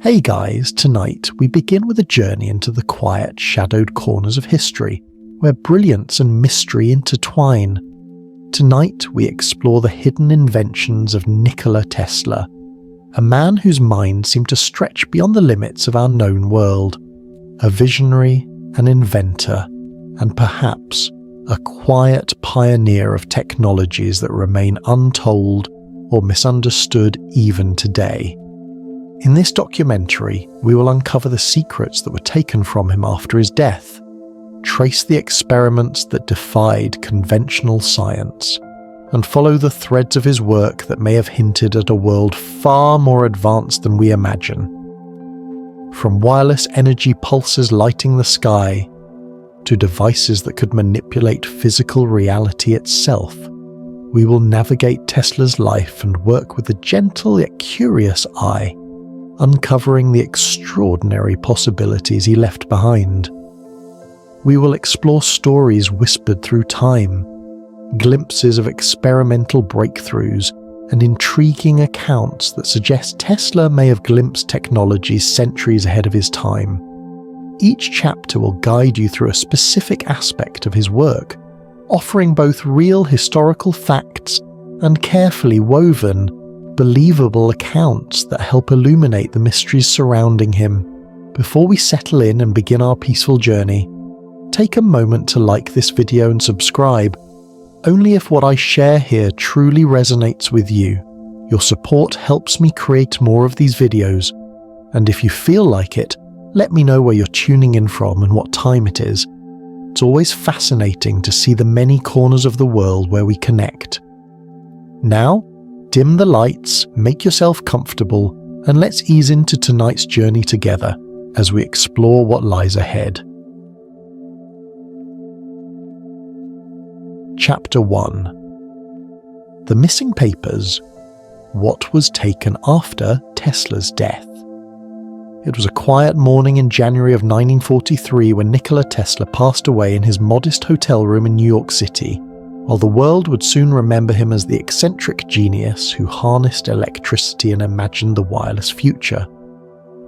Hey guys, tonight we begin with a journey into the quiet, shadowed corners of history, where brilliance and mystery intertwine. Tonight we explore the hidden inventions of Nikola Tesla, a man whose mind seemed to stretch beyond the limits of our known world, a visionary, an inventor, and perhaps a quiet pioneer of technologies that remain untold or misunderstood even today. In this documentary, we will uncover the secrets that were taken from him after his death, trace the experiments that defied conventional science, and follow the threads of his work that may have hinted at a world far more advanced than we imagine. From wireless energy pulses lighting the sky, to devices that could manipulate physical reality itself, we will navigate Tesla's life and work with a gentle yet curious eye, uncovering the extraordinary possibilities he left behind. We will explore stories whispered through time, glimpses of experimental breakthroughs, and intriguing accounts that suggest Tesla may have glimpsed technologies centuries ahead of his time. Each chapter will guide you through a specific aspect of his work, offering both real historical facts and carefully woven, believable accounts that help illuminate the mysteries surrounding him. Before we settle in and begin our peaceful journey, take a moment to like this video and subscribe. Only if what I share here truly resonates with you. Your support helps me create more of these videos, and if you feel like it, let me know where you're tuning in from and what time it is. It's always fascinating to see the many corners of the world where we connect. Now, dim the lights, make yourself comfortable, and let's ease into tonight's journey together as we explore what lies ahead. Chapter 1. The Missing Papers. What was taken after Tesla's death? It was a quiet morning in January of 1943 when Nikola Tesla passed away in his modest hotel room in New York City. While the world would soon remember him as the eccentric genius who harnessed electricity and imagined the wireless future,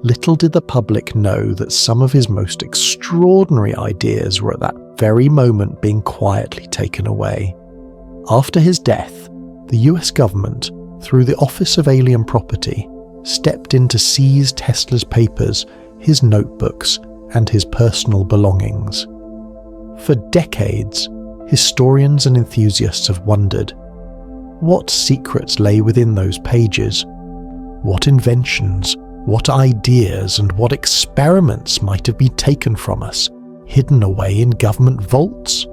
little did the public know that some of his most extraordinary ideas were at that very moment being quietly taken away. After his death, the US government, through the Office of Alien Property, stepped in to seize Tesla's papers, his notebooks, and his personal belongings. For decades, historians and enthusiasts have wondered, what secrets lay within those pages? What inventions, what ideas, and what experiments might have been taken from us, hidden away in government vaults?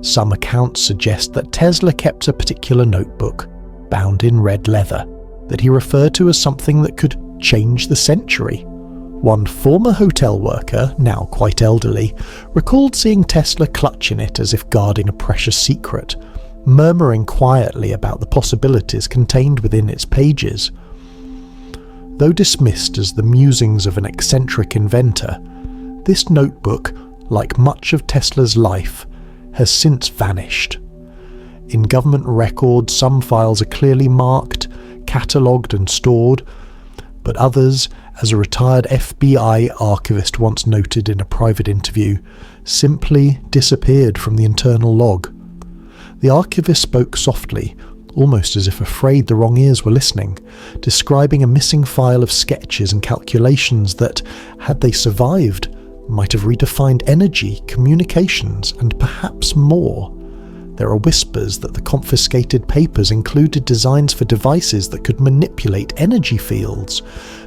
Some accounts suggest that Tesla kept a particular notebook, bound in red leather, that he referred to as something that could change the century. One former hotel worker, now quite elderly, recalled seeing Tesla clutching it as if guarding a precious secret, murmuring quietly about the possibilities contained within its pages. Though dismissed as the musings of an eccentric inventor, this notebook, like much of Tesla's life, has since vanished. In government records, some files are clearly marked, catalogued and stored, but others, as a retired FBI archivist once noted in a private interview, simply disappeared from the internal log. The archivist spoke softly, almost as if afraid the wrong ears were listening, describing a missing file of sketches and calculations that, had they survived, might have redefined energy, communications, and perhaps more. There are whispers that the confiscated papers included designs for devices that could manipulate energy fields,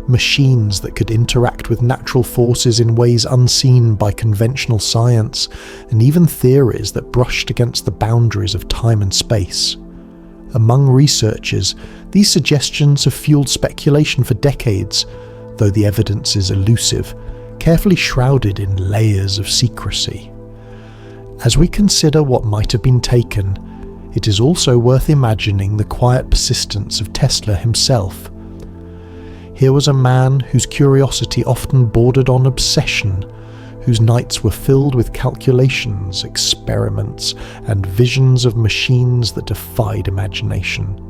machines that could interact with natural forces in ways unseen by conventional science, and even theories that brushed against the boundaries of time and space. Among researchers, these suggestions have fueled speculation for decades, though the evidence is elusive, carefully shrouded in layers of secrecy. As we consider what might have been taken, it is also worth imagining the quiet persistence of Tesla himself. Here was a man whose curiosity often bordered on obsession, whose nights were filled with calculations, experiments, and visions of machines that defied imagination.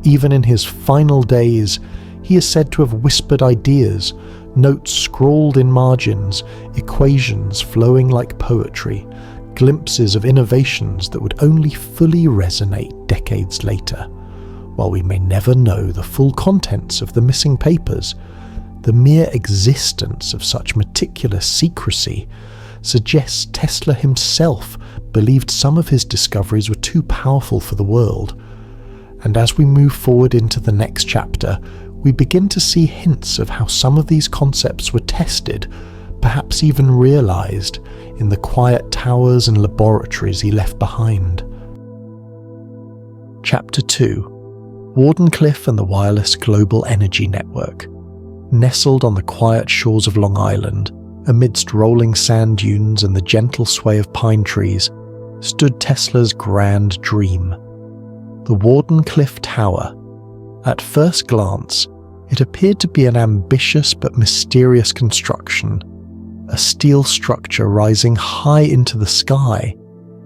Even in his final days, He is said to have whispered ideas, notes scrawled in margins, equations flowing like poetry, glimpses of innovations that would only fully resonate decades later. While we may never know the full contents of the missing papers, the mere existence of such meticulous secrecy suggests Tesla himself believed some of his discoveries were too powerful for the world. And as we move forward into the next chapter, we begin to see hints of how some of these concepts were tested, perhaps even realized, in the quiet towers and laboratories he left behind. Chapter 2: Wardenclyffe and the Wireless Global Energy Network. Nestled on the quiet shores of Long Island, amidst rolling sand dunes and the gentle sway of pine trees, stood Tesla's grand dream. The Wardenclyffe Tower. At first glance, it appeared to be an ambitious but mysterious construction, a steel structure rising high into the sky,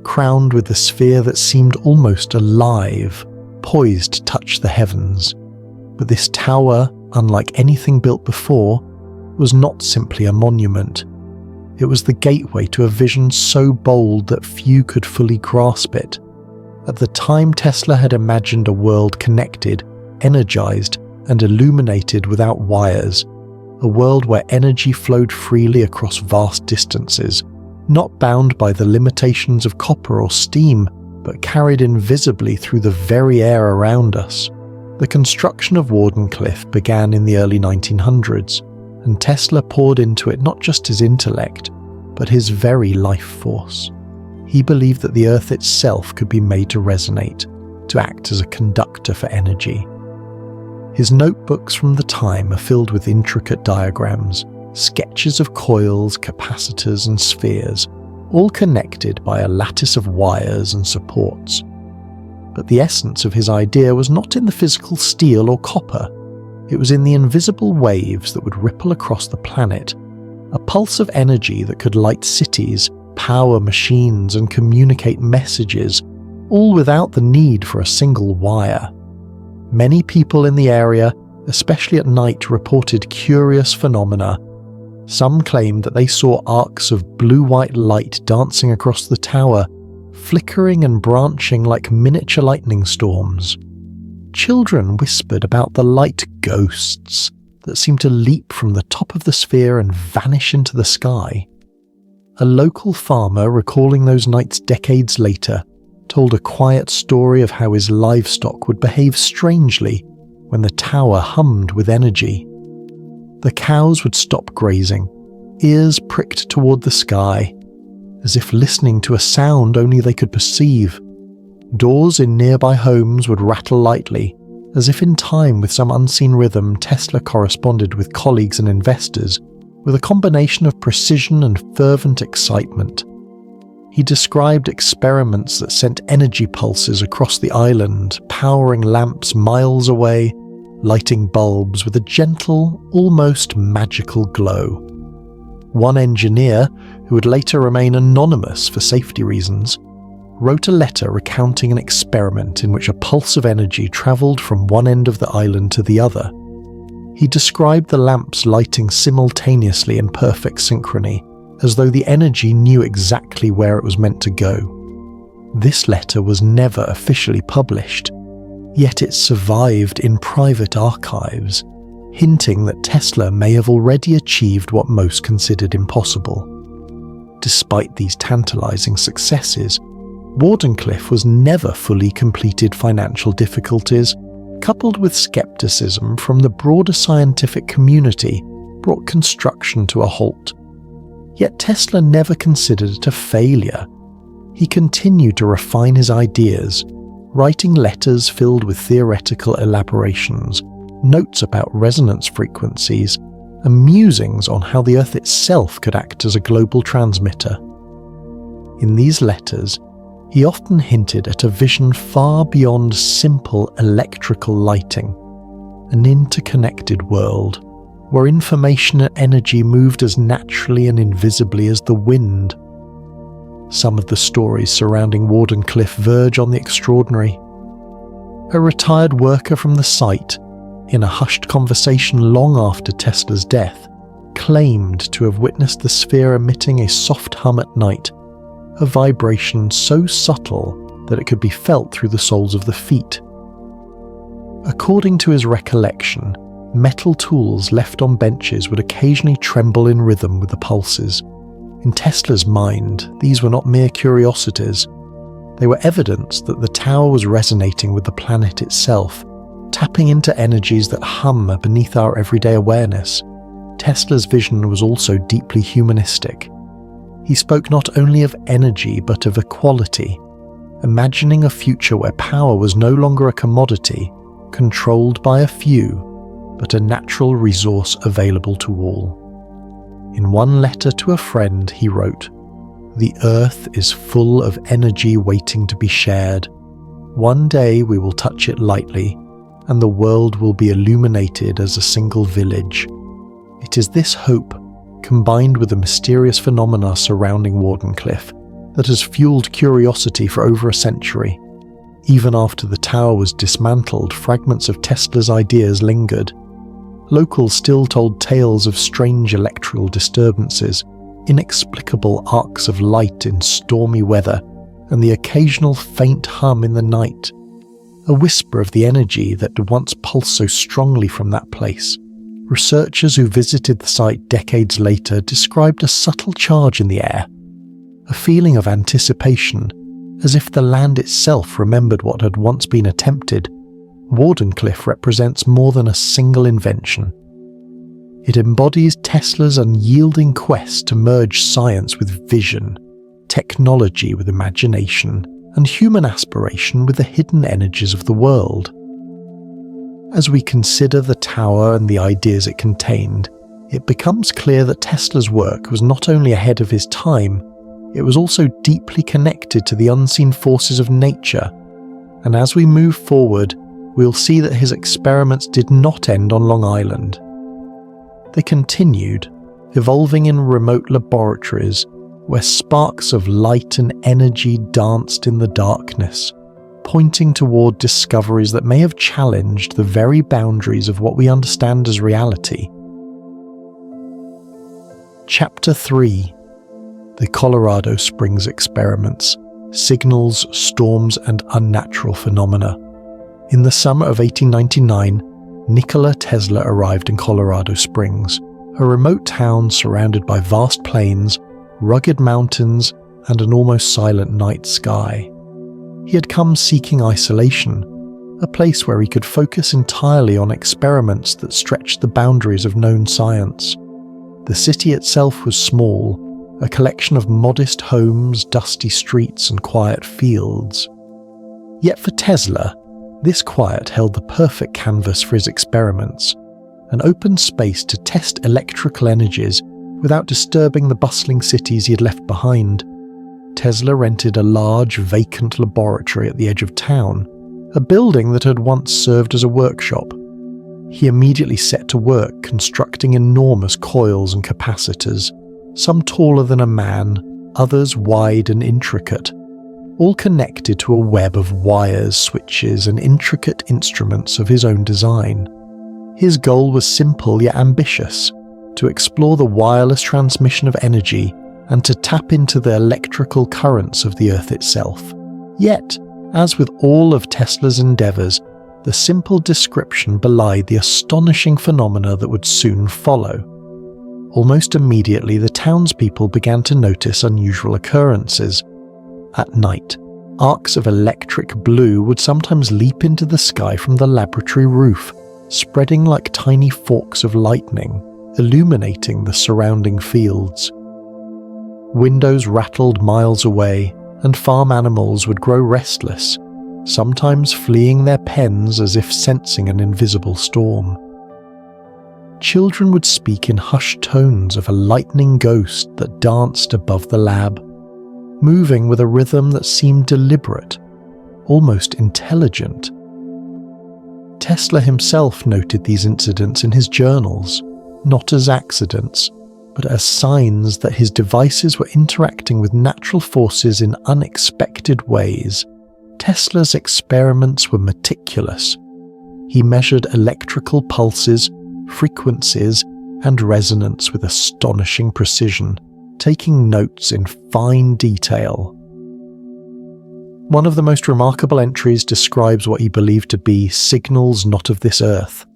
crowned with a sphere that seemed almost alive, poised to touch the heavens. But this tower, unlike anything built before, was not simply a monument. It was the gateway to a vision so bold that few could fully grasp it. At the time, Tesla had imagined a world connected, energized, and illuminated without wires, a world where energy flowed freely across vast distances, not bound by the limitations of copper or steam, but carried invisibly through the very air around us. The construction of Wardenclyffe began in the early 1900s, and Tesla poured into it not just his intellect, but his very life force. He believed that the Earth itself could be made to resonate, to act as a conductor for energy. His notebooks from the time are filled with intricate diagrams, sketches of coils, capacitors, and spheres, all connected by a lattice of wires and supports. But the essence of his idea was not in the physical steel or copper. It was in the invisible waves that would ripple across the planet, a pulse of energy that could light cities, power machines, and communicate messages, all without the need for a single wire. Many people in the area, especially at night, reported curious phenomena. Some claimed that they saw arcs of blue-white light dancing across the tower, flickering and branching like miniature lightning storms. Children whispered about the light ghosts that seemed to leap from the top of the sphere and vanish into the sky. A local farmer, recalling those nights decades later, told a quiet story of how his livestock would behave strangely when the tower hummed with energy. The cows would stop grazing, ears pricked toward the sky, as if listening to a sound only they could perceive. Doors in nearby homes would rattle lightly, as if in time with some unseen rhythm. Tesla corresponded with colleagues and investors with a combination of precision and fervent excitement. He described experiments that sent energy pulses across the island, powering lamps miles away, lighting bulbs with a gentle, almost magical glow. One engineer, who would later remain anonymous for safety reasons, wrote a letter recounting an experiment in which a pulse of energy travelled from one end of the island to the other. He described the lamps lighting simultaneously in perfect synchrony, as though the energy knew exactly where it was meant to go. This letter was never officially published, yet it survived in private archives, hinting that Tesla may have already achieved what most considered impossible. Despite these tantalizing successes, Wardenclyffe was never fully completed. Financial difficulties, coupled with skepticism from the broader scientific community, brought construction to a halt. Yet Tesla never considered it a failure. He continued to refine his ideas, writing letters filled with theoretical elaborations, notes about resonance frequencies, and musings on how the Earth itself could act as a global transmitter. In these letters, he often hinted at a vision far beyond simple electrical lighting, an interconnected world where information and energy moved as naturally and invisibly as the wind. Some of the stories surrounding Wardenclyffe verge on the extraordinary. A retired worker from the site, in a hushed conversation long after Tesla's death, claimed to have witnessed the sphere emitting a soft hum at night, a vibration so subtle that it could be felt through the soles of the feet. According to his recollection, metal tools left on benches would occasionally tremble in rhythm with the pulses. In Tesla's mind, these were not mere curiosities. They were evidence that the tower was resonating with the planet itself, tapping into energies that hum beneath our everyday awareness. Tesla's vision was also deeply humanistic. He spoke not only of energy but of equality, imagining a future where power was no longer a commodity, controlled by a few, but a natural resource available to all. In one letter to a friend, he wrote, "The earth is full of energy waiting to be shared. One day we will touch it lightly, and the world will be illuminated as a single village." It is this hope, combined with the mysterious phenomena surrounding Wardenclyffe, that has fueled curiosity for over a century. Even after the tower was dismantled, fragments of Tesla's ideas lingered. Locals still told tales of strange electrical disturbances, inexplicable arcs of light in stormy weather, and the occasional faint hum in the night, a whisper of the energy that had once pulsed so strongly from that place. Researchers who visited the site decades later described a subtle charge in the air, a feeling of anticipation, as if the land itself remembered what had once been attempted. Wardenclyffe represents more than a single invention. It embodies Tesla's unyielding quest to merge science with vision, technology with imagination, and human aspiration with the hidden energies of the world. As we consider the tower and the ideas it contained, it becomes clear that Tesla's work was not only ahead of his time, it was also deeply connected to the unseen forces of nature. And as we move forward, we'll see that his experiments did not end on Long Island. They continued, evolving in remote laboratories where sparks of light and energy danced in the darkness, pointing toward discoveries that may have challenged the very boundaries of what we understand as reality. Chapter 3: The Colorado Springs Experiments: Signals, Storms, and Unnatural Phenomena. In the summer of 1899, Nikola Tesla arrived in Colorado Springs, a remote town surrounded by vast plains, rugged mountains, and an almost silent night sky. He had come seeking isolation, a place where he could focus entirely on experiments that stretched the boundaries of known science. The city itself was small, a collection of modest homes, dusty streets, and quiet fields. Yet for Tesla, this quiet held the perfect canvas for his experiments, an open space to test electrical energies without disturbing the bustling cities he had left behind. Tesla rented a large, vacant laboratory at the edge of town, a building that had once served as a workshop. He immediately set to work constructing enormous coils and capacitors, some taller than a man, others wide and intricate, all connected to a web of wires, switches, and intricate instruments of his own design. His goal was simple yet ambitious: to explore the wireless transmission of energy and to tap into the electrical currents of the Earth itself. Yet, as with all of Tesla's endeavours, the simple description belied the astonishing phenomena that would soon follow. Almost immediately, the townspeople began to notice unusual occurrences. At night, arcs of electric blue would sometimes leap into the sky from the laboratory roof, spreading like tiny forks of lightning, illuminating the surrounding fields. Windows rattled miles away, and farm animals would grow restless, sometimes fleeing their pens as if sensing an invisible storm. Children would speak in hushed tones of a lightning ghost that danced above the lab, moving with a rhythm that seemed deliberate, almost intelligent. Tesla himself noted these incidents in his journals, not as accidents, but as signs that his devices were interacting with natural forces in unexpected ways. Tesla's experiments were meticulous. He measured electrical pulses, frequencies, and resonance with astonishing precision, taking notes in fine detail. One of the most remarkable entries describes what he believed to be signals not of this earth.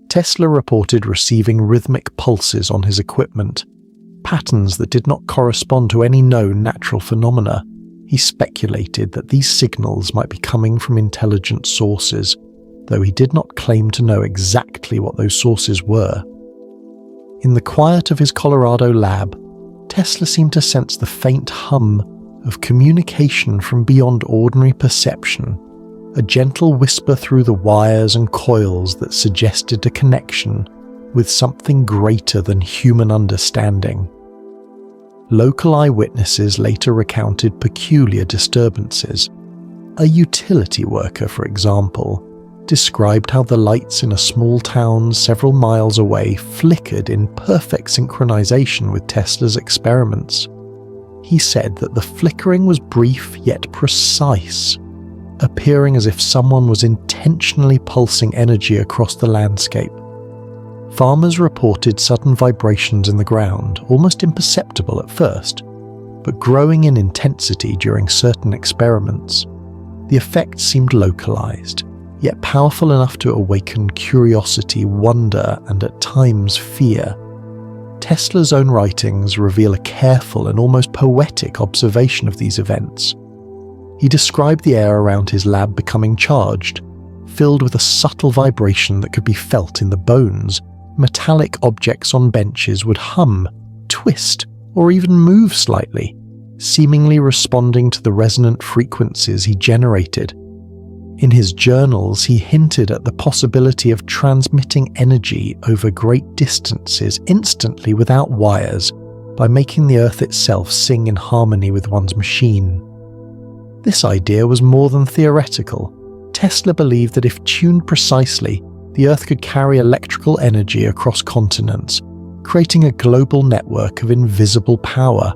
Tesla reported receiving rhythmic pulses on his equipment, patterns that did not correspond to any known natural phenomena. He speculated that these signals might be coming from intelligent sources, though he did not claim to know exactly what those sources were. In the quiet of his Colorado lab, Tesla seemed to sense the faint hum of communication from beyond ordinary perception, a gentle whisper through the wires and coils that suggested a connection with something greater than human understanding. Local eyewitnesses later recounted peculiar disturbances. A utility worker, for example, described how the lights in a small town several miles away flickered in perfect synchronization with Tesla's experiments. He said that the flickering was brief yet precise, appearing as if someone was intentionally pulsing energy across the landscape. Farmers reported sudden vibrations in the ground, almost imperceptible at first, but growing in intensity during certain experiments. The effects seemed localized, yet powerful enough to awaken curiosity, wonder, and at times fear. Tesla's own writings reveal a careful and almost poetic observation of these events. He described the air around his lab becoming charged, filled with a subtle vibration that could be felt in the bones. Metallic objects on benches would hum, twist, or even move slightly, seemingly responding to the resonant frequencies he generated. In his journals, he hinted at the possibility of transmitting energy over great distances instantly without wires, by making the Earth itself sing in harmony with one's machine. This idea was more than theoretical. Tesla believed that if tuned precisely, the Earth could carry electrical energy across continents, creating a global network of invisible power,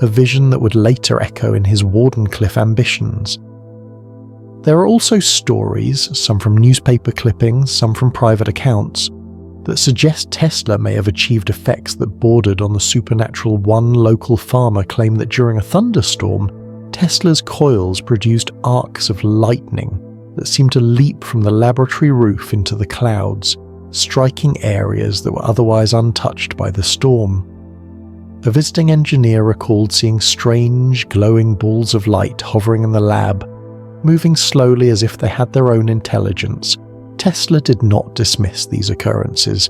a vision that would later echo in his Wardenclyffe ambitions. There are also stories, some from newspaper clippings, some from private accounts, that suggest Tesla may have achieved effects that bordered on the supernatural. One local farmer claimed that during a thunderstorm, Tesla's coils produced arcs of lightning that seemed to leap from the laboratory roof into the clouds, striking areas that were otherwise untouched by the storm. A visiting engineer recalled seeing strange, glowing balls of light hovering in the lab, moving slowly as if they had their own intelligence. Tesla did not dismiss these occurrences.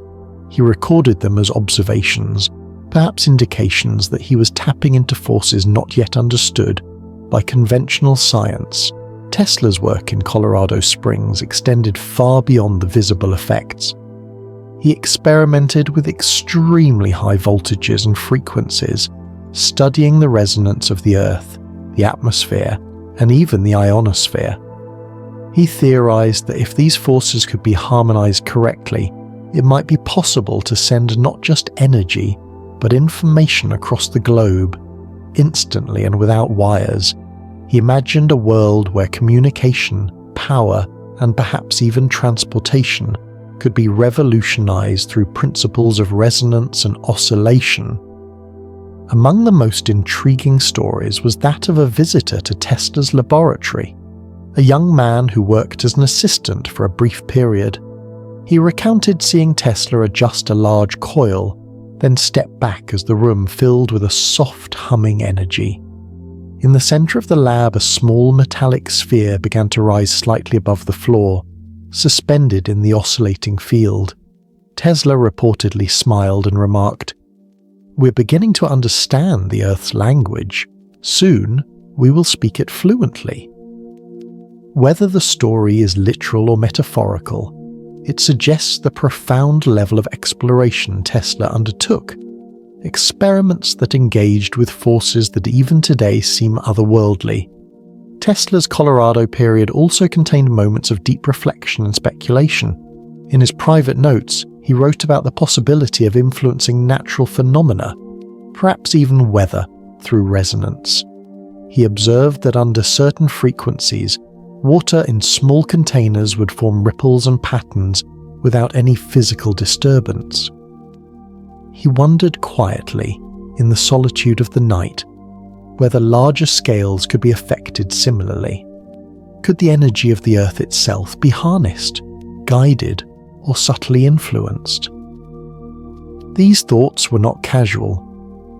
He recorded them as observations, perhaps indications that he was tapping into forces not yet understood by conventional science. Tesla's work in Colorado Springs extended far beyond the visible effects. He experimented with extremely high voltages and frequencies, studying the resonance of the Earth, the atmosphere, and even the ionosphere. He theorized that if these forces could be harmonized correctly, it might be possible to send not just energy, but information across the globe, instantly and without wires. He imagined a world where communication, power, and perhaps even transportation could be revolutionized through principles of resonance and oscillation. Among the most intriguing stories was that of a visitor to Tesla's laboratory, a young man who worked as an assistant for a brief period. He recounted seeing Tesla adjust a large coil, then step back as the room filled with a soft humming energy. In the center of the lab, a small metallic sphere began to rise slightly above the floor, suspended in the oscillating field. Tesla reportedly smiled and remarked, "We're beginning to understand the Earth's language. Soon, we will speak it fluently." Whether the story is literal or metaphorical, it suggests the profound level of exploration Tesla undertook, experiments that engaged with forces that even today seem otherworldly. Tesla's Colorado period also contained moments of deep reflection and speculation. In his private notes, he wrote about the possibility of influencing natural phenomena, perhaps even weather, through resonance. He observed that under certain frequencies, Water in small containers would form ripples and patterns without any physical disturbance. He wondered quietly, in the solitude of the night, whether larger scales could be affected similarly. Could the energy of the Earth itself be harnessed, guided, or subtly influenced? These thoughts were not casual.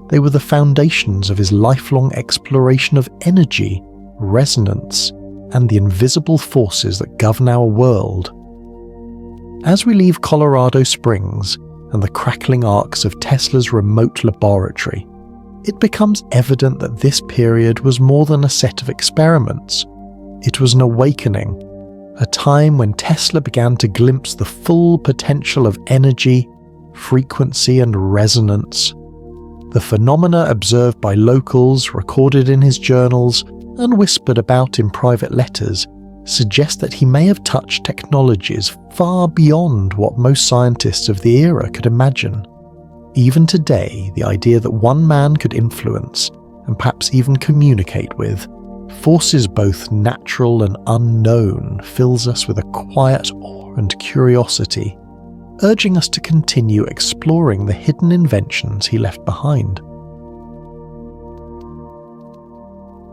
They were the foundations of his lifelong exploration of energy, resonance, and the invisible forces that govern our world. As we leave Colorado Springs and the crackling arcs of Tesla's remote laboratory, it becomes evident that this period was more than a set of experiments. It was an awakening, a time when Tesla began to glimpse the full potential of energy, frequency, and resonance. The phenomena observed by locals, recorded in his journals, and whispered about in private letters suggest that he may have touched technologies far beyond what most scientists of the era could imagine. Even today, the idea that one man could influence, and perhaps even communicate with, forces both natural and unknown fills us with a quiet awe and curiosity, urging us to continue exploring the hidden inventions he left behind.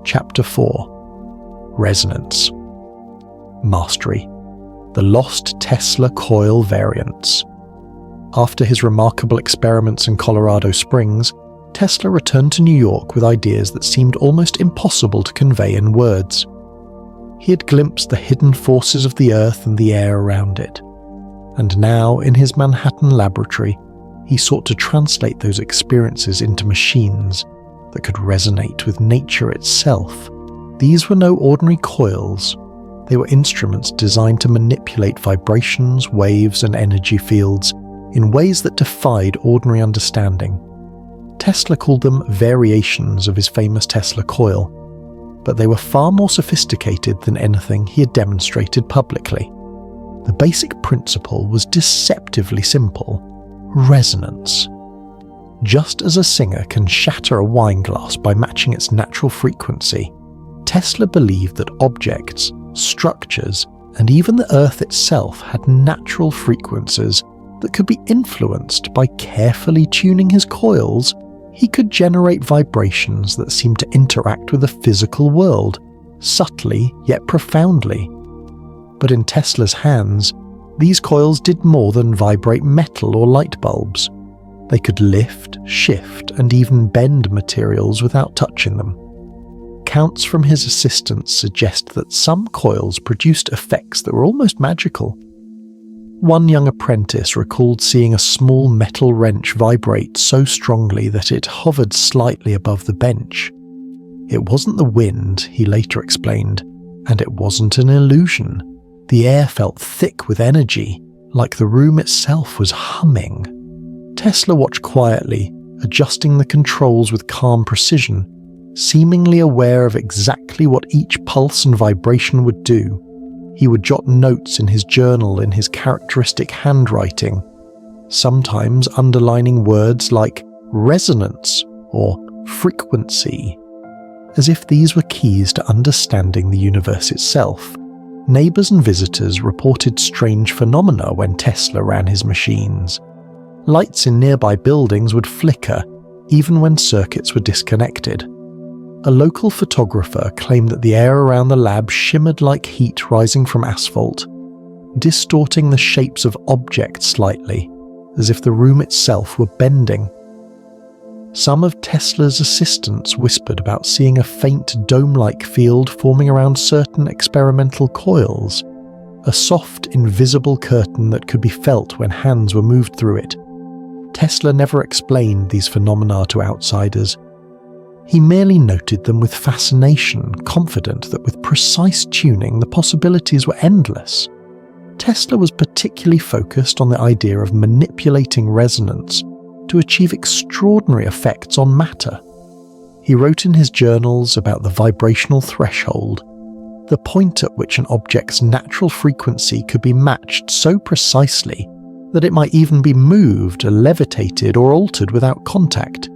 Chapter 4. Resonance. Mastery. The lost Tesla coil variants. After his remarkable experiments in Colorado Springs, Tesla returned to New York with ideas that seemed almost impossible to convey in words. He had glimpsed the hidden forces of the Earth and the air around it, and now, in his Manhattan laboratory, he sought to translate those experiences into machines that could resonate with nature itself. These were no ordinary coils. They were instruments designed to manipulate vibrations, waves, and energy fields in ways that defied ordinary understanding. Tesla called them variations of his famous Tesla coil, but they were far more sophisticated than anything he had demonstrated publicly. The basic principle was deceptively simple: resonance. Just as a singer can shatter a wine glass by matching its natural frequency, Tesla believed that objects, structures, and even the Earth itself had natural frequencies that could be influenced by carefully tuning his coils. He could generate vibrations that seemed to interact with the physical world, subtly yet profoundly. But in Tesla's hands, these coils did more than vibrate metal or light bulbs. They could lift, shift, and even bend materials without touching them. Counts from his assistants suggest that some coils produced effects that were almost magical. One young apprentice recalled seeing a small metal wrench vibrate so strongly that it hovered slightly above the bench. It wasn't the wind, he later explained, and it wasn't an illusion. The air felt thick with energy, like the room itself was humming. Tesla watched quietly, adjusting the controls with calm precision, seemingly aware of exactly what each pulse and vibration would do. He would jot notes in his journal in his characteristic handwriting, sometimes underlining words like resonance or frequency, as if these were keys to understanding the universe itself. Neighbors and visitors reported strange phenomena when Tesla ran his machines. Lights in nearby buildings would flicker, even when circuits were disconnected. A local photographer claimed that the air around the lab shimmered like heat rising from asphalt, distorting the shapes of objects slightly, as if the room itself were bending. Some of Tesla's assistants whispered about seeing a faint dome-like field forming around certain experimental coils, a soft, invisible curtain that could be felt when hands were moved through it. Tesla never explained these phenomena to outsiders. He merely noted them with fascination, confident that with precise tuning the possibilities were endless. Tesla was particularly focused on the idea of manipulating resonance to achieve extraordinary effects on matter. He wrote in his journals about the vibrational threshold, the point at which an object's natural frequency could be matched so precisely that it might even be moved, levitated, or altered without contact.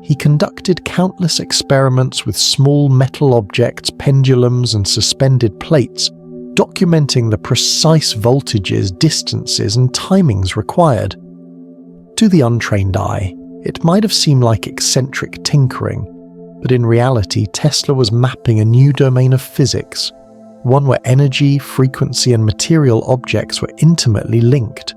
He conducted countless experiments with small metal objects, pendulums, and suspended plates, documenting the precise voltages, distances, and timings required. To the untrained eye, it might have seemed like eccentric tinkering, but in reality, Tesla was mapping a new domain of physics, one where energy, frequency, and material objects were intimately linked.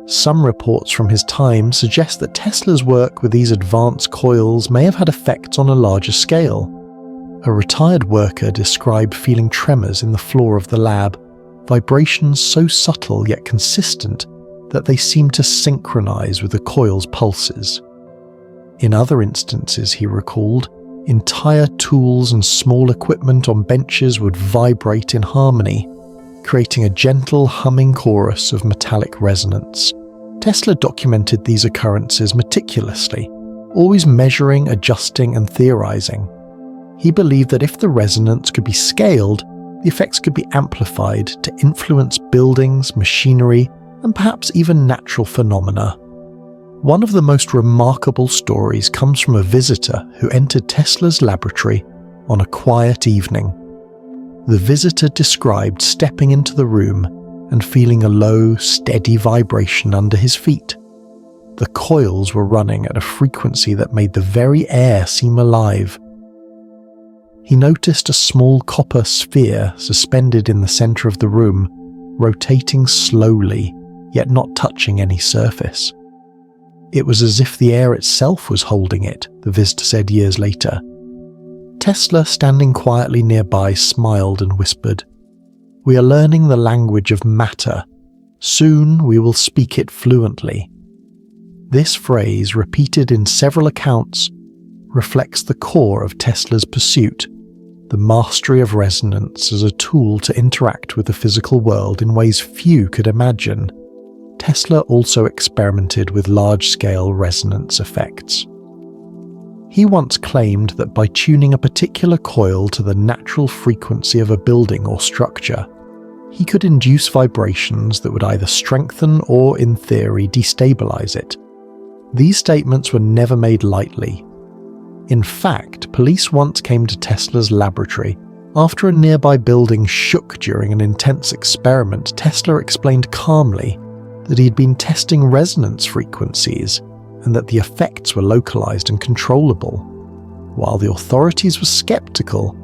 Some reports from his time suggest that Tesla's work with these advanced coils may have had effects on a larger scale. A retired worker described feeling tremors in the floor of the lab, vibrations so subtle yet consistent that they seemed to synchronize with the coil's pulses. In other instances, he recalled, entire tools and small equipment on benches would vibrate in harmony, creating a gentle humming chorus of metallic resonance. Tesla documented these occurrences meticulously, always measuring, adjusting, and theorizing. He believed that if the resonance could be scaled, the effects could be amplified to influence buildings, machinery, and perhaps even natural phenomena. One of the most remarkable stories comes from a visitor who entered Tesla's laboratory on a quiet evening. The visitor described stepping into the room and feeling a low, steady vibration under his feet. The coils were running at a frequency that made the very air seem alive. He noticed a small copper sphere suspended in the center of the room, rotating slowly, yet not touching any surface. It was as if the air itself was holding it, the visitor said years later. Tesla, standing quietly nearby, smiled and whispered, "We are learning the language of matter. Soon we will speak it fluently." This phrase, repeated in several accounts, reflects the core of Tesla's pursuit, the mastery of resonance as a tool to interact with the physical world in ways few could imagine. Tesla also experimented with large-scale resonance effects. He once claimed that by tuning a particular coil to the natural frequency of a building or structure, he could induce vibrations that would either strengthen or, in theory, destabilize it. These statements were never made lightly. In fact, police once came to Tesla's laboratory after a nearby building shook during an intense experiment. Tesla explained calmly that he had been testing resonance frequencies and that the effects were localized and controllable. While the authorities were skeptical,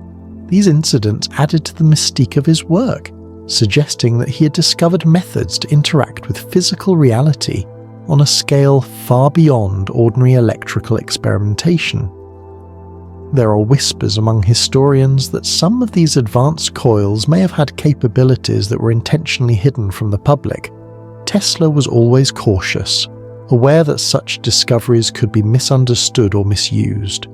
these incidents added to the mystique of his work, suggesting that he had discovered methods to interact with physical reality on a scale far beyond ordinary electrical experimentation. There are whispers among historians that some of these advanced coils may have had capabilities that were intentionally hidden from the public. Tesla was always cautious, aware that such discoveries could be misunderstood or misused.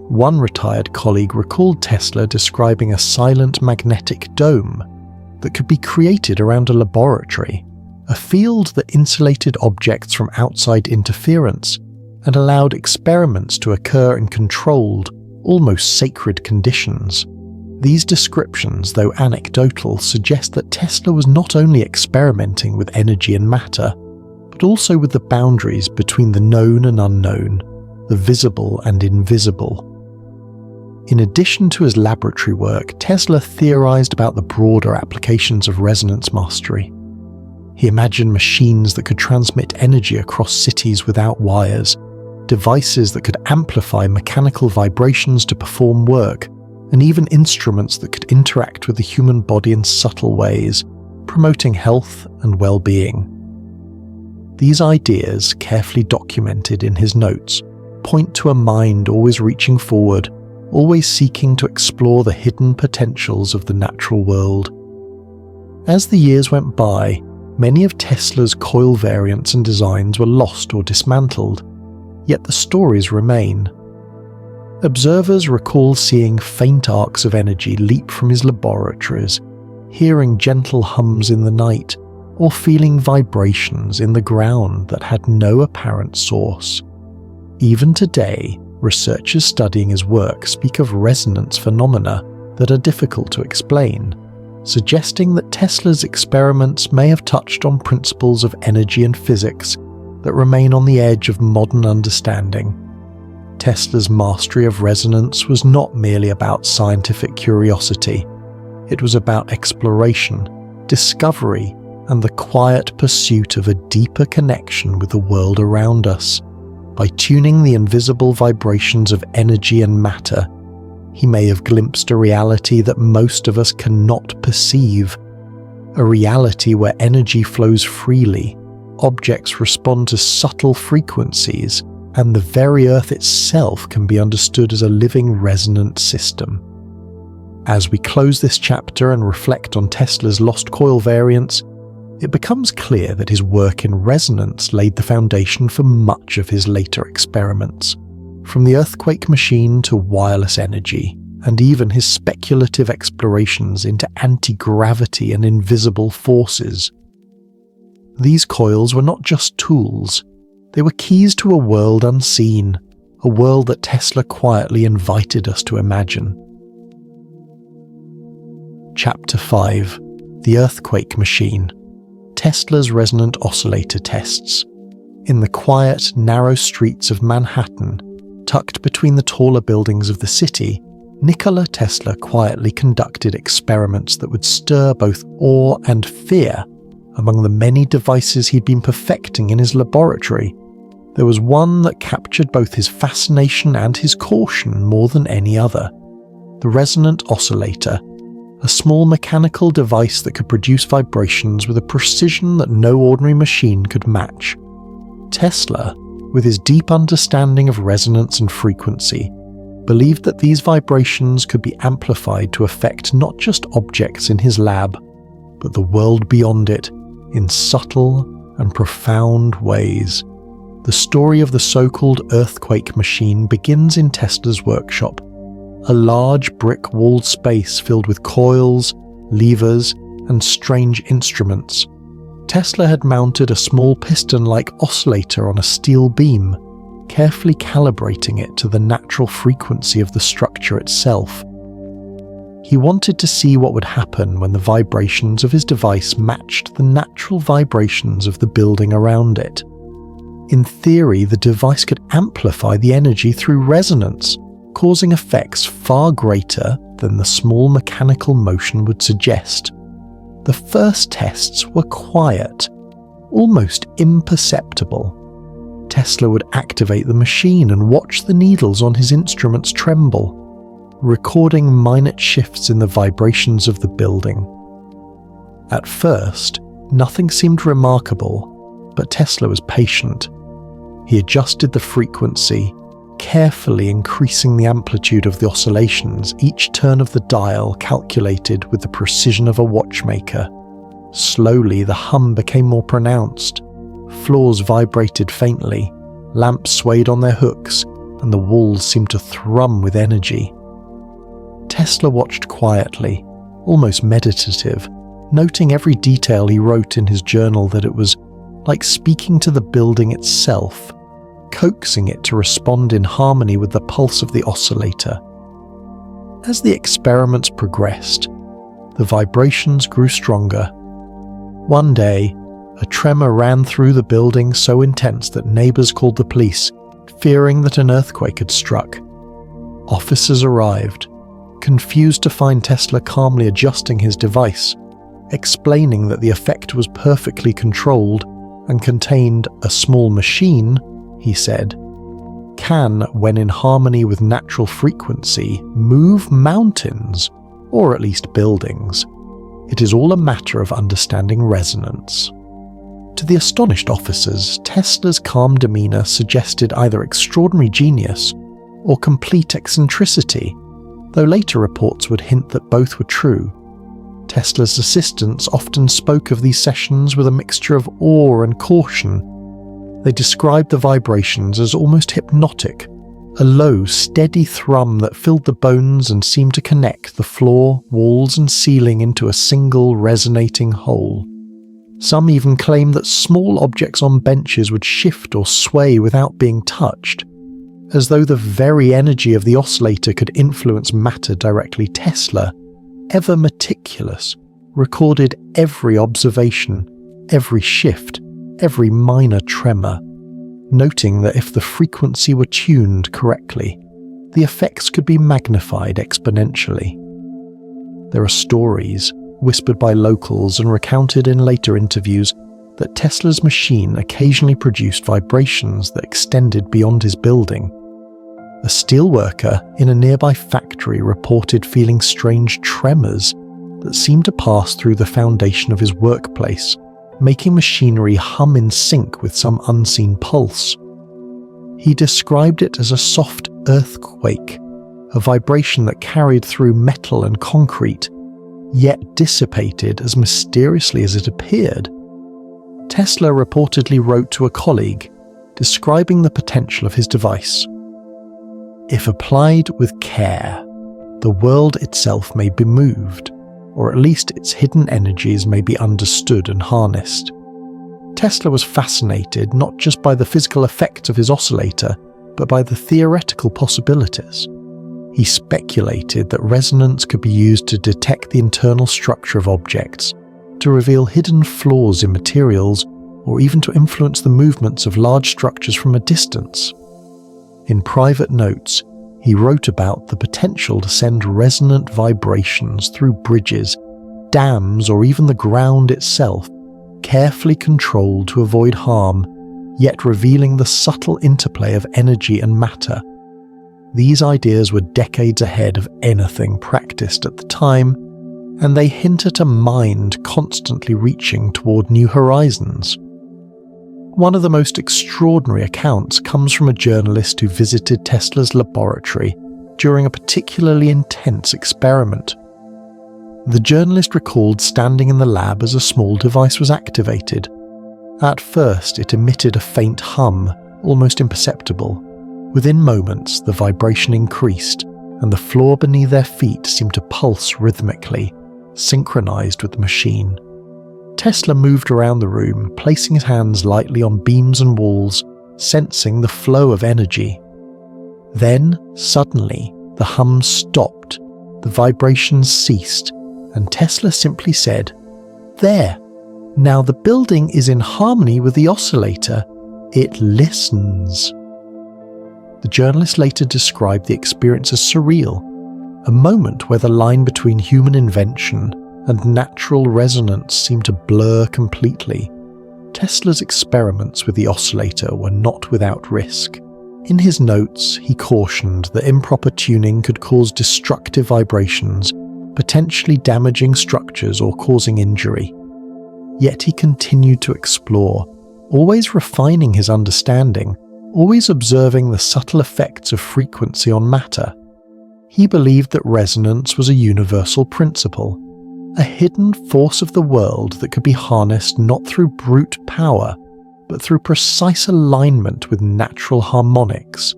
One retired colleague recalled Tesla describing a silent magnetic dome that could be created around a laboratory, a field that insulated objects from outside interference and allowed experiments to occur in controlled, almost sacred conditions. These descriptions, though anecdotal, suggest that Tesla was not only experimenting with energy and matter, but also with the boundaries between the known and unknown, the visible and invisible. In addition to his laboratory work, Tesla theorized about the broader applications of resonance mastery. He imagined machines that could transmit energy across cities without wires, devices that could amplify mechanical vibrations to perform work, and even instruments that could interact with the human body in subtle ways, promoting health and well-being. These ideas, carefully documented in his notes, point to a mind always reaching forward, always seeking to explore the hidden potentials of the natural world. As the years went by, many of Tesla's coil variants and designs were lost or dismantled, yet the stories remain. Observers recall seeing faint arcs of energy leap from his laboratories, hearing gentle hums in the night, or feeling vibrations in the ground that had no apparent source. Even today, researchers studying his work speak of resonance phenomena that are difficult to explain, suggesting that Tesla's experiments may have touched on principles of energy and physics that remain on the edge of modern understanding. Tesla's mastery of resonance was not merely about scientific curiosity. It was about exploration, discovery, and the quiet pursuit of a deeper connection with the world around us. By tuning the invisible vibrations of energy and matter, he may have glimpsed a reality that most of us cannot perceive. A reality where energy flows freely, objects respond to subtle frequencies, and the very Earth itself can be understood as a living resonant system. As we close this chapter and reflect on Tesla's lost coil variants, it becomes clear that his work in resonance laid the foundation for much of his later experiments, from the earthquake machine to wireless energy, and even his speculative explorations into anti-gravity and invisible forces. These coils were not just tools, they were keys to a world unseen, a world that Tesla quietly invited us to imagine. Chapter 5: The Earthquake Machine. Tesla's resonant oscillator tests. In the quiet, narrow streets of Manhattan, tucked between the taller buildings of the city, Nikola Tesla quietly conducted experiments that would stir both awe and fear. Among the many devices he'd been perfecting in his laboratory, there was one that captured both his fascination and his caution more than any other: the resonant oscillator, a small mechanical device that could produce vibrations with a precision that no ordinary machine could match. Tesla, with his deep understanding of resonance and frequency, believed that these vibrations could be amplified to affect not just objects in his lab, but the world beyond it in subtle and profound ways. The story of the so-called earthquake machine begins in Tesla's workshop, a large brick-walled space filled with coils, levers, and strange instruments. Tesla had mounted a small piston-like oscillator on a steel beam, carefully calibrating it to the natural frequency of the structure itself. He wanted to see what would happen when the vibrations of his device matched the natural vibrations of the building around it. In theory, the device could amplify the energy through resonance, causing effects far greater than the small mechanical motion would suggest. The first tests were quiet, almost imperceptible. Tesla would activate the machine and watch the needles on his instruments tremble, recording minute shifts in the vibrations of the building. At first, nothing seemed remarkable, but Tesla was patient. He adjusted the frequency, carefully increasing the amplitude of the oscillations, each turn of the dial calculated with the precision of a watchmaker. Slowly, the hum became more pronounced. Floors vibrated faintly, lamps swayed on their hooks, and the walls seemed to thrum with energy. Tesla watched quietly, almost meditative, noting every detail. He wrote in his journal that it was like speaking to the building itself, coaxing it to respond in harmony with the pulse of the oscillator. As the experiments progressed, the vibrations grew stronger. One day, a tremor ran through the building so intense that neighbors called the police, fearing that an earthquake had struck. Officers arrived, confused to find Tesla calmly adjusting his device, explaining that the effect was perfectly controlled and contained a small machine, he said, can, when in harmony with natural frequency, move mountains, or at least buildings. It is all a matter of understanding resonance. To the astonished officers, Tesla's calm demeanor suggested either extraordinary genius or complete eccentricity, though later reports would hint that both were true. Tesla's assistants often spoke of these sessions with a mixture of awe and caution. They described the vibrations as almost hypnotic, a low, steady thrum that filled the bones and seemed to connect the floor, walls, and ceiling into a single resonating whole. Some even claimed that small objects on benches would shift or sway without being touched, as though the very energy of the oscillator could influence matter directly. Tesla, ever meticulous, recorded every observation, every shift, every minor tremor. noting that if the frequency were tuned correctly, the effects could be magnified exponentially. There are stories, whispered by locals and recounted in later interviews, that Tesla's machine occasionally produced vibrations that extended beyond his building. A steelworker in a nearby factory reported feeling strange tremors that seemed to pass through the foundation of his workplace, making machinery hum in sync with some unseen pulse. He described it as a soft earthquake, a vibration that carried through metal and concrete, yet dissipated as mysteriously as it appeared. Tesla reportedly wrote to a colleague, describing the potential of his device. If applied with care, the world itself may be moved, or at least its hidden energies may be understood and harnessed. Tesla was fascinated not just by the physical effects of his oscillator, but by the theoretical possibilities. He speculated that resonance could be used to detect the internal structure of objects, to reveal hidden flaws in materials, or even to influence the movements of large structures from a distance. In private notes, he wrote about the potential to send resonant vibrations through bridges, dams, or even the ground itself, carefully controlled to avoid harm, yet revealing the subtle interplay of energy and matter. These ideas were decades ahead of anything practiced at the time, and they hint at a mind constantly reaching toward new horizons. One of the most extraordinary accounts comes from a journalist who visited Tesla's laboratory during a particularly intense experiment. The journalist recalled standing in the lab as a small device was activated. At first, it emitted a faint hum, almost imperceptible. Within moments, the vibration increased, and the floor beneath their feet seemed to pulse rhythmically, synchronized with the machine. Tesla moved around the room, placing his hands lightly on beams and walls, sensing the flow of energy. Then, suddenly, the hum stopped, the vibrations ceased, and Tesla simply said, "There! Now the building is in harmony with the oscillator. It listens." The journalist later described the experience as surreal, a moment where the line between human invention and natural resonance seemed to blur completely. Tesla's experiments with the oscillator were not without risk. In his notes, he cautioned that improper tuning could cause destructive vibrations, potentially damaging structures or causing injury. Yet he continued to explore, always refining his understanding, always observing the subtle effects of frequency on matter. He believed that resonance was a universal principle, a hidden force of the world that could be harnessed not through brute power, but through precise alignment with natural harmonics.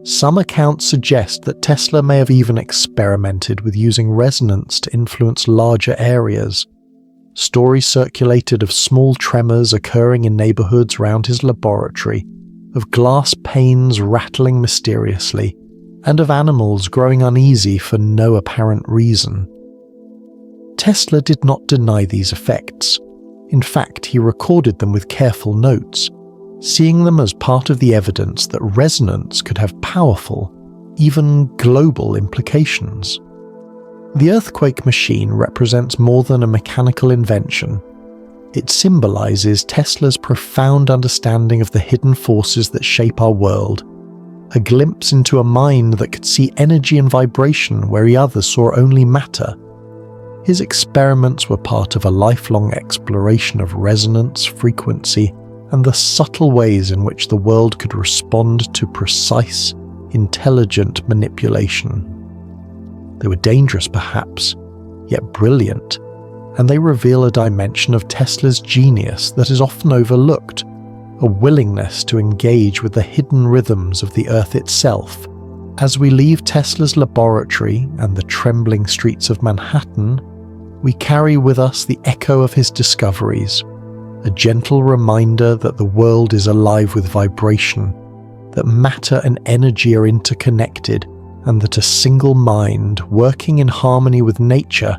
Some accounts suggest that Tesla may have even experimented with using resonance to influence larger areas. Stories circulated of small tremors occurring in neighborhoods around his laboratory, of glass panes rattling mysteriously, and of animals growing uneasy for no apparent reason. Tesla did not deny these effects. In fact, he recorded them with careful notes, seeing them as part of the evidence that resonance could have powerful, even global implications. The earthquake machine represents more than a mechanical invention. It symbolizes Tesla's profound understanding of the hidden forces that shape our world, a glimpse into a mind that could see energy and vibration where others saw only matter. His experiments were part of a lifelong exploration of resonance, frequency, and the subtle ways in which the world could respond to precise, intelligent manipulation. They were dangerous perhaps, yet brilliant, and they reveal a dimension of Tesla's genius that is often overlooked, a willingness to engage with the hidden rhythms of the Earth itself. As we leave Tesla's laboratory and the trembling streets of Manhattan, we carry with us the echo of his discoveries, a gentle reminder that the world is alive with vibration, that matter and energy are interconnected, and that a single mind working in harmony with nature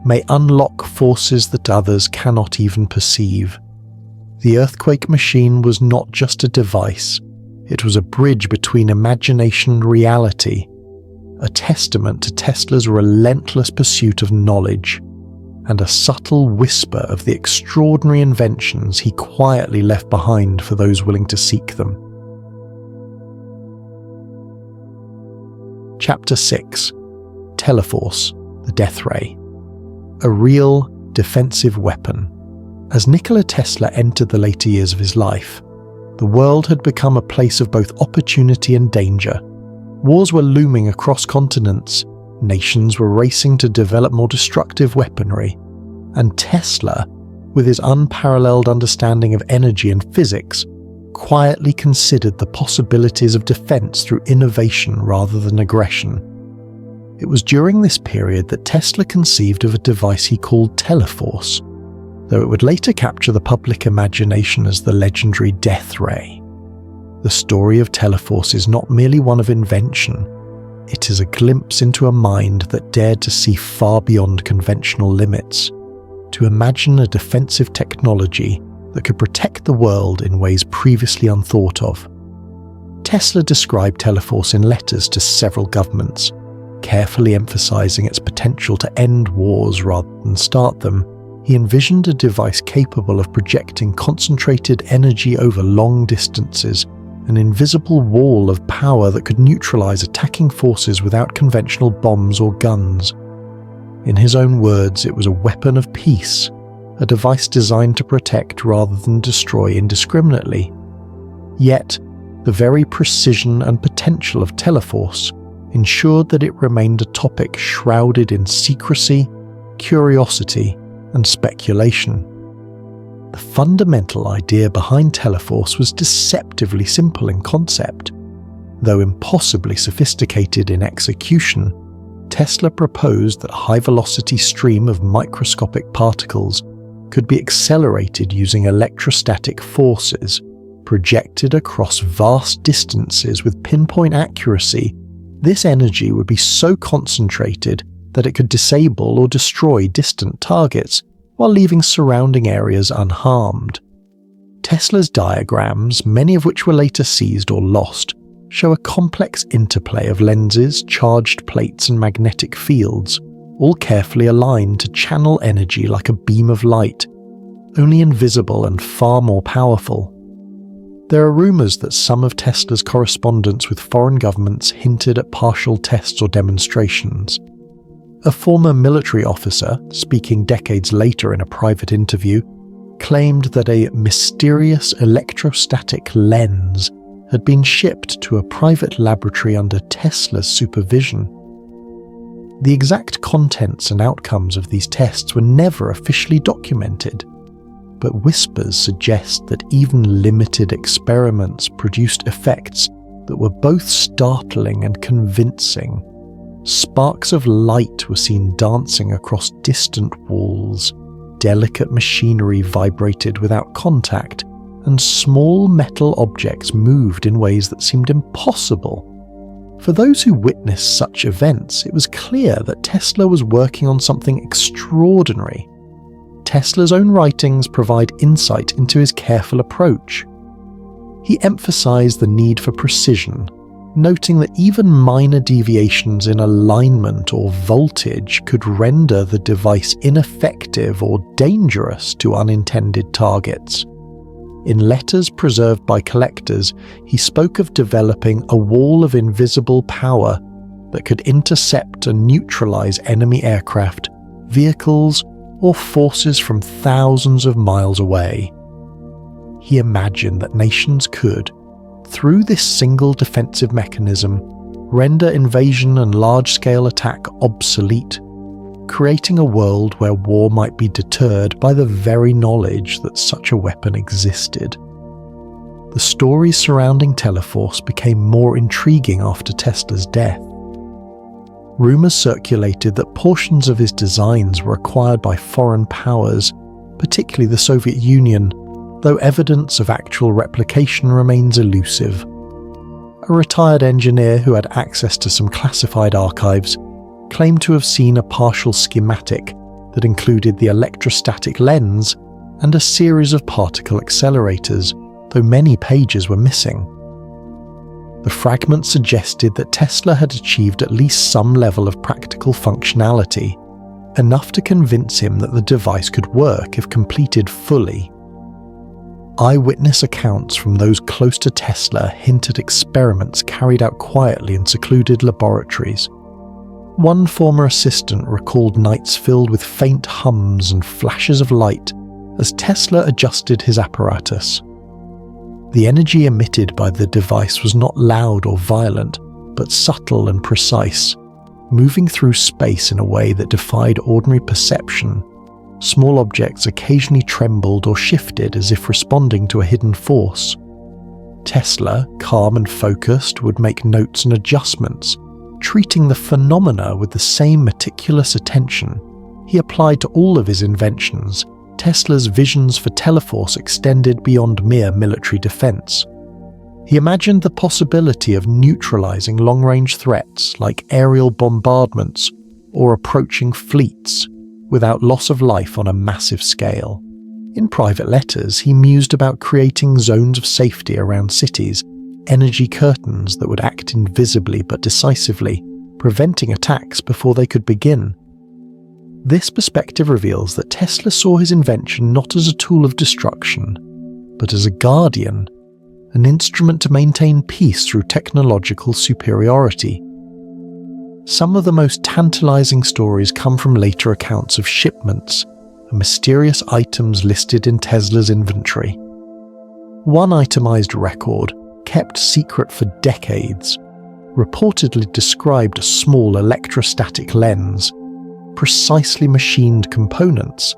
may unlock forces that others cannot even perceive. The earthquake machine was not just a device, it was a bridge between imagination and reality, a testament to Tesla's relentless pursuit of knowledge, and a subtle whisper of the extraordinary inventions he quietly left behind for those willing to seek them. Chapter 6: Teleforce, the Death Ray. A real defensive weapon. As Nikola Tesla entered the later years of his life, the world had become a place of both opportunity and danger. Wars were looming across continents, nations were racing to develop more destructive weaponry, and Tesla, with his unparalleled understanding of energy and physics, quietly considered the possibilities of defense through innovation rather than aggression. It was during this period that Tesla conceived of a device he called Teleforce, though it would later capture the public imagination as the legendary Death Ray. The story of Teleforce is not merely one of invention, it is a glimpse into a mind that dared to see far beyond conventional limits, to imagine a defensive technology that could protect the world in ways previously unthought of. Tesla described Teleforce in letters to several governments, carefully emphasizing its potential to end wars rather than start them. He envisioned a device capable of projecting concentrated energy over long distances, an invisible wall of power that could neutralize attacking forces without conventional bombs or guns. In his own words, it was a weapon of peace, a device designed to protect rather than destroy indiscriminately. Yet, the very precision and potential of Teleforce ensured that it remained a topic shrouded in secrecy, curiosity, and speculation. The fundamental idea behind Teleforce was deceptively simple in concept. Though impossibly sophisticated in execution, Tesla proposed that a high-velocity stream of microscopic particles could be accelerated using electrostatic forces, projected across vast distances with pinpoint accuracy. This energy would be so concentrated that it could disable or destroy distant targets while leaving surrounding areas unharmed. Tesla's diagrams, many of which were later seized or lost, show a complex interplay of lenses, charged plates, and magnetic fields, all carefully aligned to channel energy like a beam of light, only invisible and far more powerful. There are rumors that some of Tesla's correspondence with foreign governments hinted at partial tests or demonstrations. A former military officer, speaking decades later in a private interview, claimed that a mysterious electrostatic lens had been shipped to a private laboratory under Tesla's supervision. The exact contents and outcomes of these tests were never officially documented, but whispers suggest that even limited experiments produced effects that were both startling and convincing. Sparks of light were seen dancing across distant walls, delicate machinery vibrated without contact, and small metal objects moved in ways that seemed impossible. For those who witnessed such events, it was clear that Tesla was working on something extraordinary. Tesla's own writings provide insight into his careful approach. He emphasized the need for precision, noting that even minor deviations in alignment or voltage could render the device ineffective or dangerous to unintended targets. In letters preserved by collectors, he spoke of developing a wall of invisible power that could intercept and neutralize enemy aircraft, vehicles, or forces from thousands of miles away. He imagined that nations could, through this single defensive mechanism, render invasion and large-scale attack obsolete, creating a world where war might be deterred by the very knowledge that such a weapon existed. The stories surrounding Teleforce became more intriguing after Tesla's death. Rumors circulated that portions of his designs were acquired by foreign powers, particularly the Soviet Union, though evidence of actual replication remains elusive. A retired engineer who had access to some classified archives claimed to have seen a partial schematic that included the electrostatic lens and a series of particle accelerators, though many pages were missing. The fragments suggested that Tesla had achieved at least some level of practical functionality, enough to convince him that the device could work if completed fully. Eyewitness accounts from those close to Tesla hint at experiments carried out quietly in secluded laboratories. One former assistant recalled nights filled with faint hums and flashes of light as Tesla adjusted his apparatus. The energy emitted by the device was not loud or violent, but subtle and precise, moving through space in a way that defied ordinary perception. Small objects occasionally trembled or shifted as if responding to a hidden force. Tesla, calm and focused, would make notes and adjustments, treating the phenomena with the same meticulous attention he applied to all of his inventions. Tesla's visions for teleforce extended beyond mere military defense. He imagined the possibility of neutralizing long-range threats like aerial bombardments or approaching fleets without loss of life on a massive scale. In private letters, he mused about creating zones of safety around cities, energy curtains that would act invisibly but decisively, preventing attacks before they could begin. This perspective reveals that Tesla saw his invention not as a tool of destruction, but as a guardian, an instrument to maintain peace through technological superiority. Some of the most tantalizing stories come from later accounts of shipments and mysterious items listed in Tesla's inventory. One itemized record, kept secret for decades, reportedly described a small electrostatic lens, precisely machined components,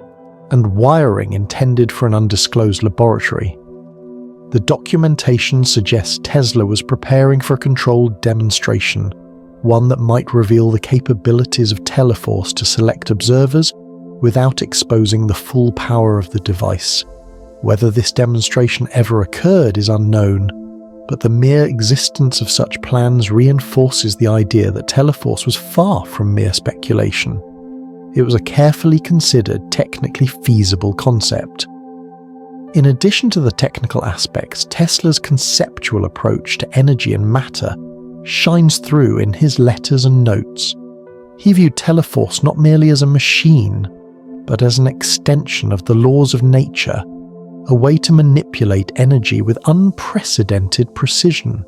and wiring intended for an undisclosed laboratory. The documentation suggests Tesla was preparing for a controlled demonstration, one that might reveal the capabilities of teleforce to select observers without exposing the full power of the device. Whether this demonstration ever occurred is unknown, but the mere existence of such plans reinforces the idea that teleforce was far from mere speculation. It was a carefully considered, technically feasible concept. In addition to the technical aspects, Tesla's conceptual approach to energy and matter shines through in his letters and notes. He viewed teleforce not merely as a machine, but as an extension of the laws of nature, a way to manipulate energy with unprecedented precision.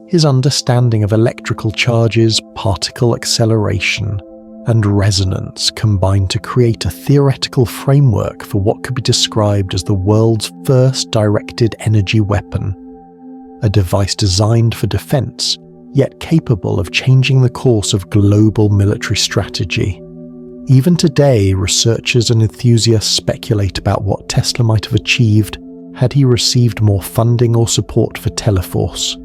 His understanding of electrical charges, particle acceleration, and resonance combined to create a theoretical framework for what could be described as the world's first directed energy weapon, a device designed for defense, yet capable of changing the course of global military strategy. Even today, researchers and enthusiasts speculate about what Tesla might have achieved had he received more funding or support for teleforce.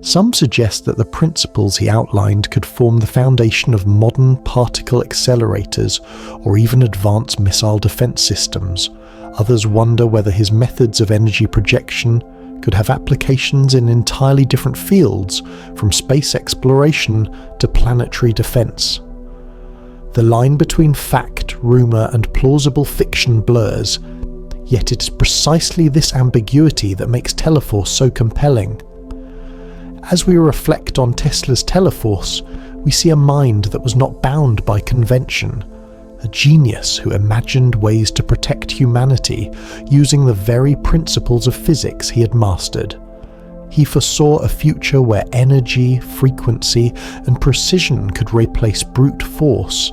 Some suggest that the principles he outlined could form the foundation of modern particle accelerators or even advanced missile defense systems. Others wonder whether his methods of energy projection could have applications in entirely different fields, from space exploration to planetary defense. The line between fact, rumor, and plausible fiction blurs, yet it is precisely this ambiguity that makes teleforce so compelling. As we reflect on Tesla's teleforce, we see a mind that was not bound by convention, a genius who imagined ways to protect humanity using the very principles of physics he had mastered. He foresaw a future where energy, frequency, and precision could replace brute force,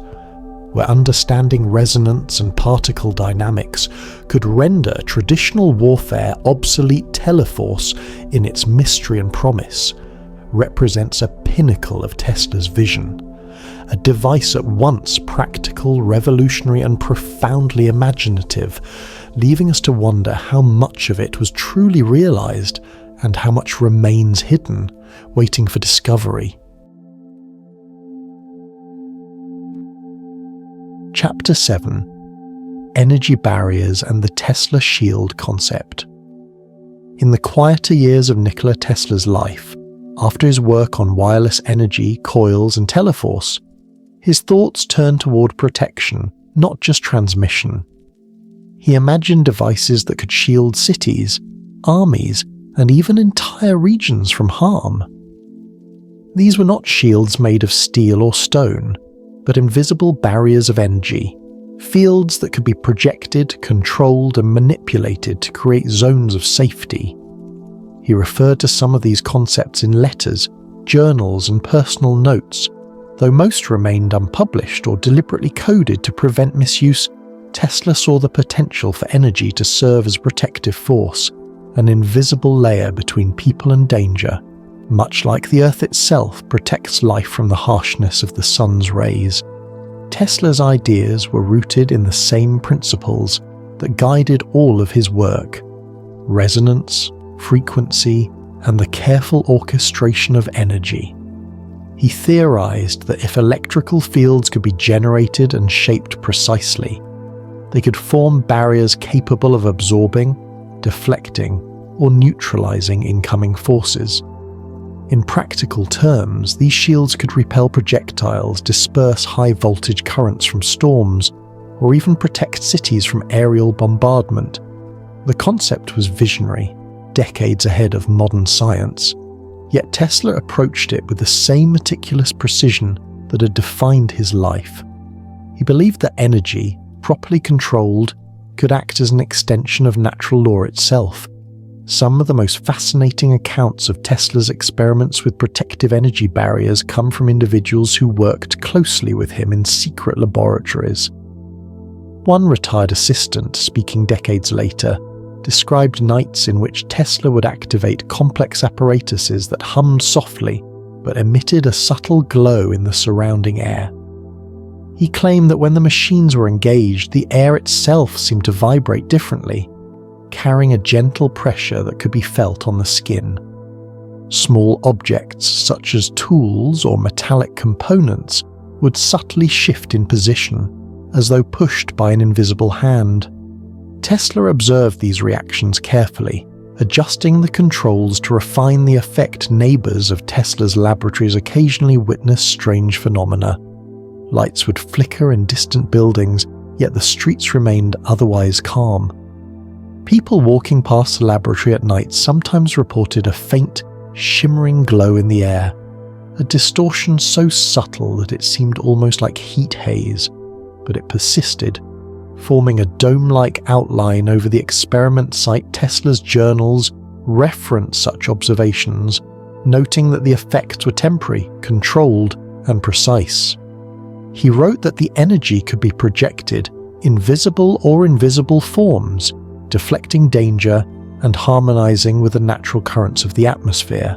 where understanding resonance and particle dynamics could render traditional warfare obsolete. Teleforce, in its mystery and promise, represents a pinnacle of Tesla's vision, a device at once practical, revolutionary, and profoundly imaginative, leaving us to wonder how much of it was truly realized and how much remains hidden, waiting for discovery. Chapter 7: Energy Barriers and the Tesla Shield Concept. In the quieter years of Nikola Tesla's life, after his work on wireless energy, coils, and teleforce, his thoughts turned toward protection, not just transmission. He imagined devices that could shield cities, armies, and even entire regions from harm. These were not shields made of steel or stone, but invisible barriers of energy, fields that could be projected, controlled, and manipulated to create zones of safety. He referred to some of these concepts in letters, journals, and personal notes. Though most remained unpublished or deliberately coded to prevent misuse, Tesla saw the potential for energy to serve as a protective force, an invisible layer between people and danger, much like the Earth itself protects life from the harshness of the sun's rays. Tesla's ideas were rooted in the same principles that guided all of his work: resonance, frequency, and the careful orchestration of energy. He theorized that if electrical fields could be generated and shaped precisely, they could form barriers capable of absorbing, deflecting, or neutralizing incoming forces. In practical terms, these shields could repel projectiles, disperse high-voltage currents from storms, or even protect cities from aerial bombardment. The concept was visionary, decades ahead of modern science, yet Tesla approached it with the same meticulous precision that had defined his life. He believed that energy, properly controlled, could act as an extension of natural law itself. Some of the most fascinating accounts of Tesla's experiments with protective energy barriers come from individuals who worked closely with him in secret laboratories. One retired assistant, speaking decades later, described nights in which Tesla would activate complex apparatuses that hummed softly but emitted a subtle glow in the surrounding air. He claimed that when the machines were engaged, the air itself seemed to vibrate differently, carrying a gentle pressure that could be felt on the skin. Small objects, such as tools or metallic components, would subtly shift in position, as though pushed by an invisible hand. Tesla observed these reactions carefully, adjusting the controls to refine the effect. Neighbors of Tesla's laboratories occasionally witnessed strange phenomena. Lights would flicker in distant buildings, yet the streets remained otherwise calm. People walking past the laboratory at night sometimes reported a faint, shimmering glow in the air, a distortion so subtle that it seemed almost like heat haze, but it persisted, forming a dome-like outline over the experiment site. Tesla's journals reference such observations, noting that the effects were temporary, controlled, and precise. He wrote that the energy could be projected in visible or invisible forms, deflecting danger and harmonizing with the natural currents of the atmosphere.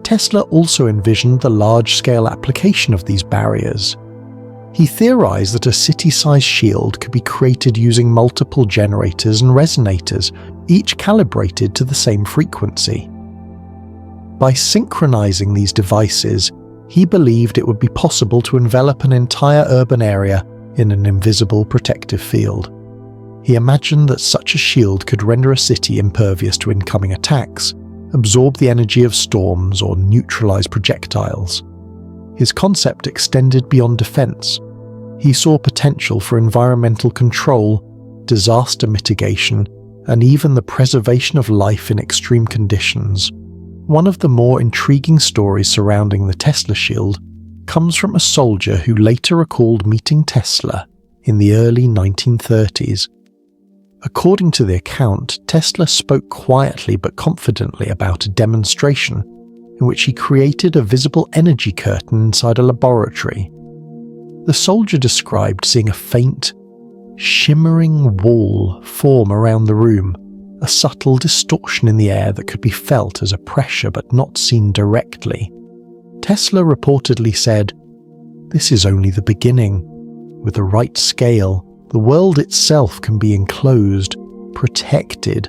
Tesla also envisioned the large-scale application of these barriers. He theorized that a city-sized shield could be created using multiple generators and resonators, each calibrated to the same frequency. By synchronizing these devices, he believed it would be possible to envelop an entire urban area in an invisible protective field. He imagined that such a shield could render a city impervious to incoming attacks, absorb the energy of storms, or neutralize projectiles. His concept extended beyond defense. He saw potential for environmental control, disaster mitigation, and even the preservation of life in extreme conditions. One of the more intriguing stories surrounding the Tesla shield comes from a soldier who later recalled meeting Tesla in the early 1930s. According to the account, Tesla spoke quietly but confidently about a demonstration in which he created a visible energy curtain inside a laboratory. The soldier described seeing a faint, shimmering wall form around the room, a subtle distortion in the air that could be felt as a pressure but not seen directly. Tesla reportedly said, "This is only the beginning. With the right scale, the world itself can be enclosed, protected,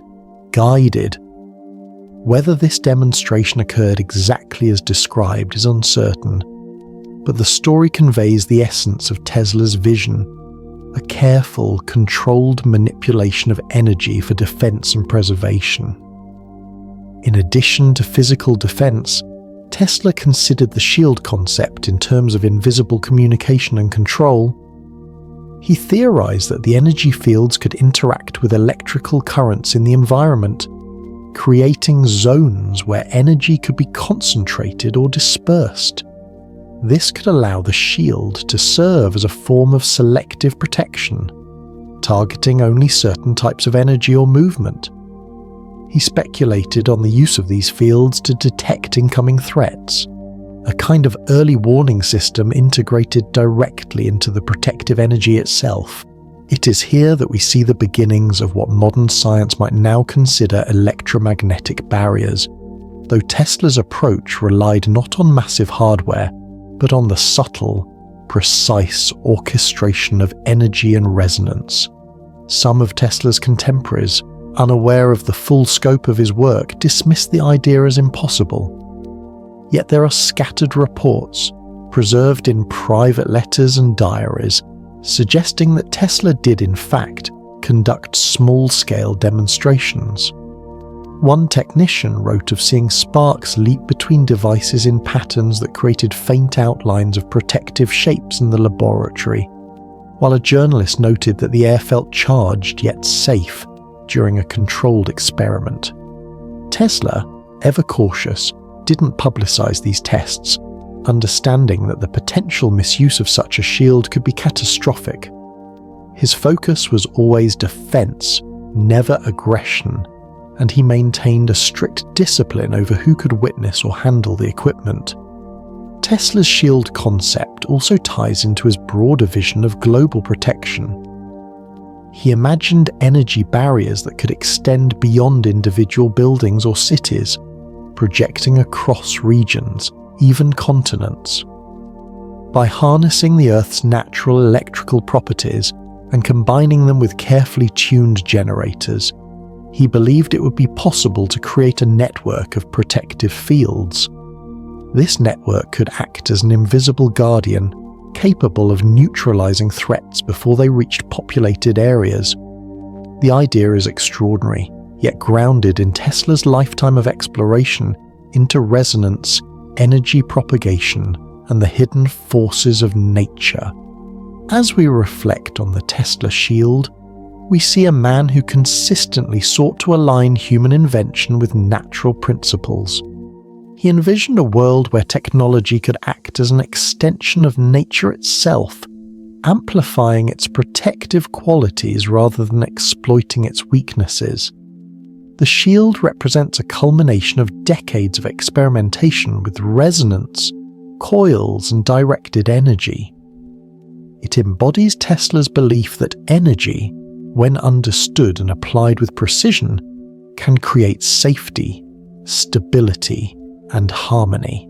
guided." Whether this demonstration occurred exactly as described is uncertain, but the story conveys the essence of Tesla's vision: a careful, controlled manipulation of energy for defense and preservation. In addition to physical defense, Tesla considered the shield concept in terms of invisible communication and control. He theorized that the energy fields could interact with electrical currents in the environment, creating zones where energy could be concentrated or dispersed. This could allow the shield to serve as a form of selective protection, targeting only certain types of energy or movement. He speculated on the use of these fields to detect incoming threats, a kind of early warning system integrated directly into the protective energy itself. It is here that we see the beginnings of what modern science might now consider electromagnetic barriers, though Tesla's approach relied not on massive hardware, but on the subtle, precise orchestration of energy and resonance. Some of Tesla's contemporaries, unaware of the full scope of his work, dismissed the idea as impossible. Yet there are scattered reports, preserved in private letters and diaries, suggesting that Tesla did in fact conduct small-scale demonstrations. One technician wrote of seeing sparks leap between devices in patterns that created faint outlines of protective shapes in the laboratory, while a journalist noted that the air felt charged yet safe during a controlled experiment. Tesla, ever cautious, didn't publicize these tests, understanding that the potential misuse of such a shield could be catastrophic. His focus was always defense, never aggression, and he maintained a strict discipline over who could witness or handle the equipment. Tesla's shield concept also ties into his broader vision of global protection. He imagined energy barriers that could extend beyond individual buildings or cities, projecting across regions, even continents. By harnessing the Earth's natural electrical properties and combining them with carefully tuned generators, he believed it would be possible to create a network of protective fields. This network could act as an invisible guardian, capable of neutralizing threats before they reached populated areas. The idea is extraordinary, yet grounded in Tesla's lifetime of exploration into resonance, energy propagation, and the hidden forces of nature. As we reflect on the Tesla shield, we see a man who consistently sought to align human invention with natural principles. He envisioned a world where technology could act as an extension of nature itself, amplifying its protective qualities rather than exploiting its weaknesses. The shield represents a culmination of decades of experimentation with resonance, coils, and directed energy. It embodies Tesla's belief that energy, when understood and applied with precision, can create safety, stability, and harmony.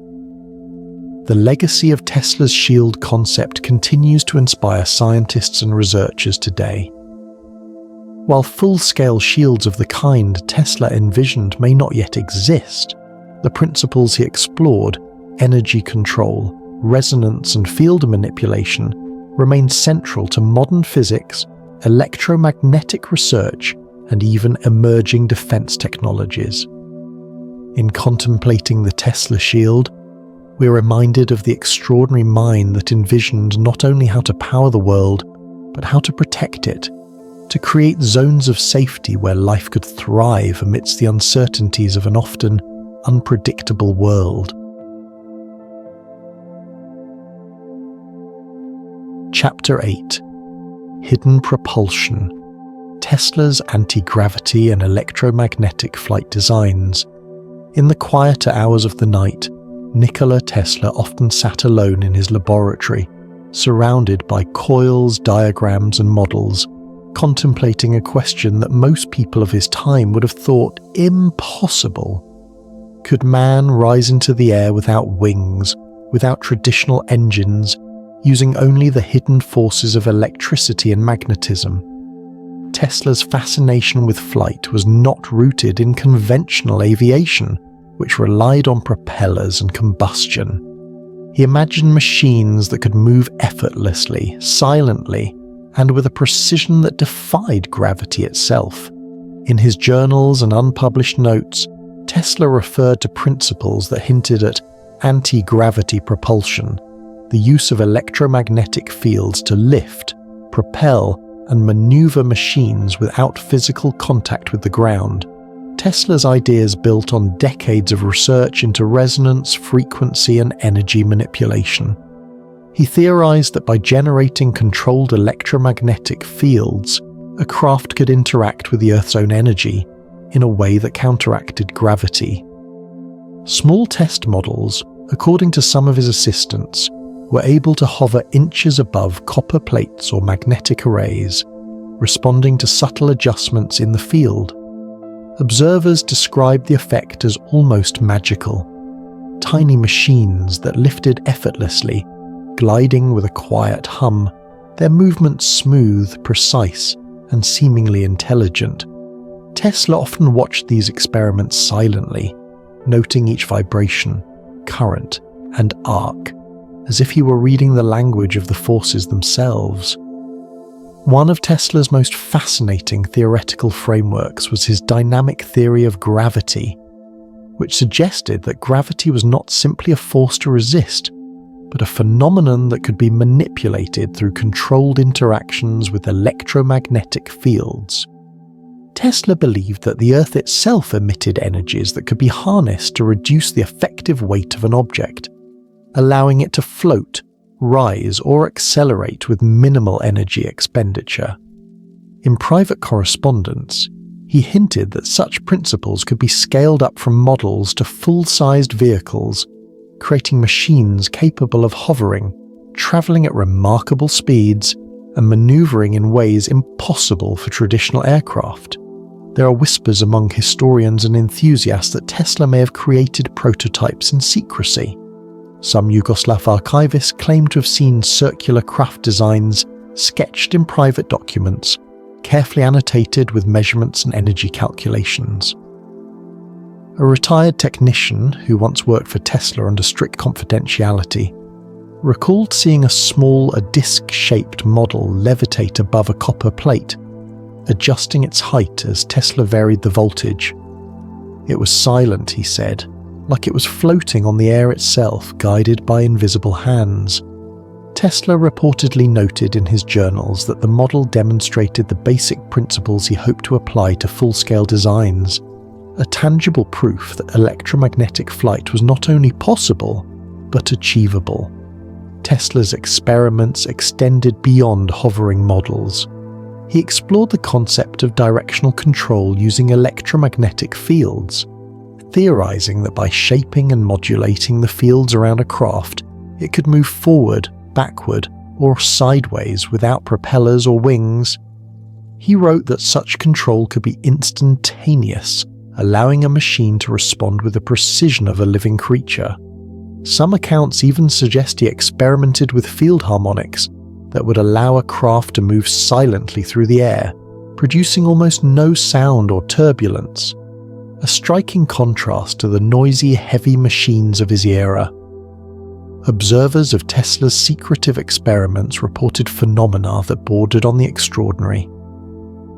The legacy of Tesla's shield concept continues to inspire scientists and researchers today. While full-scale shields of the kind Tesla envisioned may not yet exist, the principles he explored, energy control, resonance, and field manipulation, remain central to modern physics, electromagnetic research, and even emerging defense technologies. In contemplating the Tesla shield, we're reminded of the extraordinary mind that envisioned not only how to power the world, but how to protect it, to create zones of safety where life could thrive amidst the uncertainties of an often unpredictable world. Chapter 8: Hidden Propulsion: Tesla's Anti-Gravity and Electromagnetic Flight Designs. In the quieter hours of the night, Nikola Tesla often sat alone in his laboratory, surrounded by coils, diagrams, and models, contemplating a question that most people of his time would have thought impossible. Could man rise into the air without wings, without traditional engines, using only the hidden forces of electricity and magnetism? Tesla's fascination with flight was not rooted in conventional aviation, which relied on propellers and combustion. He imagined machines that could move effortlessly, silently, and with a precision that defied gravity itself. In his journals and unpublished notes, Tesla referred to principles that hinted at anti-gravity propulsion, the use of electromagnetic fields to lift, propel and maneuver machines without physical contact with the ground. Tesla's ideas built on decades of research into resonance, frequency, and energy manipulation. He theorized that by generating controlled electromagnetic fields, a craft could interact with the Earth's own energy in a way that counteracted gravity. Small test models, according to some of his assistants, were able to hover inches above copper plates or magnetic arrays, responding to subtle adjustments in the field. Observers described the effect as almost magical. Tiny machines that lifted effortlessly, gliding with a quiet hum, their movements smooth, precise, and seemingly intelligent. Tesla often watched these experiments silently, noting each vibration, current, and arc, as if he were reading the language of the forces themselves. One of Tesla's most fascinating theoretical frameworks was his dynamic theory of gravity, which suggested that gravity was not simply a force to resist, but a phenomenon that could be manipulated through controlled interactions with electromagnetic fields. Tesla believed that the Earth itself emitted energies that could be harnessed to reduce the effective weight of an object, allowing it to float, rise, or accelerate with minimal energy expenditure. In private correspondence, he hinted that such principles could be scaled up from models to full-sized vehicles, creating machines capable of hovering, traveling at remarkable speeds, and maneuvering in ways impossible for traditional aircraft. There are whispers among historians and enthusiasts that Tesla may have created prototypes in secrecy. Some Yugoslav archivists claim to have seen circular craft designs sketched in private documents, carefully annotated with measurements and energy calculations. A retired technician who once worked for Tesla under strict confidentiality recalled seeing a disc-shaped model levitate above a copper plate, adjusting its height as Tesla varied the voltage. It was silent, he said, like it was floating on the air itself, guided by invisible hands. Tesla reportedly noted in his journals that the model demonstrated the basic principles he hoped to apply to full-scale designs, a tangible proof that electromagnetic flight was not only possible, but achievable. Tesla's experiments extended beyond hovering models. He explored the concept of directional control using electromagnetic fields, theorizing that by shaping and modulating the fields around a craft, it could move forward, backward, or sideways without propellers or wings. He wrote that such control could be instantaneous, allowing a machine to respond with the precision of a living creature. Some accounts even suggest he experimented with field harmonics that would allow a craft to move silently through the air, producing almost no sound or turbulence, a striking contrast to the noisy, heavy machines of his era. Observers of Tesla's secretive experiments reported phenomena that bordered on the extraordinary.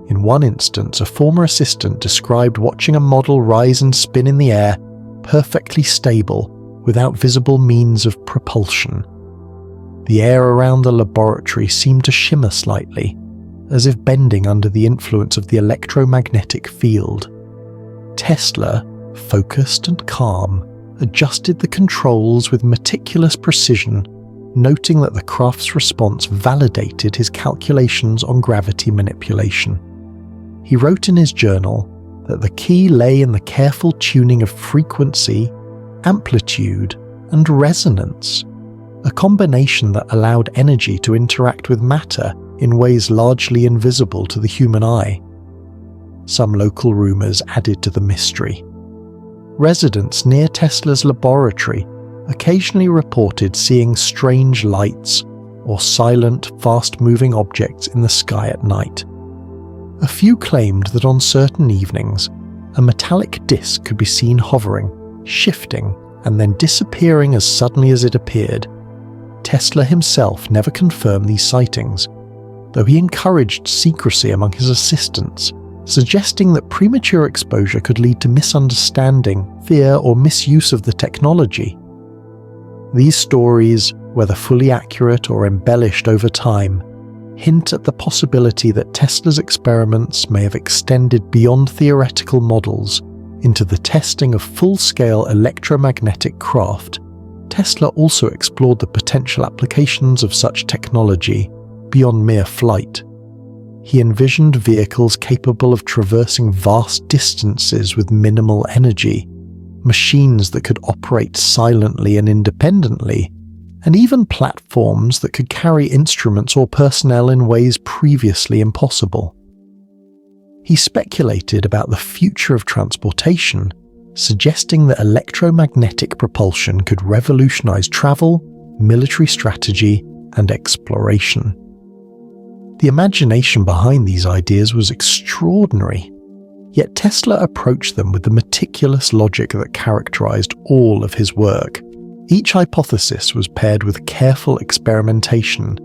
In one instance, a former assistant described watching a model rise and spin in the air, perfectly stable, without visible means of propulsion. The air around the laboratory seemed to shimmer slightly, as if bending under the influence of the electromagnetic field. Tesla, focused and calm, adjusted the controls with meticulous precision, noting that the craft's response validated his calculations on gravity manipulation. He wrote in his journal that the key lay in the careful tuning of frequency, amplitude, and resonance, a combination that allowed energy to interact with matter in ways largely invisible to the human eye. Some local rumors added to the mystery. Residents near Tesla's laboratory occasionally reported seeing strange lights or silent, fast-moving objects in the sky at night. A few claimed that on certain evenings, a metallic disc could be seen hovering, shifting, and then disappearing as suddenly as it appeared. Tesla himself never confirmed these sightings, though he encouraged secrecy among his assistants, suggesting that premature exposure could lead to misunderstanding, fear, or misuse of the technology. These stories, whether fully accurate or embellished over time, hint at the possibility that Tesla's experiments may have extended beyond theoretical models into the testing of full-scale electromagnetic craft. Tesla also explored the potential applications of such technology beyond mere flight. He envisioned vehicles capable of traversing vast distances with minimal energy, machines that could operate silently and independently, and even platforms that could carry instruments or personnel in ways previously impossible. He speculated about the future of transportation, suggesting that electromagnetic propulsion could revolutionize travel, military strategy, and exploration. The imagination behind these ideas was extraordinary, yet Tesla approached them with the meticulous logic that characterized all of his work. Each hypothesis was paired with careful experimentation,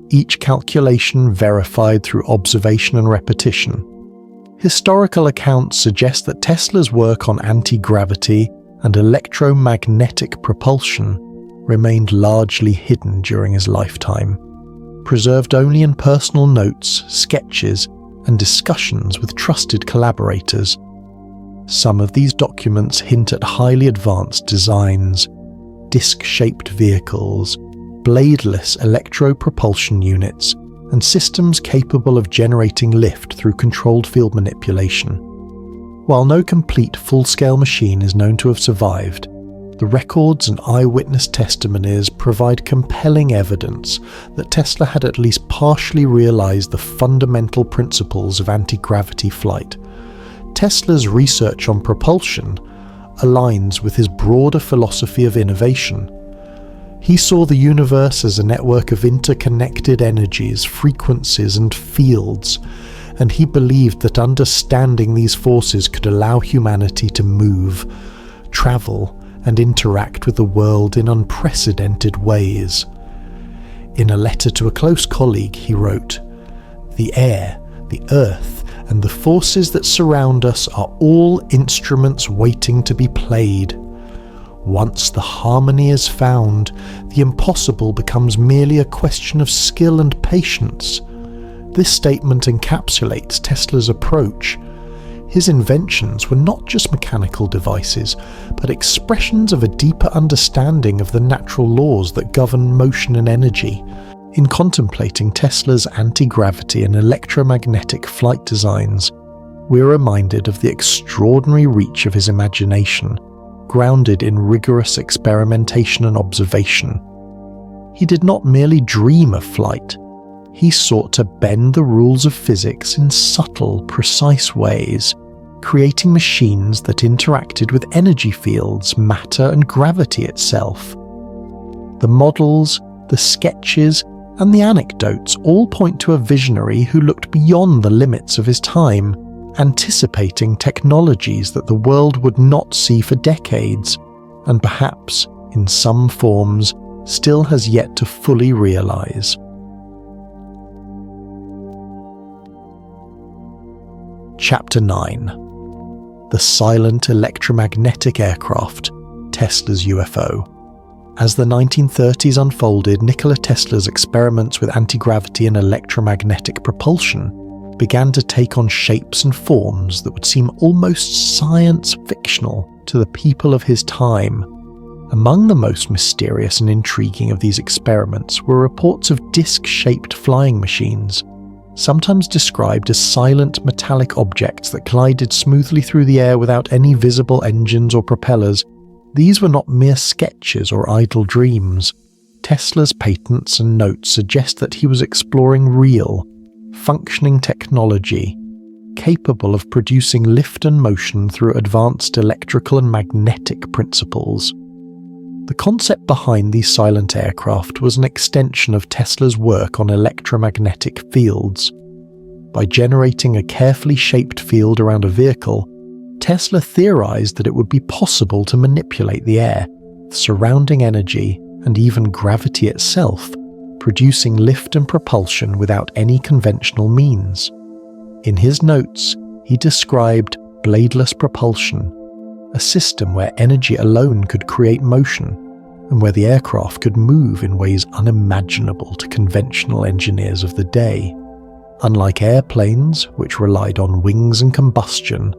each calculation verified through observation and repetition. Historical accounts suggest that Tesla's work on anti-gravity and electromagnetic propulsion remained largely hidden during his lifetime, preserved only in personal notes, sketches, and discussions with trusted collaborators. Some of these documents hint at highly advanced designs, disc-shaped vehicles, bladeless electro-propulsion units, and systems capable of generating lift through controlled field manipulation. While no complete full-scale machine is known to have survived, the records and eyewitness testimonies provide compelling evidence that Tesla had at least partially realized the fundamental principles of anti-gravity flight. Tesla's research on propulsion aligns with his broader philosophy of innovation. He saw the universe as a network of interconnected energies, frequencies, and fields, and he believed that understanding these forces could allow humanity to move, travel, and interact with the world in unprecedented ways. In a letter to a close colleague, he wrote, "The air, the earth, and the forces that surround us are all instruments waiting to be played. Once the harmony is found, the impossible becomes merely a question of skill and patience." This statement encapsulates Tesla's approach. His inventions were not just mechanical devices, but expressions of a deeper understanding of the natural laws that govern motion and energy. In contemplating Tesla's anti-gravity and electromagnetic flight designs, we are reminded of the extraordinary reach of his imagination, grounded in rigorous experimentation and observation. He did not merely dream of flight. He sought to bend the rules of physics in subtle, precise ways, creating machines that interacted with energy fields, matter, and gravity itself. The models, the sketches, and the anecdotes all point to a visionary who looked beyond the limits of his time, anticipating technologies that the world would not see for decades, and perhaps, in some forms, still has yet to fully realize. Chapter 9. The Silent Electromagnetic Aircraft, Tesla's UFO. As the 1930s unfolded, Nikola Tesla's experiments with anti-gravity and electromagnetic propulsion began to take on shapes and forms that would seem almost science-fictional to the people of his time. Among the most mysterious and intriguing of these experiments were reports of disc-shaped flying machines, sometimes described as silent metallic objects that glided smoothly through the air without any visible engines or propellers. These were not mere sketches or idle dreams. Tesla's patents and notes suggest that he was exploring real, functioning technology, capable of producing lift and motion through advanced electrical and magnetic principles. The concept behind these silent aircraft was an extension of Tesla's work on electromagnetic fields. By generating a carefully shaped field around a vehicle, Tesla theorized that it would be possible to manipulate the air, the surrounding energy, and even gravity itself, producing lift and propulsion without any conventional means. In his notes, he described bladeless propulsion, a system where energy alone could create motion, and where the aircraft could move in ways unimaginable to conventional engineers of the day. Unlike airplanes, which relied on wings and combustion,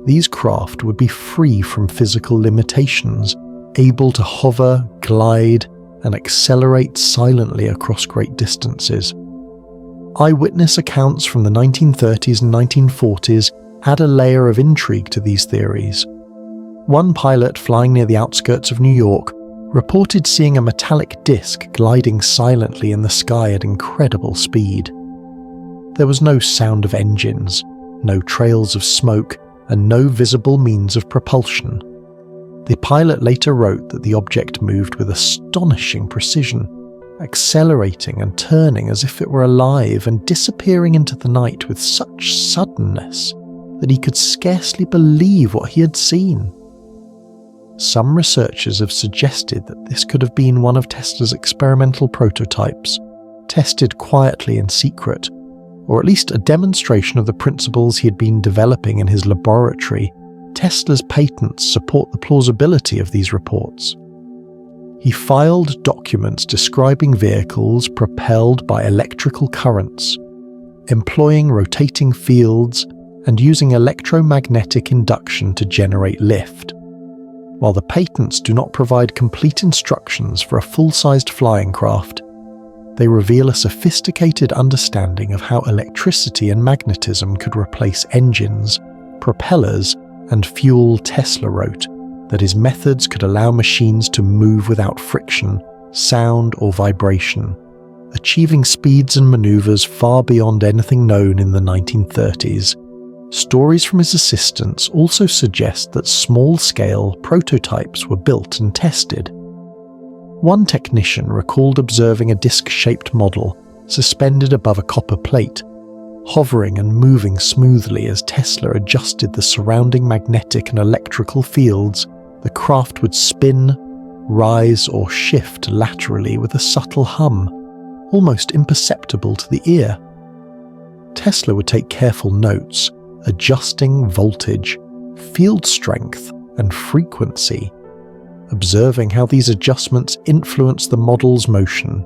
these craft would be free from physical limitations, able to hover, glide, and accelerate silently across great distances. Eyewitness accounts from the 1930s and 1940s add a layer of intrigue to these theories. One pilot flying near the outskirts of New York reported seeing a metallic disc gliding silently in the sky at incredible speed. There was no sound of engines, no trails of smoke, and no visible means of propulsion. The pilot later wrote that the object moved with astonishing precision, accelerating and turning as if it were alive and disappearing into the night with such suddenness that he could scarcely believe what he had seen. Some researchers have suggested that this could have been one of Tesla's experimental prototypes, tested quietly in secret, or at least a demonstration of the principles he had been developing in his laboratory. Tesla's patents support the plausibility of these reports. He filed documents describing vehicles propelled by electrical currents, employing rotating fields and using electromagnetic induction to generate lift. While the patents do not provide complete instructions for a full-sized flying craft, they reveal a sophisticated understanding of how electricity and magnetism could replace engines, propellers, and fuel. Tesla wrote that his methods could allow machines to move without friction, sound, or vibration, achieving speeds and maneuvers far beyond anything known in the 1930s. Stories from his assistants also suggest that small-scale prototypes were built and tested. One technician recalled observing a disc-shaped model suspended above a copper plate, hovering and moving smoothly as Tesla adjusted the surrounding magnetic and electrical fields. The craft would spin, rise, or shift laterally with a subtle hum, almost imperceptible to the ear. Tesla would take careful notes, adjusting voltage, field strength, and frequency, observing how these adjustments influence the model's motion.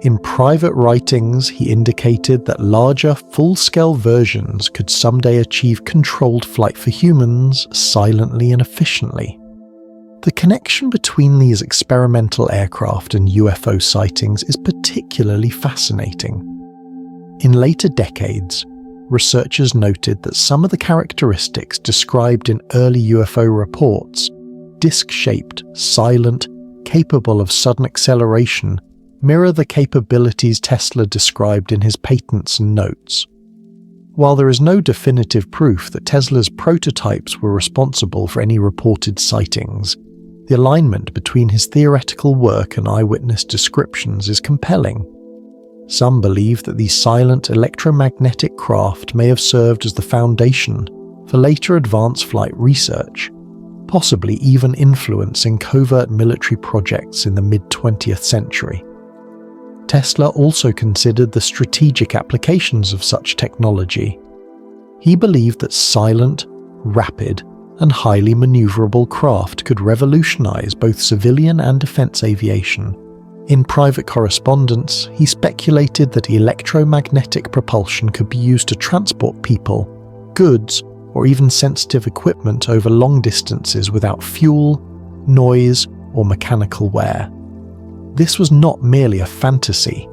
In private writings, he indicated that larger, full-scale versions could someday achieve controlled flight for humans silently and efficiently. The connection between these experimental aircraft and UFO sightings is particularly fascinating. In later decades, researchers noted that some of the characteristics described in early UFO reports, disc-shaped, silent, capable of sudden acceleration, mirror the capabilities Tesla described in his patents and notes. While there is no definitive proof that Tesla's prototypes were responsible for any reported sightings, the alignment between his theoretical work and eyewitness descriptions is compelling. Some believe that these silent electromagnetic craft may have served as the foundation for later advanced flight research, possibly even influencing covert military projects in the mid-20th century. Tesla also considered the strategic applications of such technology. He believed that silent, rapid, and highly maneuverable craft could revolutionize both civilian and defense aviation. In private correspondence, he speculated that electromagnetic propulsion could be used to transport people, goods, or even sensitive equipment over long distances without fuel, noise, or mechanical wear. This was not merely a fantasy.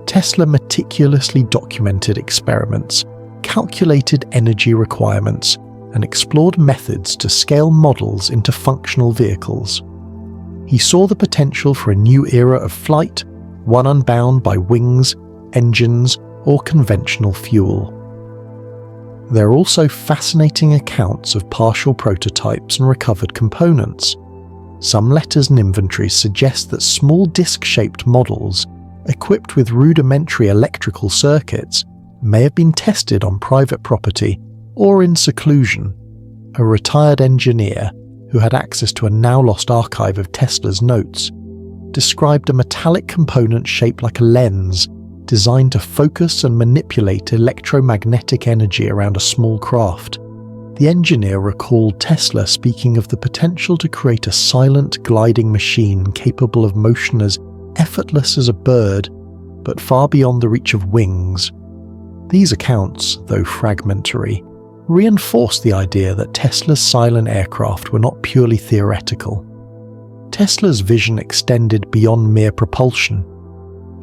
Tesla meticulously documented experiments, calculated energy requirements, and explored methods to scale models into functional vehicles. He saw the potential for a new era of flight, one unbound by wings, engines, or conventional fuel. There are also fascinating accounts of partial prototypes and recovered components. Some letters and inventories suggest that small disc-shaped models, equipped with rudimentary electrical circuits, may have been tested on private property or in seclusion. A retired engineer, who had access to a now-lost archive of Tesla's notes, described a metallic component shaped like a lens, designed to focus and manipulate electromagnetic energy around a small craft. The engineer recalled Tesla speaking of the potential to create a silent gliding machine capable of motion as effortless as a bird, but far beyond the reach of wings. These accounts, though fragmentary, reinforce the idea that Tesla's silent aircraft were not purely theoretical. Tesla's vision extended beyond mere propulsion.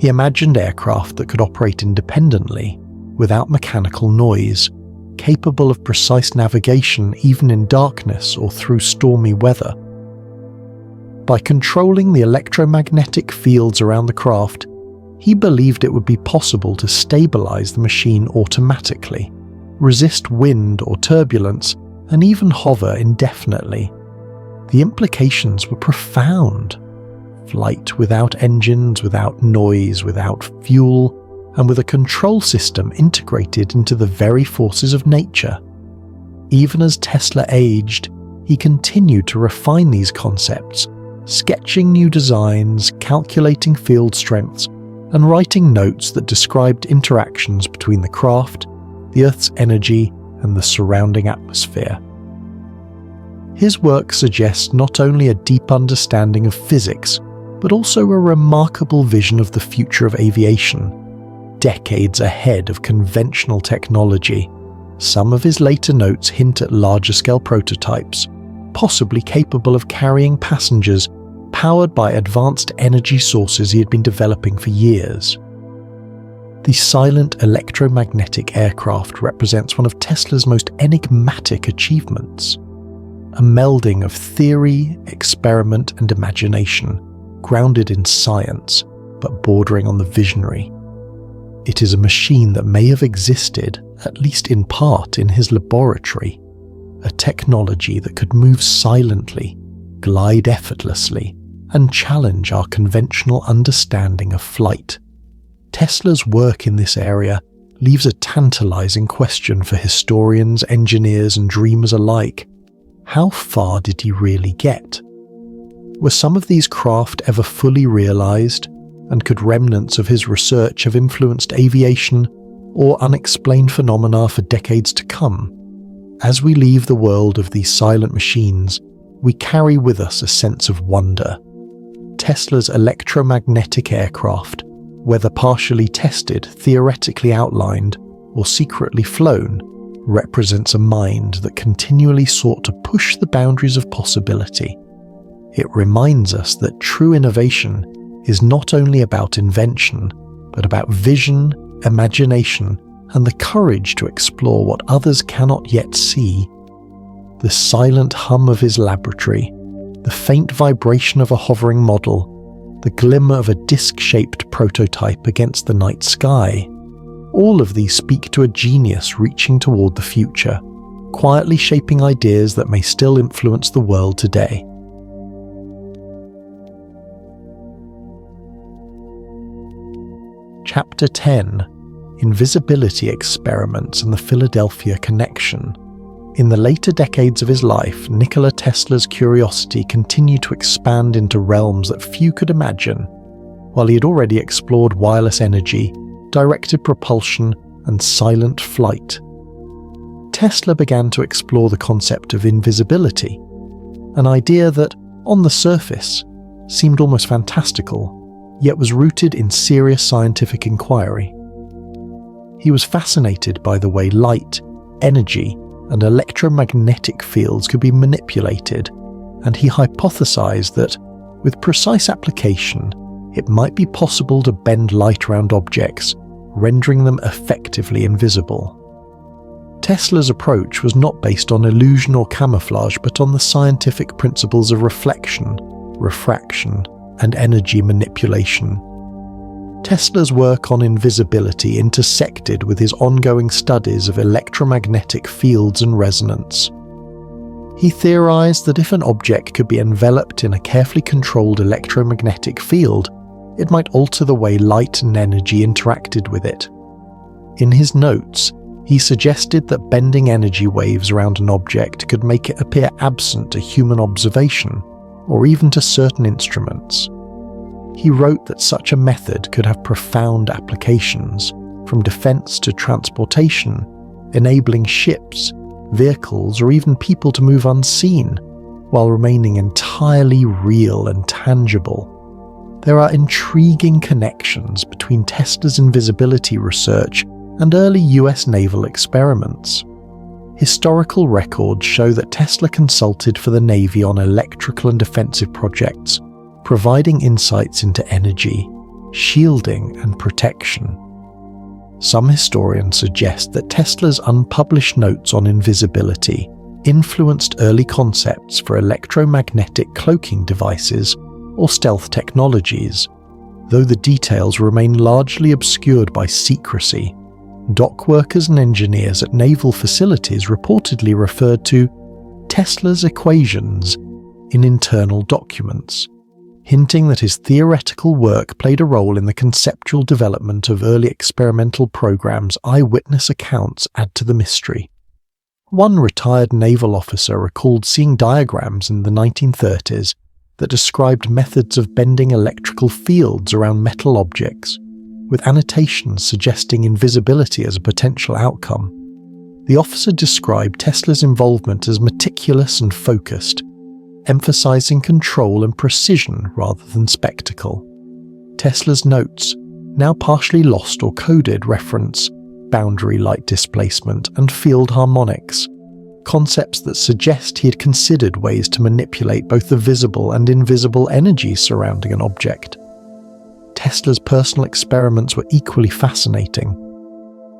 He imagined aircraft that could operate independently, without mechanical noise, capable of precise navigation even in darkness or through stormy weather. By controlling the electromagnetic fields around the craft, he believed it would be possible to stabilize the machine automatically, resist wind or turbulence, and even hover indefinitely. The implications were profound. Flight without engines, without noise, without fuel, and with a control system integrated into the very forces of nature. Even as Tesla aged, he continued to refine these concepts, sketching new designs, calculating field strengths, and writing notes that described interactions between the craft, the Earth's energy, and the surrounding atmosphere. His work suggests not only a deep understanding of physics, but also a remarkable vision of the future of aviation, decades ahead of conventional technology. Some of his later notes hint at larger-scale prototypes, possibly capable of carrying passengers, powered by advanced energy sources he had been developing for years. The silent electromagnetic aircraft represents one of Tesla's most enigmatic achievements, a melding of theory, experiment, and imagination, grounded in science, but bordering on the visionary. It is a machine that may have existed, at least in part, in his laboratory, a technology that could move silently, glide effortlessly, and challenge our conventional understanding of flight. Tesla's work in this area leaves a tantalizing question for historians, engineers, and dreamers alike. How far did he really get? Were some of these craft ever fully realized, and could remnants of his research have influenced aviation or unexplained phenomena for decades to come? As we leave the world of these silent machines, we carry with us a sense of wonder. Tesla's electromagnetic aircraft, whether partially tested, theoretically outlined, or secretly flown, represents a mind that continually sought to push the boundaries of possibility. It reminds us that true innovation is not only about invention, but about vision, imagination, and the courage to explore what others cannot yet see. The silent hum of his laboratory, the faint vibration of a hovering model, the glimmer of a disc-shaped prototype against the night sky, all of these speak to a genius reaching toward the future, quietly shaping ideas that may still influence the world today. Chapter 10: Invisibility Experiments and the Philadelphia Connection. In the later decades of his life, Nikola Tesla's curiosity continued to expand into realms that few could imagine. While he had already explored wireless energy, directed propulsion, and silent flight, Tesla began to explore the concept of invisibility, an idea that, on the surface, seemed almost fantastical, yet was rooted in serious scientific inquiry. He was fascinated by the way light, energy, and electromagnetic fields could be manipulated, and he hypothesized that, with precise application, it might be possible to bend light around objects, rendering them effectively invisible. Tesla's approach was not based on illusion or camouflage, but on the scientific principles of reflection, refraction, and energy manipulation. Tesla's work on invisibility intersected with his ongoing studies of electromagnetic fields and resonance. He theorized that if an object could be enveloped in a carefully controlled electromagnetic field, it might alter the way light and energy interacted with it. In his notes, he suggested that bending energy waves around an object could make it appear absent to human observation, or even to certain instruments. He wrote that such a method could have profound applications, from defense to transportation, enabling ships, vehicles, or even people to move unseen, while remaining entirely real and tangible. There are intriguing connections between Tesla's invisibility research and early US naval experiments. Historical records show that Tesla consulted for the Navy on electrical and defensive projects, providing insights into energy, shielding, and protection. Some historians suggest that Tesla's unpublished notes on invisibility influenced early concepts for electromagnetic cloaking devices or stealth technologies, though the details remain largely obscured by secrecy. Dock workers and engineers at naval facilities reportedly referred to Tesla's equations in internal documents, hinting that his theoretical work played a role in the conceptual development of early experimental programs. Eyewitness accounts add to the mystery. One retired naval officer recalled seeing diagrams in the 1930s that described methods of bending electrical fields around metal objects, with annotations suggesting invisibility as a potential outcome. The officer described Tesla's involvement as meticulous and focused, emphasizing control and precision rather than spectacle. Tesla's notes, now partially lost or coded, reference boundary light displacement and field harmonics, concepts that suggest he had considered ways to manipulate both the visible and invisible energies surrounding an object. Tesla's personal experiments were equally fascinating.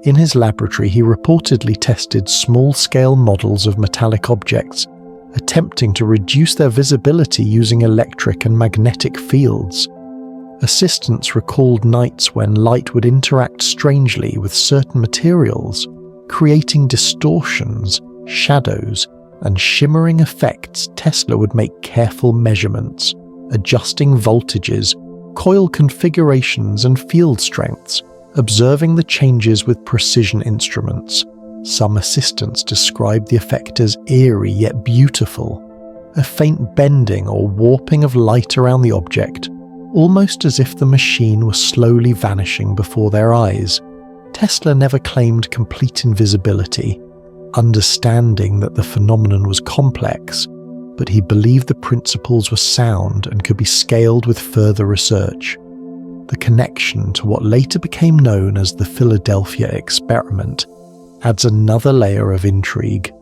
In his laboratory, he reportedly tested small-scale models of metallic objects, attempting to reduce their visibility using electric and magnetic fields. Assistants recalled nights when light would interact strangely with certain materials, creating distortions, shadows, and shimmering effects. Tesla would make careful measurements, adjusting voltages, coil configurations, and field strengths, observing the changes with precision instruments. Some assistants described the effect as eerie yet beautiful, a faint bending or warping of light around the object, almost as if the machine was slowly vanishing before their eyes. Tesla never claimed complete invisibility, understanding that the phenomenon was complex, but he believed the principles were sound and could be scaled with further research. The connection to what later became known as the Philadelphia experiment adds another layer of intrigue.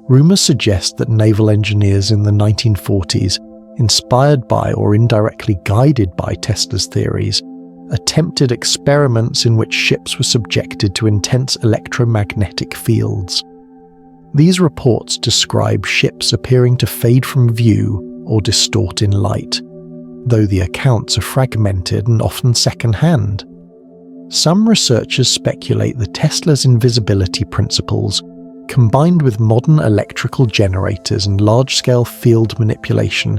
Rumors suggest that naval engineers in the 1940s, inspired by or indirectly guided by Tesla's theories, attempted experiments in which ships were subjected to intense electromagnetic fields. These reports describe ships appearing to fade from view or distort in light, though the accounts are fragmented and often second-hand. Some researchers speculate that Tesla's invisibility principles, combined with modern electrical generators and large-scale field manipulation,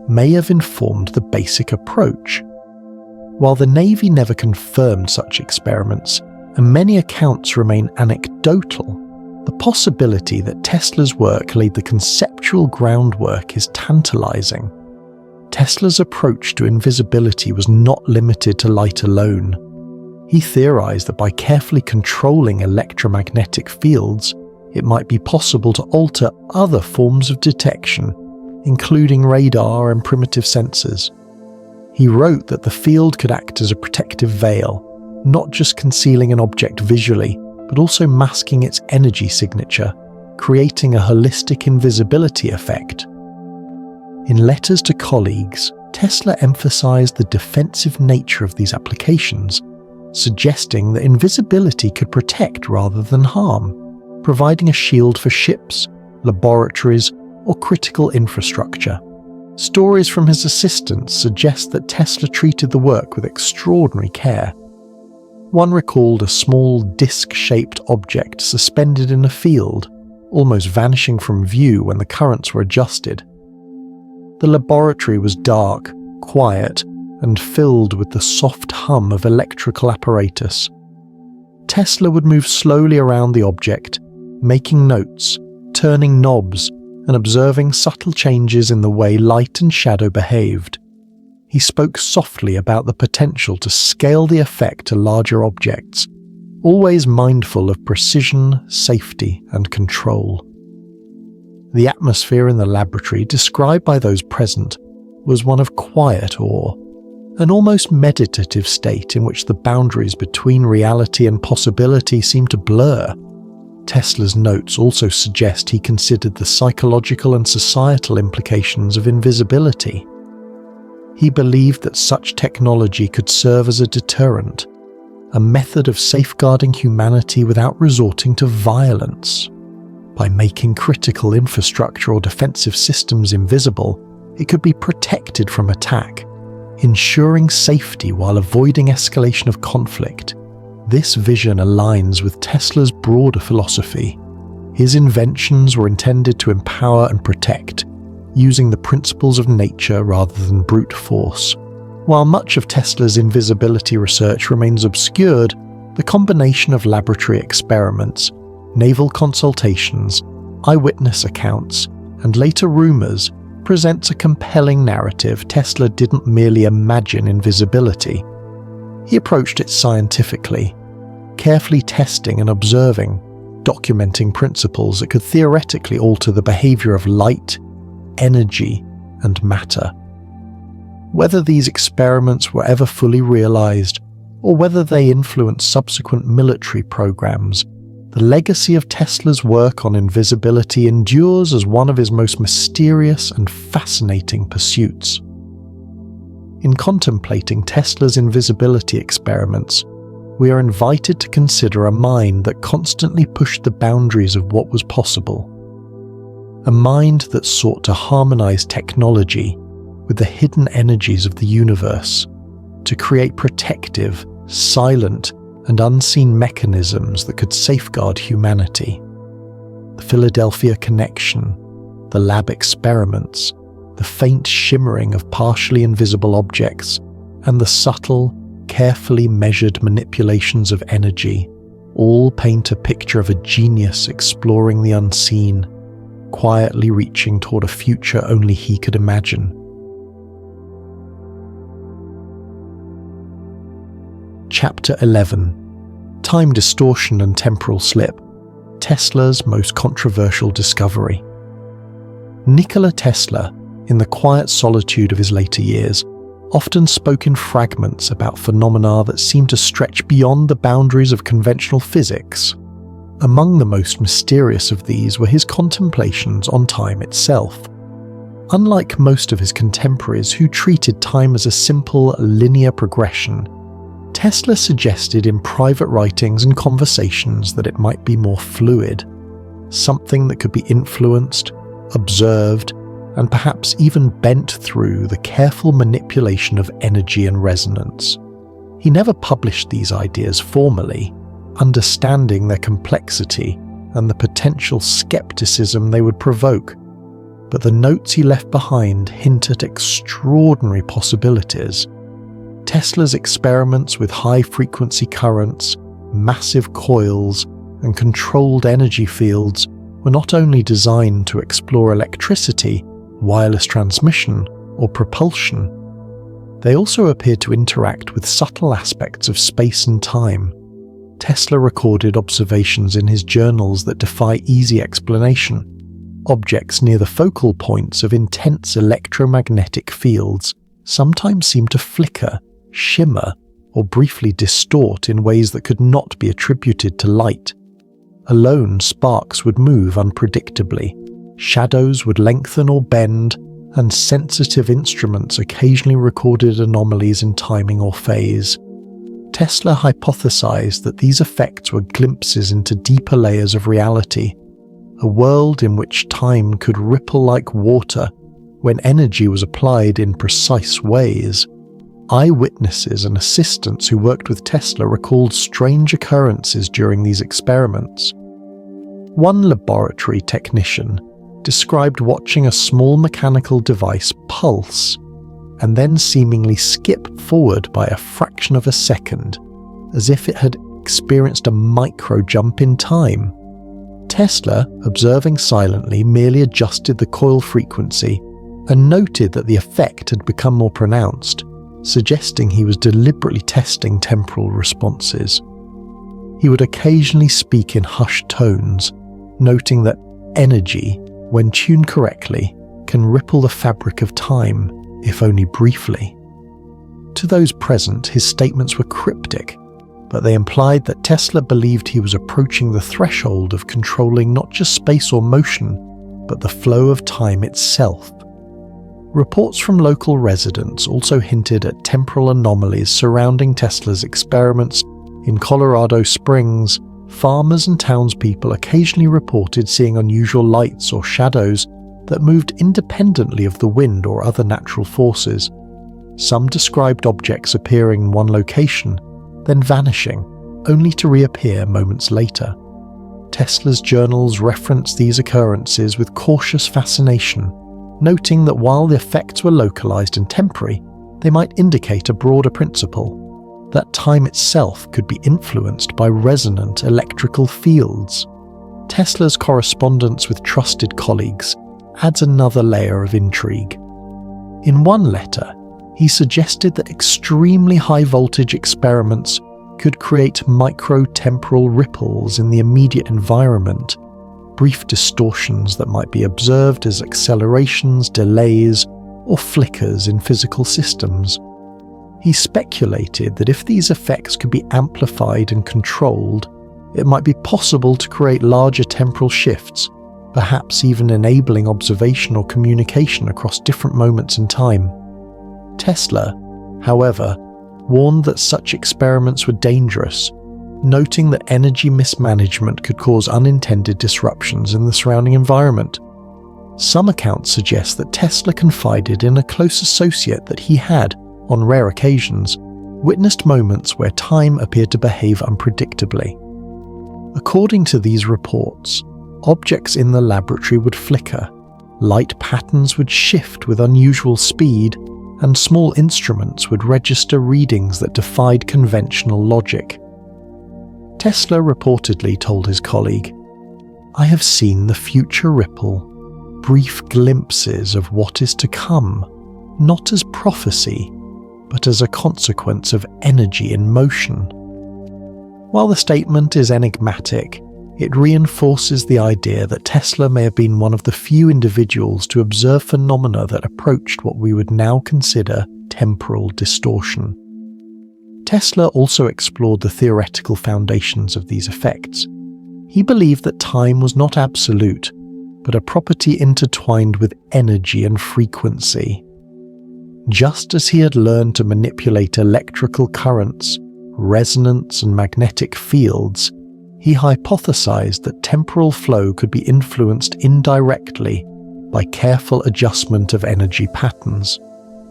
may have informed the basic approach. While the Navy never confirmed such experiments, and many accounts remain anecdotal, the possibility that Tesla's work laid the conceptual groundwork is tantalizing. Tesla's approach to invisibility was not limited to light alone. He theorized that by carefully controlling electromagnetic fields, it might be possible to alter other forms of detection, including radar and primitive sensors. He wrote that the field could act as a protective veil, not just concealing an object visually, but also masking its energy signature, creating a holistic invisibility effect. In letters to colleagues, Tesla emphasized the defensive nature of these applications, suggesting that invisibility could protect rather than harm, providing a shield for ships, laboratories, or critical infrastructure. Stories from his assistants suggest that Tesla treated the work with extraordinary care. One recalled a small disc-shaped object suspended in a field, almost vanishing from view when the currents were adjusted. The laboratory was dark, quiet, and filled with the soft hum of electrical apparatus. Tesla would move slowly around the object, making notes, turning knobs, and observing subtle changes in the way light and shadow behaved. He spoke softly about the potential to scale the effect to larger objects, always mindful of precision, safety, and control. The atmosphere in the laboratory, described by those present, was one of quiet awe, an almost meditative state in which the boundaries between reality and possibility seemed to blur. Tesla's notes also suggest he considered the psychological and societal implications of invisibility. He believed that such technology could serve as a deterrent, a method of safeguarding humanity without resorting to violence. By making critical infrastructure or defensive systems invisible, it could be protected from attack, ensuring safety while avoiding escalation of conflict. This vision aligns with Tesla's broader philosophy. His inventions were intended to empower and protect, using the principles of nature rather than brute force. While much of Tesla's invisibility research remains obscured, the combination of laboratory experiments, naval consultations, eyewitness accounts, and later rumors presents a compelling narrative. Tesla didn't merely imagine invisibility. He approached it scientifically, carefully testing and observing, documenting principles that could theoretically alter the behavior of light, energy, and matter. Whether these experiments were ever fully realized, or whether they influenced subsequent military programs, the legacy of Tesla's work on invisibility endures as one of his most mysterious and fascinating pursuits. In contemplating Tesla's invisibility experiments, we are invited to consider a mind that constantly pushed the boundaries of what was possible. A mind that sought to harmonize technology with the hidden energies of the universe, to create protective, silent, and unseen mechanisms that could safeguard humanity. The Philadelphia connection, the lab experiments, the faint shimmering of partially invisible objects, and the subtle, carefully measured manipulations of energy all paint a picture of a genius exploring the unseen, quietly reaching toward a future only he could imagine. Chapter 11. Time Distortion and Temporal Slip, Tesla's most controversial discovery. Nikola Tesla, in the quiet solitude of his later years, often spoke in fragments about phenomena that seemed to stretch beyond the boundaries of conventional physics. Among the most mysterious of these were his contemplations on time itself. Unlike most of his contemporaries who treated time as a simple, linear progression, Tesla suggested in private writings and conversations that it might be more fluid, something that could be influenced, observed, and perhaps even bent through the careful manipulation of energy and resonance. He never published these ideas formally, understanding their complexity and the potential skepticism they would provoke, but the notes he left behind hint at extraordinary possibilities. Tesla's experiments with high-frequency currents, massive coils, and controlled energy fields were not only designed to explore electricity, wireless transmission, or propulsion. They also appeared to interact with subtle aspects of space and time. Tesla recorded observations in his journals that defy easy explanation. Objects near the focal points of intense electromagnetic fields sometimes seem to flicker, shimmer, or briefly distort in ways that could not be attributed to light. Alone, sparks would move unpredictably, shadows would lengthen or bend, and sensitive instruments occasionally recorded anomalies in timing or phase. Tesla hypothesized that these effects were glimpses into deeper layers of reality, a world in which time could ripple like water when energy was applied in precise ways. Eyewitnesses and assistants who worked with Tesla recalled strange occurrences during these experiments. One laboratory technician described watching a small mechanical device pulse and then seemingly skip forward by a fraction of a second, as if it had experienced a micro jump in time. Tesla, observing silently, merely adjusted the coil frequency and noted that the effect had become more pronounced, suggesting he was deliberately testing temporal responses. He would occasionally speak in hushed tones, noting that energy, when tuned correctly, can ripple the fabric of time, if only briefly. To those present, his statements were cryptic, but they implied that Tesla believed he was approaching the threshold of controlling not just space or motion, but the flow of time itself. Reports from local residents also hinted at temporal anomalies surrounding Tesla's experiments. In Colorado Springs, farmers and townspeople occasionally reported seeing unusual lights or shadows that moved independently of the wind or other natural forces. Some described objects appearing in one location, then vanishing, only to reappear moments later. Tesla's journals reference these occurrences with cautious fascination, noting that while the effects were localized and temporary, they might indicate a broader principle, that time itself could be influenced by resonant electrical fields. Tesla's correspondence with trusted colleagues adds another layer of intrigue. In one letter, he suggested that extremely high-voltage experiments could create micro-temporal ripples in the immediate environment, brief distortions that might be observed as accelerations, delays, or flickers in physical systems. He speculated that if these effects could be amplified and controlled, it might be possible to create larger temporal shifts, perhaps even enabling observation or communication across different moments in time. Tesla, however, warned that such experiments were dangerous, noting that energy mismanagement could cause unintended disruptions in the surrounding environment. Some accounts suggest that Tesla confided in a close associate that he had, on rare occasions, witnessed moments where time appeared to behave unpredictably. According to these reports, objects in the laboratory would flicker, light patterns would shift with unusual speed, and small instruments would register readings that defied conventional logic. Tesla reportedly told his colleague, "I have seen the future ripple, brief glimpses of what is to come, not as prophecy, but as a consequence of energy in motion." While the statement is enigmatic, it reinforces the idea that Tesla may have been one of the few individuals to observe phenomena that approached what we would now consider temporal distortion. Tesla also explored the theoretical foundations of these effects. He believed that time was not absolute, but a property intertwined with energy and frequency. Just as he had learned to manipulate electrical currents, resonance, and magnetic fields, he hypothesized that temporal flow could be influenced indirectly by careful adjustment of energy patterns.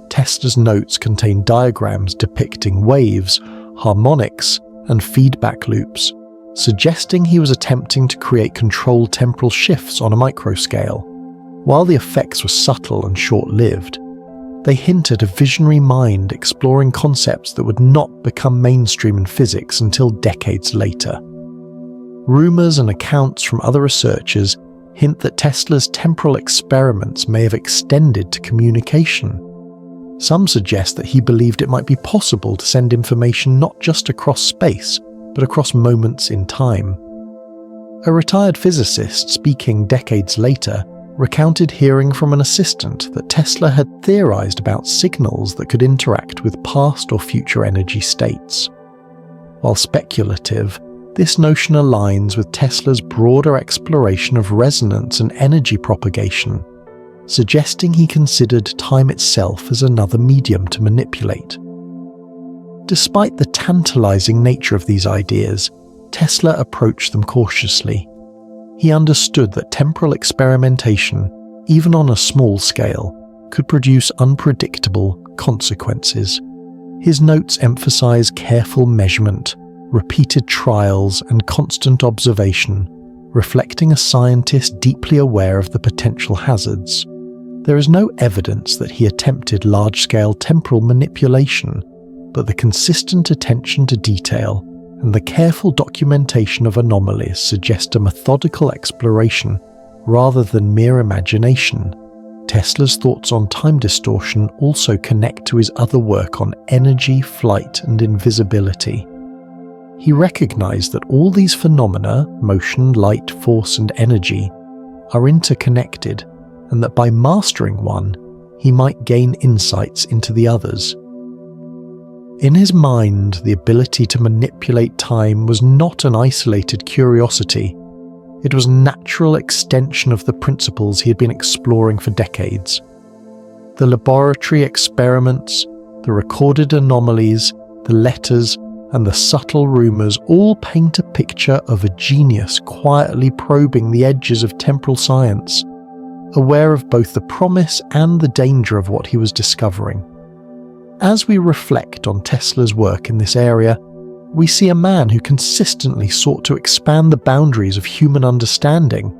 Tesla's notes contain diagrams depicting waves, harmonics, and feedback loops, suggesting he was attempting to create controlled temporal shifts on a microscale. While the effects were subtle and short-lived, they hint at a visionary mind exploring concepts that would not become mainstream in physics until decades later. Rumors and accounts from other researchers hint that Tesla's temporal experiments may have extended to communication. Some suggest that he believed it might be possible to send information not just across space, but across moments in time. A retired physicist speaking decades later recounted hearing from an assistant that Tesla had theorized about signals that could interact with past or future energy states. While speculative, this notion aligns with Tesla's broader exploration of resonance and energy propagation, suggesting he considered time itself as another medium to manipulate. Despite the tantalizing nature of these ideas, Tesla approached them cautiously. He understood that temporal experimentation, even on a small scale, could produce unpredictable consequences. His notes emphasize careful measurement, repeated trials, and constant observation, reflecting a scientist deeply aware of the potential hazards. There is no evidence that he attempted large-scale temporal manipulation, but the consistent attention to detail and the careful documentation of anomalies suggest a methodical exploration rather than mere imagination. Tesla's thoughts on time distortion also connect to his other work on energy, flight, and invisibility. He recognized that all these phenomena, motion, light, force, and energy, are interconnected, and that by mastering one, he might gain insights into the others. In his mind, the ability to manipulate time was not an isolated curiosity. It was a natural extension of the principles he had been exploring for decades. The laboratory experiments, the recorded anomalies, the letters, and the subtle rumours all paint a picture of a genius quietly probing the edges of temporal science, aware of both the promise and the danger of what he was discovering. As we reflect on Tesla's work in this area, we see a man who consistently sought to expand the boundaries of human understanding.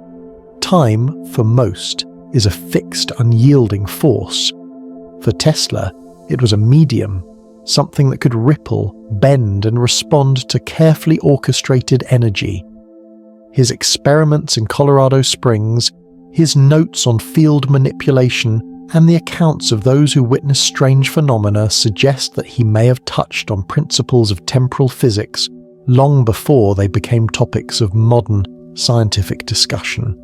Time, for most, is a fixed, unyielding force. For Tesla, it was a medium, something that could ripple, bend, and respond to carefully orchestrated energy. His experiments in Colorado Springs, his notes on field manipulation, and the accounts of those who witnessed strange phenomena suggest that he may have touched on principles of temporal physics long before they became topics of modern scientific discussion.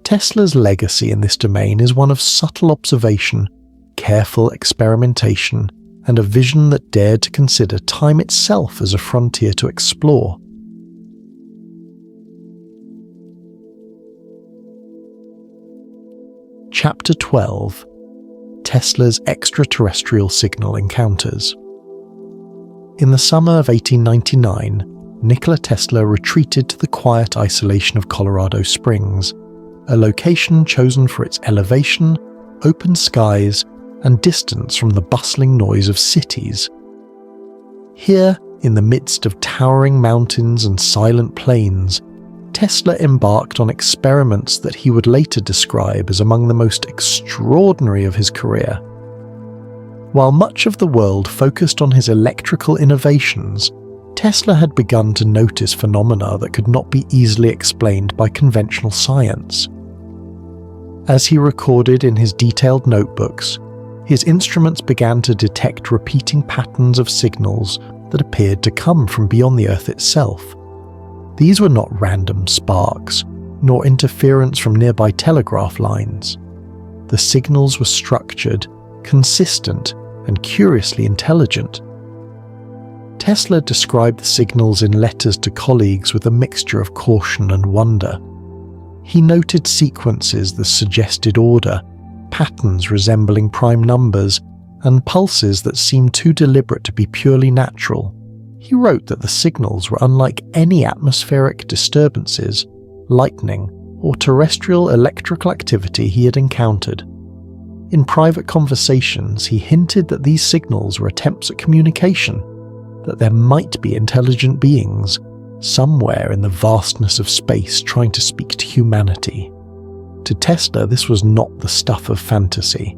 Tesla's legacy in this domain is one of subtle observation, careful experimentation, and a vision that dared to consider time itself as a frontier to explore. Chapter 12: Tesla's extraterrestrial signal encounters. In the summer of 1899, Nikola Tesla retreated to the quiet isolation of Colorado Springs, a location chosen for its elevation, open skies, and distance from the bustling noise of cities. Here, in the midst of towering mountains and silent plains, Tesla embarked on experiments that he would later describe as among the most extraordinary of his career. While much of the world focused on his electrical innovations, Tesla had begun to notice phenomena that could not be easily explained by conventional science. As he recorded in his detailed notebooks, his instruments began to detect repeating patterns of signals that appeared to come from beyond the Earth itself. These were not random sparks, nor interference from nearby telegraph lines. The signals were structured, consistent, and curiously intelligent. Tesla described the signals in letters to colleagues with a mixture of caution and wonder. He noted sequences that suggested order, patterns resembling prime numbers, and pulses that seemed too deliberate to be purely natural. He wrote that the signals were unlike any atmospheric disturbances, lightning, or terrestrial electrical activity he had encountered. In private conversations, he hinted that these signals were attempts at communication, that there might be intelligent beings somewhere in the vastness of space trying to speak to humanity. To Tesla, this was not the stuff of fantasy.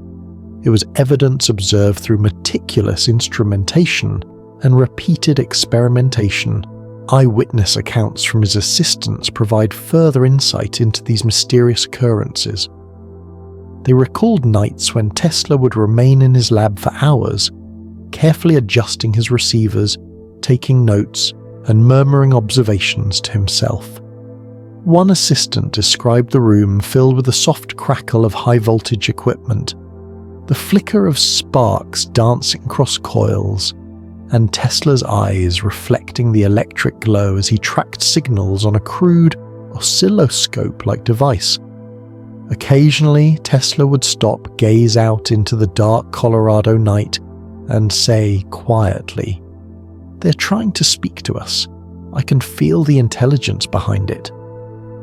It was evidence observed through meticulous instrumentation and repeated experimentation. Eyewitness accounts from his assistants provide further insight into these mysterious occurrences. They recalled nights when Tesla would remain in his lab for hours, carefully adjusting his receivers, taking notes, and murmuring observations to himself. One assistant described the room filled with a soft crackle of high-voltage equipment, the flicker of sparks dancing across coils, and Tesla's eyes reflecting the electric glow as he tracked signals on a crude, oscilloscope-like device. Occasionally, Tesla would stop, gaze out into the dark Colorado night, and say quietly, "They're trying to speak to us. I can feel the intelligence behind it."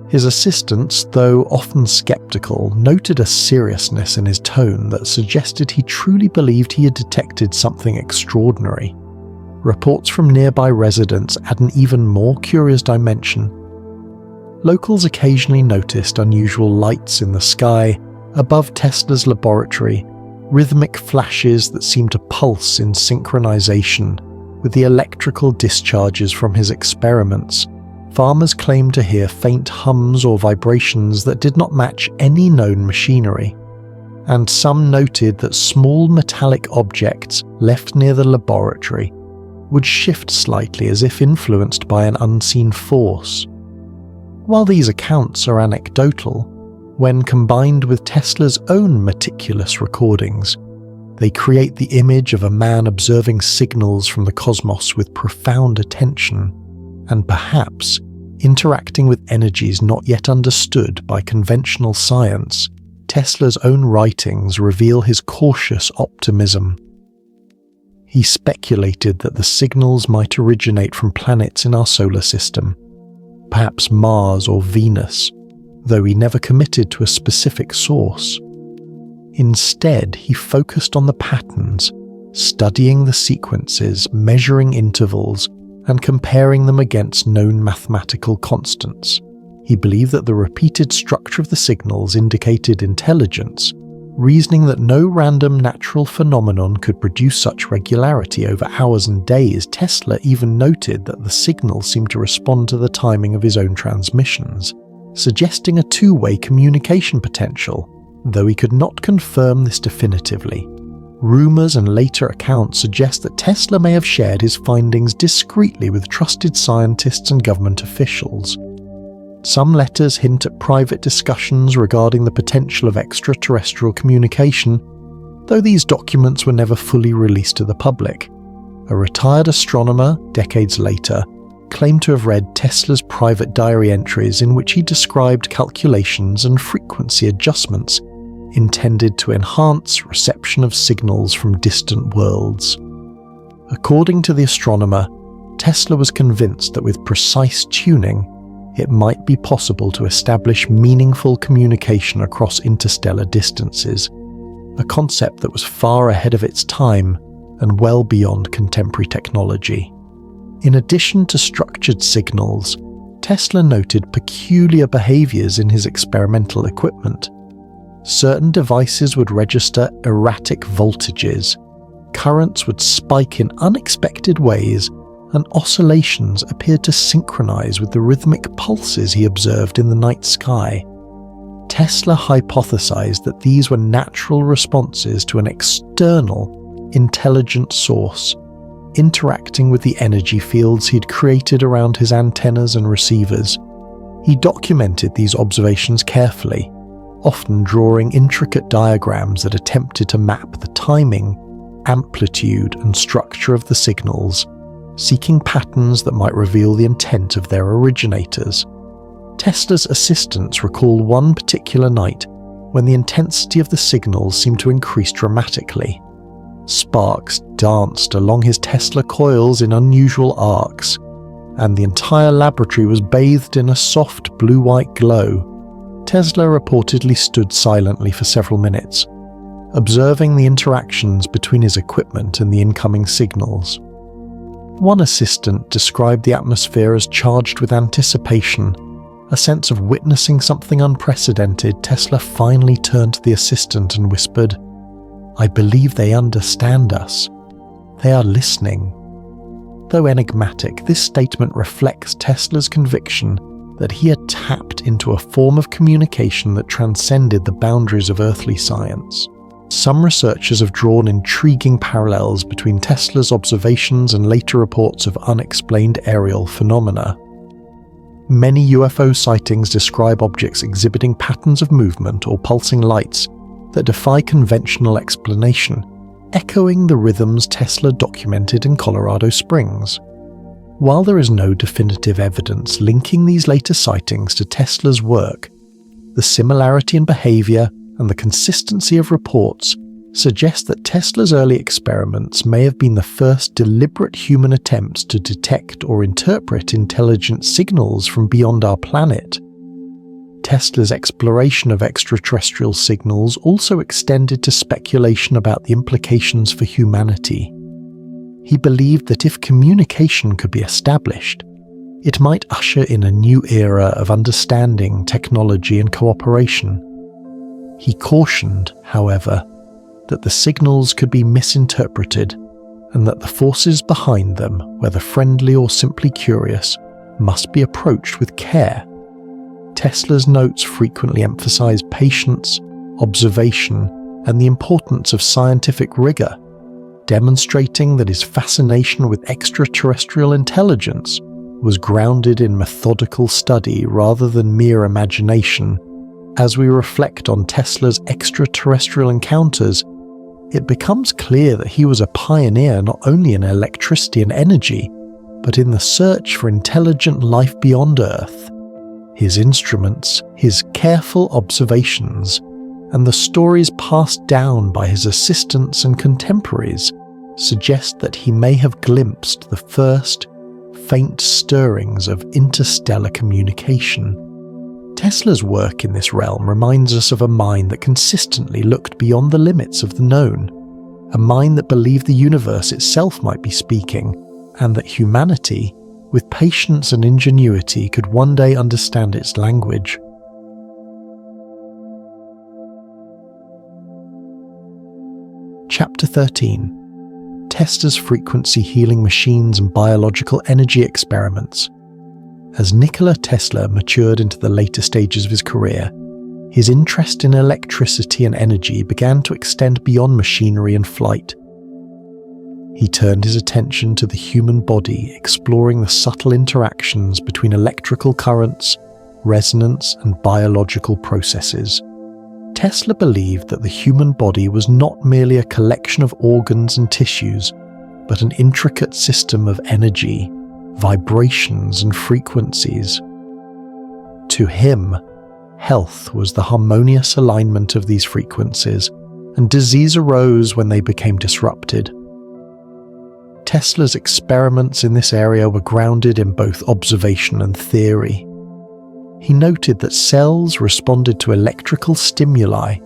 His assistants, though often skeptical, noted a seriousness in his tone that suggested he truly believed he had detected something extraordinary. Reports from nearby residents add an even more curious dimension. Locals occasionally noticed unusual lights in the sky above Tesla's laboratory, rhythmic flashes that seemed to pulse in synchronization with the electrical discharges from his experiments. Farmers claimed to hear faint hums or vibrations that did not match any known machinery, and some noted that small metallic objects left near the laboratory would shift slightly as if influenced by an unseen force. While these accounts are anecdotal, When combined with Tesla's own meticulous recordings, they create the image of a man observing signals from the cosmos with profound attention, and perhaps interacting with energies not yet understood by conventional science. Tesla's own writings reveal his cautious optimism. He speculated that the signals might originate from planets in our solar system, perhaps Mars or Venus, though he never committed to a specific source. Instead, he focused on the patterns, studying the sequences, measuring intervals, and comparing them against known mathematical constants. He believed that the repeated structure of the signals indicated intelligence, reasoning that no random natural phenomenon could produce such regularity over hours and days. Tesla even noted that the signals seemed to respond to the timing of his own transmissions, suggesting a two-way communication potential, though he could not confirm this definitively. Rumors and later accounts suggest that Tesla may have shared his findings discreetly with trusted scientists and government officials. Some letters hint at private discussions regarding the potential of extraterrestrial communication, though these documents were never fully released to the public. A retired astronomer, decades later, claimed to have read Tesla's private diary entries in which he described calculations and frequency adjustments intended to enhance reception of signals from distant worlds. According to the astronomer, Tesla was convinced that with precise tuning, it might be possible to establish meaningful communication across interstellar distances, a concept that was far ahead of its time and well beyond contemporary technology. In addition to structured signals, Tesla noted peculiar behaviors in his experimental equipment. Certain devices would register erratic voltages, currents would spike in unexpected ways, and oscillations appeared to synchronize with the rhythmic pulses he observed in the night sky. Tesla hypothesized that these were natural responses to an external, intelligent source, interacting with the energy fields he'd created around his antennas and receivers. He documented these observations carefully, often drawing intricate diagrams that attempted to map the timing, amplitude, and structure of the signals, seeking patterns that might reveal the intent of their originators. Tesla's assistants recall one particular night when the intensity of the signals seemed to increase dramatically. Sparks danced along his Tesla coils in unusual arcs, and the entire laboratory was bathed in a soft blue-white glow. Tesla reportedly stood silently for several minutes, observing the interactions between his equipment and the incoming signals. One assistant described the atmosphere as charged with anticipation, a sense of witnessing something unprecedented. Tesla finally turned to the assistant and whispered, "I believe they understand us. They are listening." Though enigmatic, this statement reflects Tesla's conviction that he had tapped into a form of communication that transcended the boundaries of earthly science. Some researchers have drawn intriguing parallels between Tesla's observations and later reports of unexplained aerial phenomena. Many UFO sightings describe objects exhibiting patterns of movement or pulsing lights that defy conventional explanation, echoing the rhythms Tesla documented in Colorado Springs. While there is no definitive evidence linking these later sightings to Tesla's work, the similarity in behavior and the consistency of reports suggest that Tesla's early experiments may have been the first deliberate human attempts to detect or interpret intelligent signals from beyond our planet. Tesla's exploration of extraterrestrial signals also extended to speculation about the implications for humanity. He believed that if communication could be established, it might usher in a new era of understanding, technology, and cooperation. He cautioned, however, that the signals could be misinterpreted and that the forces behind them, whether friendly or simply curious, must be approached with care. Tesla's notes frequently emphasize patience, observation, and the importance of scientific rigor, demonstrating that his fascination with extraterrestrial intelligence was grounded in methodical study rather than mere imagination. As we reflect on Tesla's extraterrestrial encounters, it becomes clear that he was a pioneer not only in electricity and energy, but in the search for intelligent life beyond Earth. His instruments, his careful observations, and the stories passed down by his assistants and contemporaries suggest that he may have glimpsed the first faint stirrings of interstellar communication. Tesla's work in this realm reminds us of a mind that consistently looked beyond the limits of the known, a mind that believed the universe itself might be speaking, and that humanity, with patience and ingenuity, could one day understand its language. Chapter 13. Tesla's frequency healing machines and biological energy experiments. As Nikola Tesla matured into the later stages of his career, his interest in electricity and energy began to extend beyond machinery and flight. He turned his attention to the human body, exploring the subtle interactions between electrical currents, resonance, and biological processes. Tesla believed that the human body was not merely a collection of organs and tissues, but an intricate system of energy, vibrations, and frequencies. To him, health was the harmonious alignment of these frequencies, and disease arose when they became disrupted. Tesla's experiments in this area were grounded in both observation and theory. He noted that cells responded to electrical stimuli,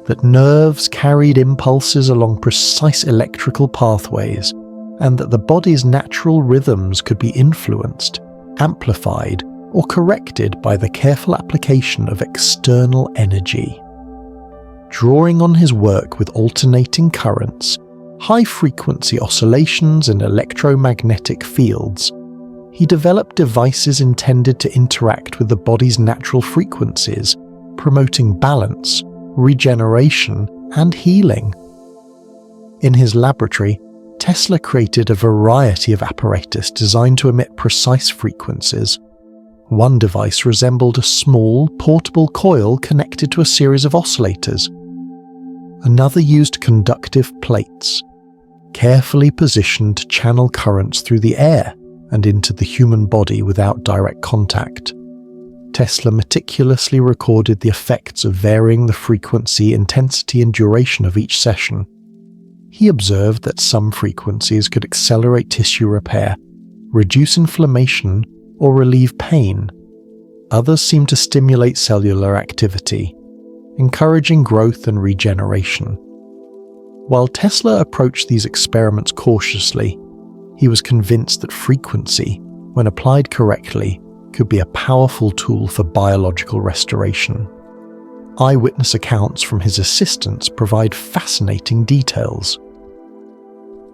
that nerves carried impulses along precise electrical pathways, and that the body's natural rhythms could be influenced, amplified, or corrected by the careful application of external energy. Drawing on his work with alternating currents, high-frequency oscillations and electromagnetic fields, he developed devices intended to interact with the body's natural frequencies, promoting balance, regeneration, and healing. In his laboratory, Tesla created a variety of apparatus designed to emit precise frequencies. One device resembled a small, portable coil connected to a series of oscillators. Another used conductive plates, carefully positioned to channel currents through the air and into the human body without direct contact. Tesla meticulously recorded the effects of varying the frequency, intensity, and duration of each session. He observed that some frequencies could accelerate tissue repair, reduce inflammation, or relieve pain. Others seemed to stimulate cellular activity, encouraging growth and regeneration. While Tesla approached these experiments cautiously, he was convinced that frequency, when applied correctly, could be a powerful tool for biological restoration. Eyewitness accounts from his assistants provide fascinating details.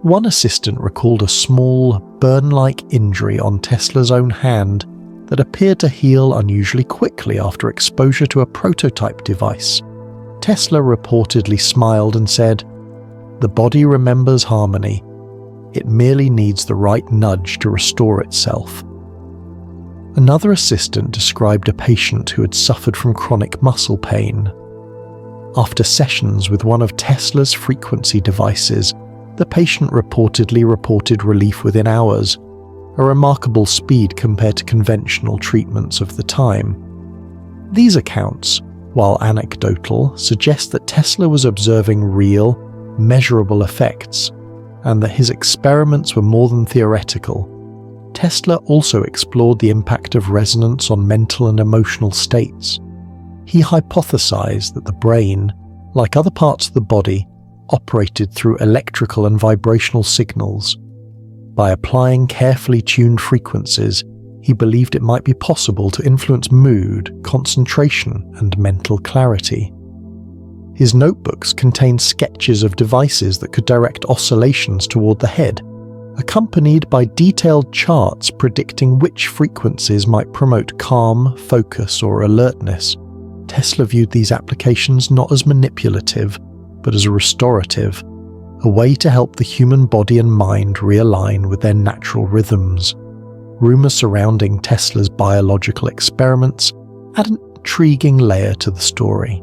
One assistant recalled a small, burn-like injury on Tesla's own hand that appeared to heal unusually quickly after exposure to a prototype device. Tesla reportedly smiled and said, "The body remembers harmony. It merely needs the right nudge to restore itself." Another assistant described a patient who had suffered from chronic muscle pain. After sessions with one of Tesla's frequency devices, the patient reportedly reported relief within hours, a remarkable speed compared to conventional treatments of the time. These accounts, while anecdotal, suggest that Tesla was observing real, measurable effects, and that his experiments were more than theoretical. Tesla also explored the impact of resonance on mental and emotional states. He hypothesized that the brain, like other parts of the body, operated through electrical and vibrational signals. By applying carefully tuned frequencies, he believed it might be possible to influence mood, concentration, and mental clarity. His notebooks contained sketches of devices that could direct oscillations toward the head, accompanied by detailed charts predicting which frequencies might promote calm, focus, or alertness. Tesla viewed these applications not as manipulative, but as restorative, a way to help the human body and mind realign with their natural rhythms. Rumors surrounding Tesla's biological experiments add an intriguing layer to the story.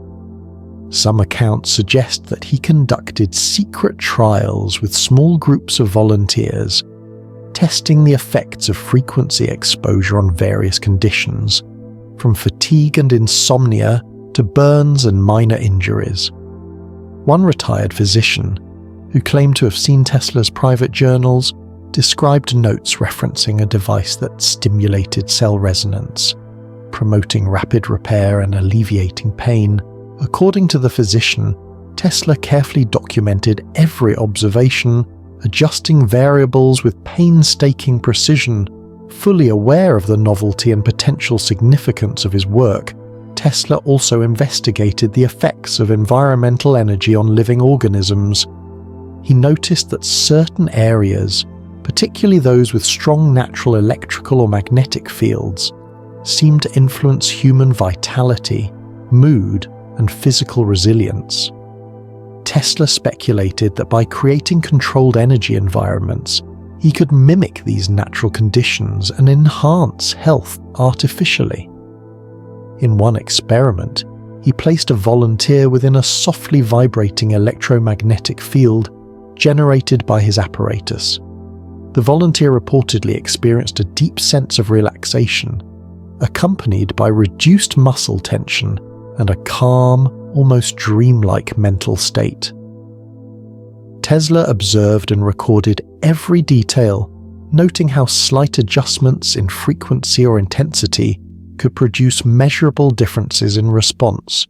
Some accounts suggest that he conducted secret trials with small groups of volunteers, testing the effects of frequency exposure on various conditions, from fatigue and insomnia to burns and minor injuries. One retired physician, who claimed to have seen Tesla's private journals, described notes referencing a device that stimulated cell resonance, promoting rapid repair and alleviating pain. According to the physician, Tesla carefully documented every observation, adjusting variables with painstaking precision. Fully aware of the novelty and potential significance of his work, Tesla also investigated the effects of environmental energy on living organisms. He noticed that certain areas, particularly those with strong natural electrical or magnetic fields, seemed to influence human vitality, mood, and physical resilience. Tesla speculated that by creating controlled energy environments, he could mimic these natural conditions and enhance health artificially. In one experiment, he placed a volunteer within a softly vibrating electromagnetic field generated by his apparatus. The volunteer reportedly experienced a deep sense of relaxation, accompanied by reduced muscle tension and a calm, almost dreamlike mental state. Tesla observed and recorded every detail, noting how slight adjustments in frequency or intensity could produce measurable differences in response.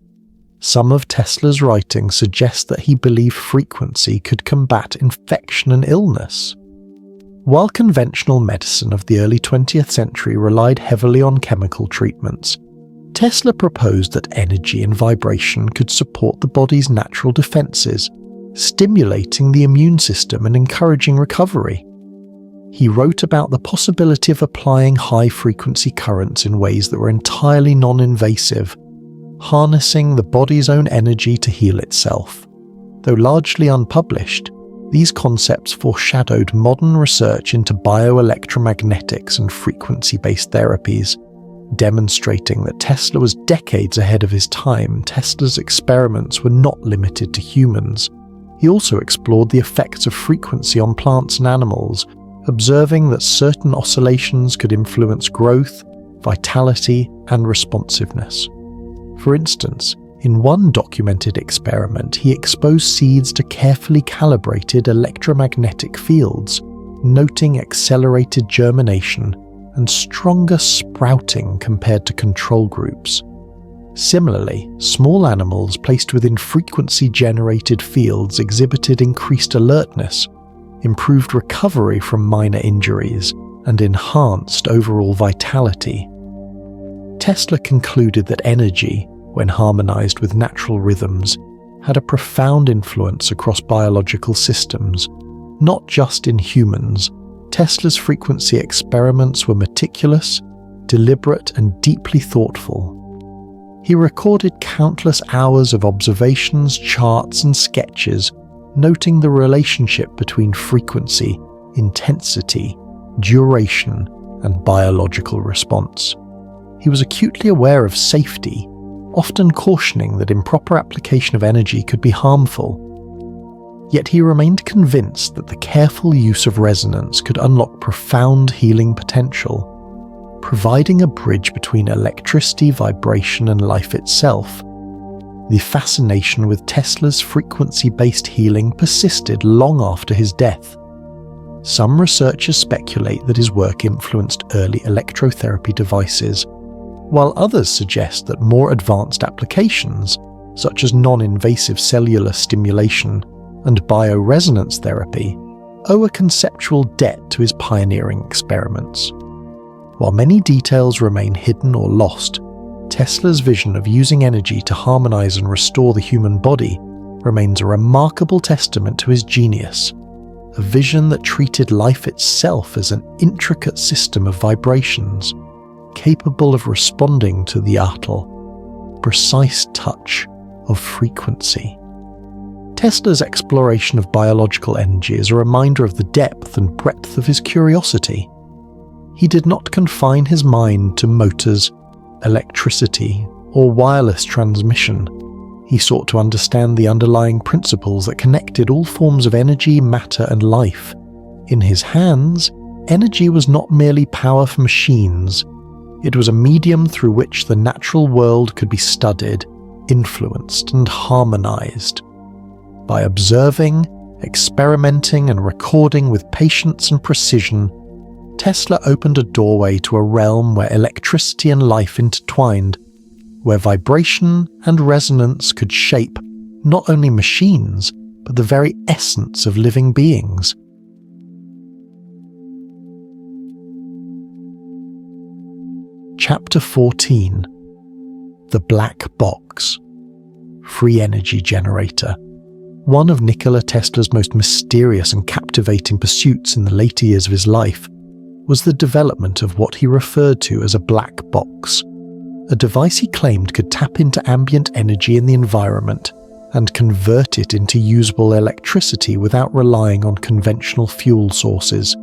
Some of Tesla's writing suggests that he believed frequency could combat infection and illness. While conventional medicine of the early 20th century relied heavily on chemical treatments, Tesla proposed that energy and vibration could support the body's natural defenses, stimulating the immune system and encouraging recovery. He wrote about the possibility of applying high-frequency currents in ways that were entirely non-invasive, harnessing the body's own energy to heal itself. Though largely unpublished, these concepts foreshadowed modern research into bioelectromagnetics and frequency-based therapies, demonstrating that Tesla was decades ahead of his time. Tesla's experiments were not limited to humans. He also explored the effects of frequency on plants and animals, observing that certain oscillations could influence growth, vitality, and responsiveness. For instance, in one documented experiment, he exposed seeds to carefully calibrated electromagnetic fields, noting accelerated germination and stronger sprouting compared to control groups. Similarly, small animals placed within frequency-generated fields exhibited increased alertness, improved recovery from minor injuries, and enhanced overall vitality. Tesla concluded that energy, when harmonized with natural rhythms, had a profound influence across biological systems, not just in humans. Tesla's frequency experiments were meticulous, deliberate, and deeply thoughtful. He recorded countless hours of observations, charts, and sketches, noting the relationship between frequency, intensity, duration, and biological response. He was acutely aware of safety, often cautioning that improper application of energy could be harmful. Yet he remained convinced that the careful use of resonance could unlock profound healing potential, providing a bridge between electricity, vibration, and life itself. The fascination with Tesla's frequency-based healing persisted long after his death. Some researchers speculate that his work influenced early electrotherapy devices, while others suggest that more advanced applications, such as non-invasive cellular stimulation and bioresonance therapy, owe a conceptual debt to his pioneering experiments. While many details remain hidden or lost, Tesla's vision of using energy to harmonize and restore the human body remains a remarkable testament to his genius, a vision that treated life itself as an intricate system of vibrations, capable of responding to the subtle, precise touch of frequency. Tesla's exploration of biological energy is a reminder of the depth and breadth of his curiosity. He did not confine his mind to motors, electricity, or wireless transmission. He sought to understand the underlying principles that connected all forms of energy, matter, and life. In his hands, energy was not merely power for machines. It was a medium through which the natural world could be studied, influenced, and harmonized. By observing, experimenting, and recording with patience and precision, Tesla opened a doorway to a realm where electricity and life intertwined, where vibration and resonance could shape not only machines, but the very essence of living beings. Chapter 14. The Black Box. Free Energy Generator. One of Nikola Tesla's most mysterious and captivating pursuits in the later years of his life was the development of what he referred to as a black box, a device he claimed could tap into ambient energy in the environment and convert it into usable electricity without relying on conventional fuel sources.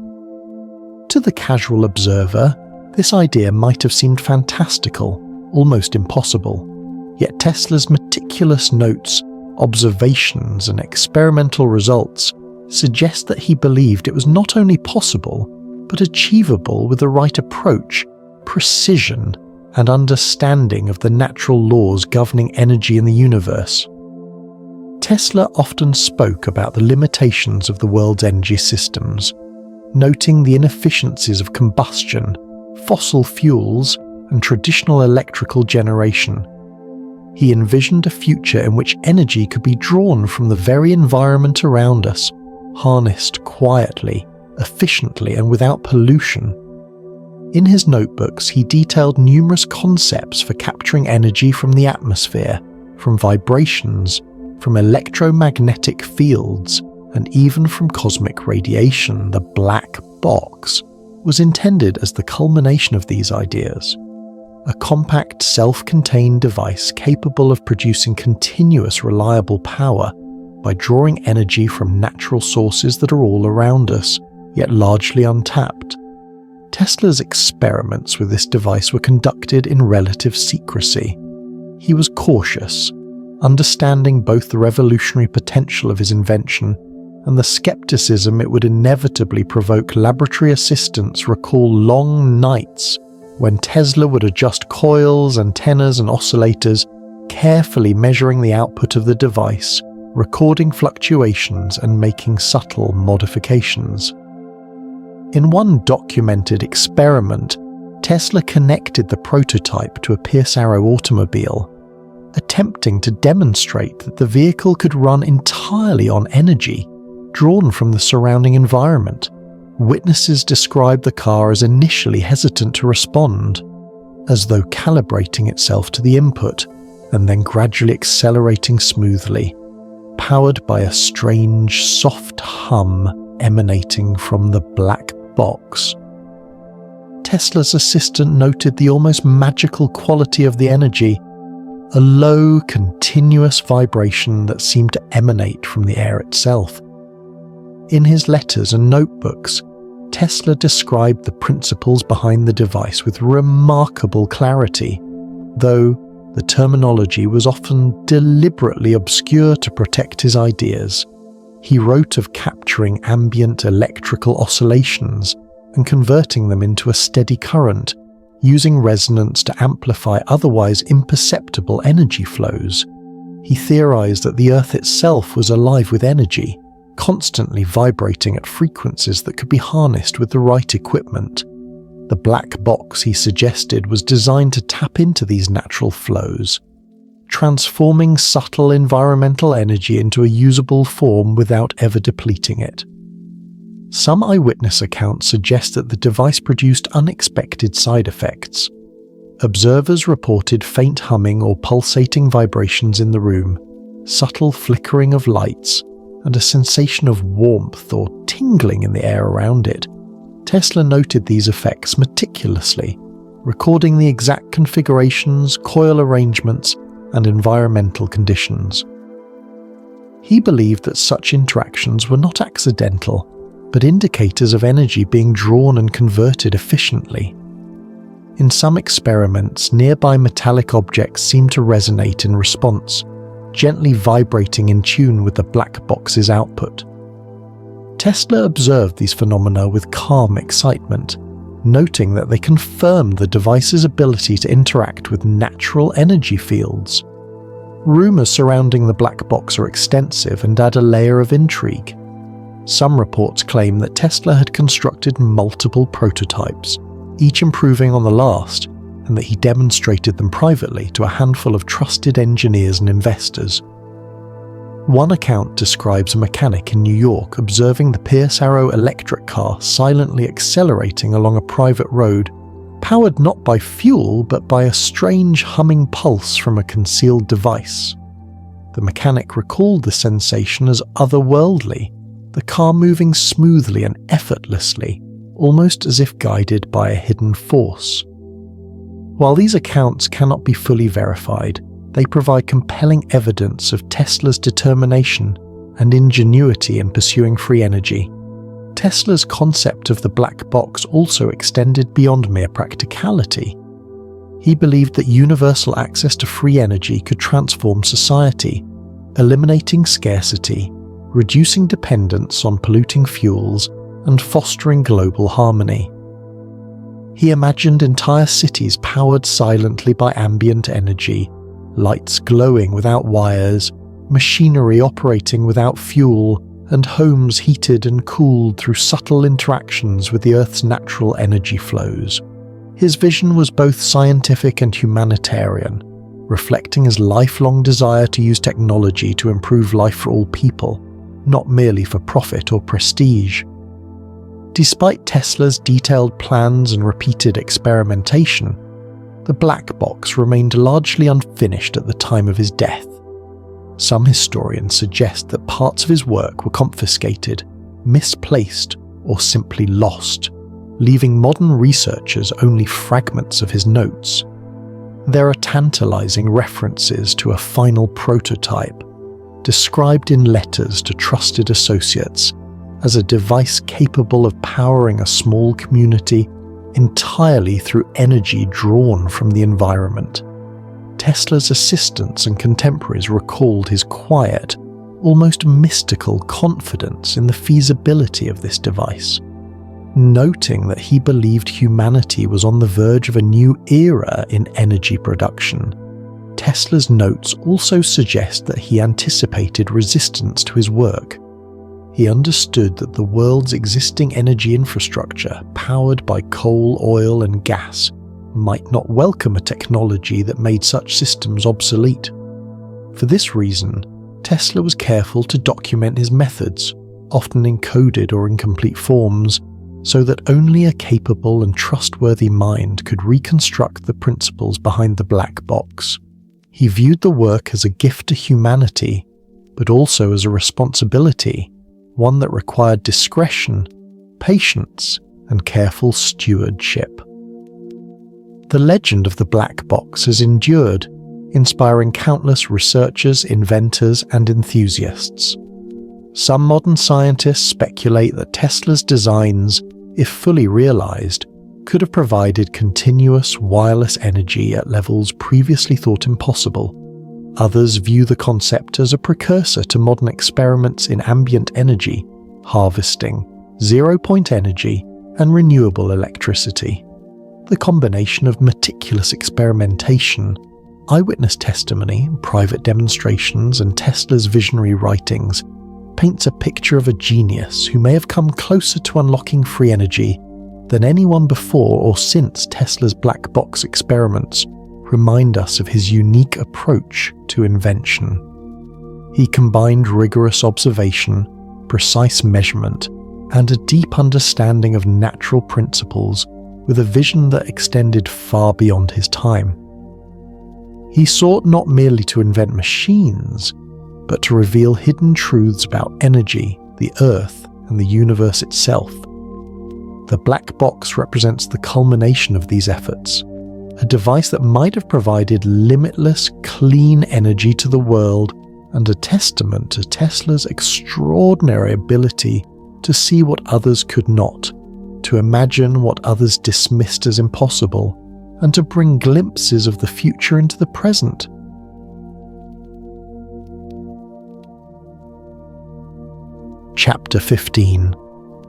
To the casual observer, this idea might have seemed fantastical, almost impossible, yet Tesla's meticulous notes, observations, and experimental results suggest that he believed it was not only possible, but achievable with the right approach, precision, and understanding of the natural laws governing energy in the universe. Tesla often spoke about the limitations of the world's energy systems, noting the inefficiencies of combustion, fossil fuels, and traditional electrical generation. He envisioned a future in which energy could be drawn from the very environment around us, harnessed quietly, efficiently, and without pollution. In his notebooks, he detailed numerous concepts for capturing energy from the atmosphere, from vibrations, from electromagnetic fields, and even from cosmic radiation. The black box was intended as the culmination of these ideas. A compact, self-contained device capable of producing continuous, reliable power by drawing energy from natural sources that are all around us, yet largely untapped. Tesla's experiments with this device were conducted in relative secrecy. He was cautious, understanding both the revolutionary potential of his invention and the skepticism it would inevitably provoke. Laboratory assistants recall long nights when Tesla would adjust coils, antennas, and oscillators, carefully measuring the output of the device, recording fluctuations, and making subtle modifications. In one documented experiment, Tesla connected the prototype to a Pierce Arrow automobile, attempting to demonstrate that the vehicle could run entirely on energy drawn from the surrounding environment. Witnesses described the car as initially hesitant to respond, as though calibrating itself to the input, and then gradually accelerating smoothly, powered by a strange, soft hum emanating from the black box. Tesla's assistant noted the almost magical quality of the energy, a low, continuous vibration that seemed to emanate from the air itself. In his letters and notebooks, Tesla described the principles behind the device with remarkable clarity, though the terminology was often deliberately obscure to protect his ideas. He wrote of capturing ambient electrical oscillations and converting them into a steady current, using resonance to amplify otherwise imperceptible energy flows. He theorized that the Earth itself was alive with energy, constantly vibrating at frequencies that could be harnessed with the right equipment. The black box, he suggested, was designed to tap into these natural flows, transforming subtle environmental energy into a usable form without ever depleting it. Some eyewitness accounts suggest that the device produced unexpected side effects. Observers reported faint humming or pulsating vibrations in the room, subtle flickering of lights, and a sensation of warmth or tingling in the air around it. Tesla noted these effects meticulously, recording the exact configurations, coil arrangements, and environmental conditions. He believed that such interactions were not accidental, but indicators of energy being drawn and converted efficiently. In some experiments, nearby metallic objects seem to resonate in response, gently vibrating in tune with the black box's output. Tesla observed these phenomena with calm excitement, noting that they confirmed the device's ability to interact with natural energy fields. Rumours surrounding the black box are extensive and add a layer of intrigue. Some reports claim that Tesla had constructed multiple prototypes, each improving on the last, and that he demonstrated them privately to a handful of trusted engineers and investors. One account describes a mechanic in New York observing the Pierce Arrow electric car silently accelerating along a private road, powered not by fuel but by a strange humming pulse from a concealed device. The mechanic recalled the sensation as otherworldly, the car moving smoothly and effortlessly, almost as if guided by a hidden force. While these accounts cannot be fully verified, they provide compelling evidence of Tesla's determination and ingenuity in pursuing free energy. Tesla's concept of the black box also extended beyond mere practicality. He believed that universal access to free energy could transform society, eliminating scarcity, reducing dependence on polluting fuels, and fostering global harmony. He imagined entire cities powered silently by ambient energy, lights glowing without wires, machinery operating without fuel, and homes heated and cooled through subtle interactions with the Earth's natural energy flows. His vision was both scientific and humanitarian, reflecting his lifelong desire to use technology to improve life for all people, not merely for profit or prestige. Despite Tesla's detailed plans and repeated experimentation, the black box remained largely unfinished at the time of his death. Some historians suggest that parts of his work were confiscated, misplaced, or simply lost, leaving modern researchers only fragments of his notes. There are tantalizing references to a final prototype, described in letters to trusted associates, as a device capable of powering a small community entirely through energy drawn from the environment. Tesla's assistants and contemporaries recalled his quiet, almost mystical confidence in the feasibility of this device, noting that he believed humanity was on the verge of a new era in energy production. Tesla's notes also suggest that he anticipated resistance to his work. He understood that the world's existing energy infrastructure, powered by coal, oil, and gas, might not welcome a technology that made such systems obsolete. For this reason, Tesla was careful to document his methods, often encoded or incomplete forms, so that only a capable and trustworthy mind could reconstruct the principles behind the black box. He viewed the work as a gift to humanity, but also as a responsibility, one that required discretion, patience, and careful stewardship. The legend of the black box has endured, inspiring countless researchers, inventors, and enthusiasts. Some modern scientists speculate that Tesla's designs, if fully realized, could have provided continuous wireless energy at levels previously thought impossible. Others view the concept as a precursor to modern experiments in ambient energy, harvesting, zero-point energy, and renewable electricity. The combination of meticulous experimentation, eyewitness testimony, private demonstrations, and Tesla's visionary writings paints a picture of a genius who may have come closer to unlocking free energy than anyone before or since Tesla's black box experiments remind us of his unique approach to invention. He combined rigorous observation, precise measurement, and a deep understanding of natural principles with a vision that extended far beyond his time. He sought not merely to invent machines, but to reveal hidden truths about energy, the Earth, and the universe itself. The black box represents the culmination of these efforts, a device that might have provided limitless, clean energy to the world and a testament to Tesla's extraordinary ability to see what others could not, to imagine what others dismissed as impossible, and to bring glimpses of the future into the present. Chapter 15: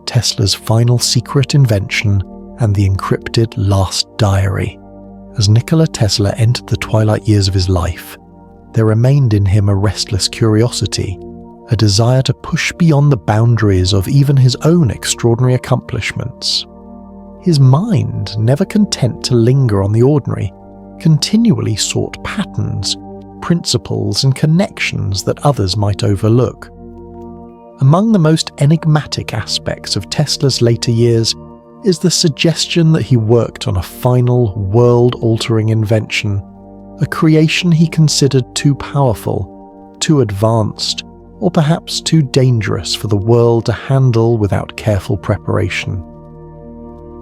Tesla's final secret invention and the encrypted last diary. As Nikola Tesla entered the twilight years of his life, there remained in him a restless curiosity, a desire to push beyond the boundaries of even his own extraordinary accomplishments. His mind, never content to linger on the ordinary, continually sought patterns, principles, and connections that others might overlook. Among the most enigmatic aspects of Tesla's later years is the suggestion that he worked on a final, world-altering invention, a creation he considered too powerful, too advanced, or perhaps too dangerous for the world to handle without careful preparation.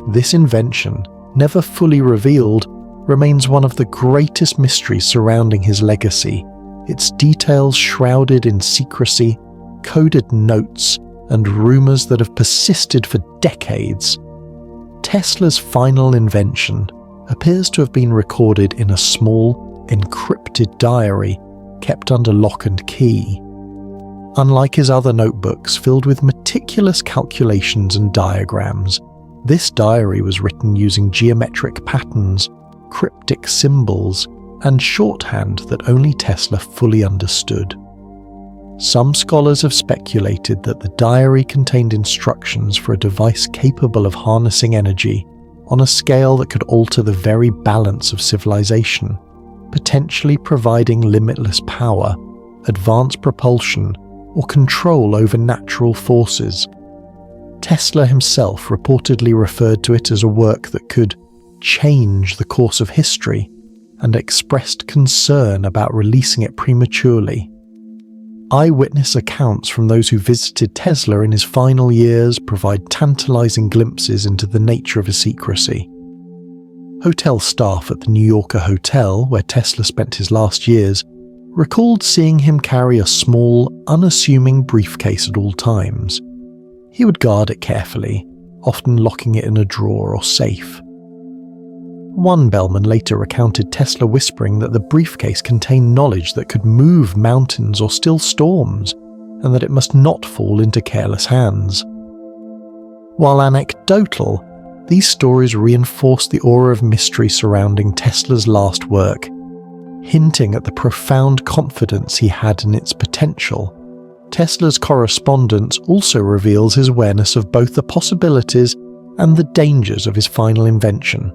This invention, never fully revealed, remains one of the greatest mysteries surrounding his legacy, its details shrouded in secrecy, coded notes, and rumors that have persisted for decades. Tesla's final invention appears to have been recorded in a small, encrypted diary kept under lock and key. Unlike his other notebooks filled with meticulous calculations and diagrams, this diary was written using geometric patterns, cryptic symbols, and shorthand that only Tesla fully understood. Some scholars have speculated that the diary contained instructions for a device capable of harnessing energy on a scale that could alter the very balance of civilization, potentially providing limitless power, advanced propulsion, or control over natural forces. Tesla himself reportedly referred to it as a work that could change the course of history and expressed concern about releasing it prematurely. Eyewitness accounts from those who visited Tesla in his final years provide tantalizing glimpses into the nature of his secrecy. Hotel staff at the New Yorker hotel where Tesla spent his last years recalled seeing him carry a small, unassuming briefcase at all times. He would guard it carefully, often locking it in a drawer or safe. One bellman later recounted Tesla whispering that the briefcase contained knowledge that could move mountains or still storms, and that it must not fall into careless hands. While anecdotal, these stories reinforce the aura of mystery surrounding Tesla's last work, hinting at the profound confidence he had in its potential. Tesla's correspondence also reveals his awareness of both the possibilities and the dangers of his final invention.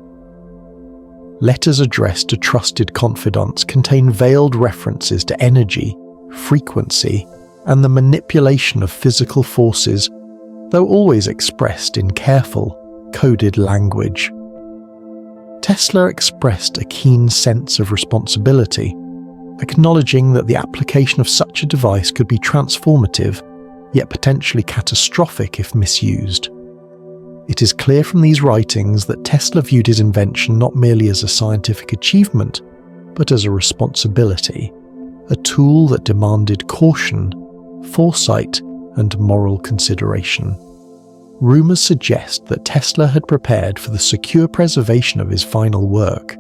Letters addressed to trusted confidants contain veiled references to energy, frequency, and the manipulation of physical forces, though always expressed in careful, coded language. Tesla expressed a keen sense of responsibility, acknowledging that the application of such a device could be transformative, yet potentially catastrophic if misused. It is clear from these writings that Tesla viewed his invention not merely as a scientific achievement, but as a responsibility, a tool that demanded caution, foresight, and moral consideration. Rumors suggest that Tesla had prepared for the secure preservation of his final work.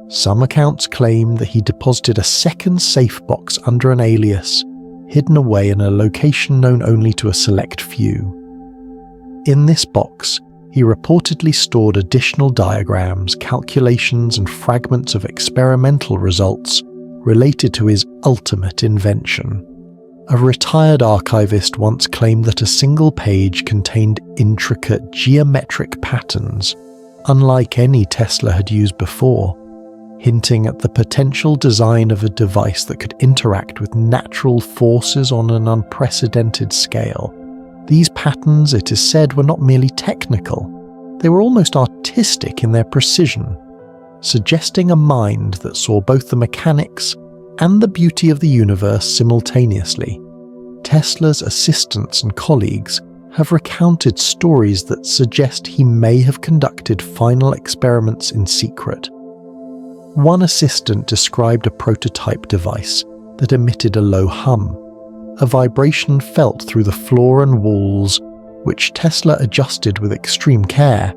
Some accounts claim that he deposited a second safe box under an alias, hidden away in a location known only to a select few. In this box, he reportedly stored additional diagrams, calculations, and fragments of experimental results related to his ultimate invention. A retired archivist once claimed that a single page contained intricate geometric patterns, unlike any Tesla had used before, hinting at the potential design of a device that could interact with natural forces on an unprecedented scale. These patterns, it is said, were not merely technical, they were almost artistic in their precision, suggesting a mind that saw both the mechanics and the beauty of the universe simultaneously. Tesla's assistants and colleagues have recounted stories that suggest he may have conducted final experiments in secret. One assistant described a prototype device that emitted a low hum, a vibration felt through the floor and walls, which Tesla adjusted with extreme care.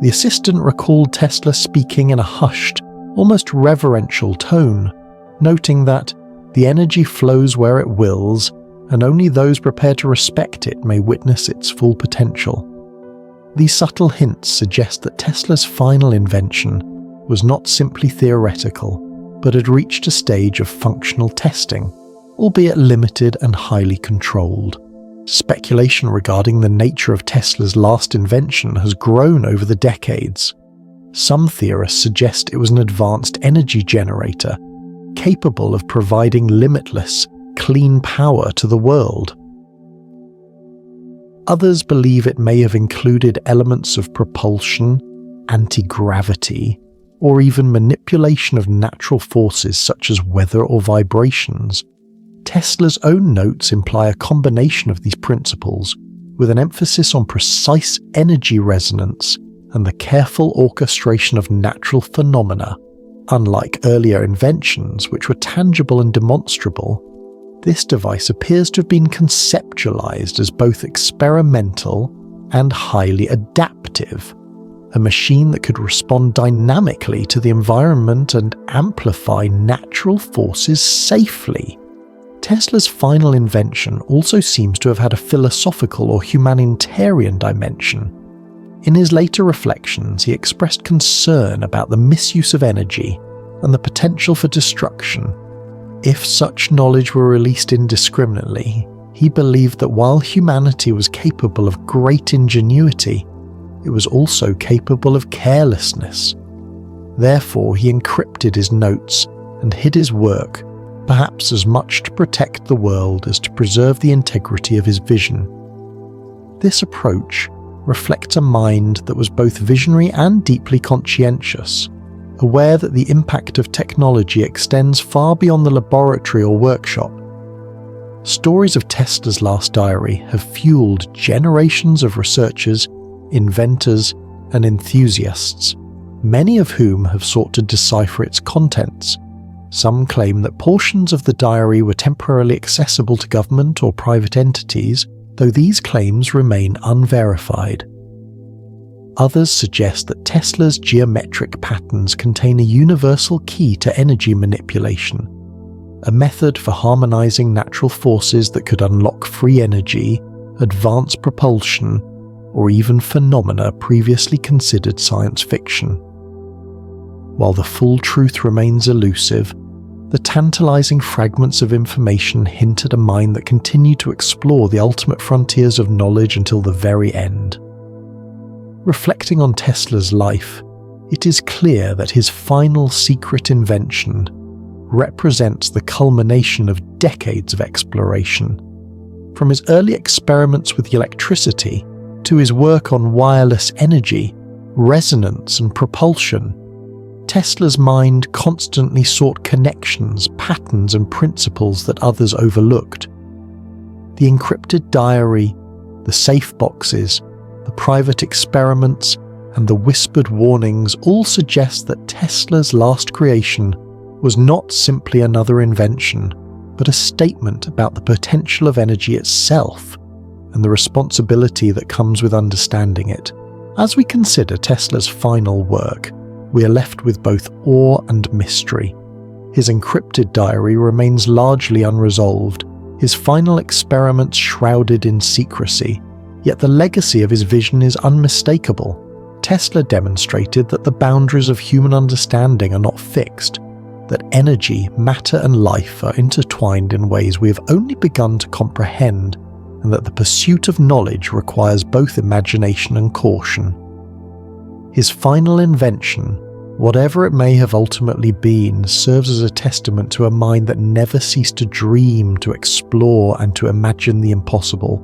The assistant recalled Tesla speaking in a hushed, almost reverential tone, noting that the energy flows where it wills, and only those prepared to respect it may witness its full potential. These subtle hints suggest that Tesla's final invention was not simply theoretical, but had reached a stage of functional testing, albeit limited and highly controlled. Speculation regarding the nature of Tesla's last invention has grown over the decades. Some theorists suggest it was an advanced energy generator, capable of providing limitless, clean power to the world. Others believe it may have included elements of propulsion, anti-gravity, or even manipulation of natural forces such as weather or vibrations. Tesla's own notes imply a combination of these principles, with an emphasis on precise energy resonance and the careful orchestration of natural phenomena. Unlike earlier inventions, which were tangible and demonstrable, this device appears to have been conceptualized as both experimental and highly adaptive, a machine that could respond dynamically to the environment and amplify natural forces safely. Tesla's final invention also seems to have had a philosophical or humanitarian dimension. In his later reflections, he expressed concern about the misuse of energy and the potential for destruction. If such knowledge were released indiscriminately, he believed that while humanity was capable of great ingenuity, it was also capable of carelessness. Therefore, he encrypted his notes and hid his work, perhaps as much to protect the world as to preserve the integrity of his vision. This approach reflects a mind that was both visionary and deeply conscientious, aware that the impact of technology extends far beyond the laboratory or workshop. Stories of Tesla's last diary have fueled generations of researchers, inventors, and enthusiasts, many of whom have sought to decipher its contents. Some claim that portions of the diary were temporarily accessible to government or private entities, though these claims remain unverified. Others suggest that Tesla's geometric patterns contain a universal key to energy manipulation, a method for harmonizing natural forces that could unlock free energy, advance propulsion, or even phenomena previously considered science fiction. While the full truth remains elusive, the tantalizing fragments of information hint at a mind that continued to explore the ultimate frontiers of knowledge until the very end. Reflecting on Tesla's life, it is clear that his final secret invention represents the culmination of decades of exploration. From his early experiments with electricity to his work on wireless energy, resonance, and propulsion, Tesla's mind constantly sought connections, patterns, and principles that others overlooked. The encrypted diary, the safe boxes, the private experiments, and the whispered warnings all suggest that Tesla's last creation was not simply another invention, but a statement about the potential of energy itself and the responsibility that comes with understanding it. As we consider Tesla's final work, we are left with both awe and mystery. His encrypted diary remains largely unresolved, his final experiments shrouded in secrecy, yet the legacy of his vision is unmistakable. Tesla demonstrated that the boundaries of human understanding are not fixed, that energy, matter, and life are intertwined in ways we have only begun to comprehend, and that the pursuit of knowledge requires both imagination and caution. His final invention, whatever it may have ultimately been, serves as a testament to a mind that never ceased to dream, to explore, and to imagine the impossible.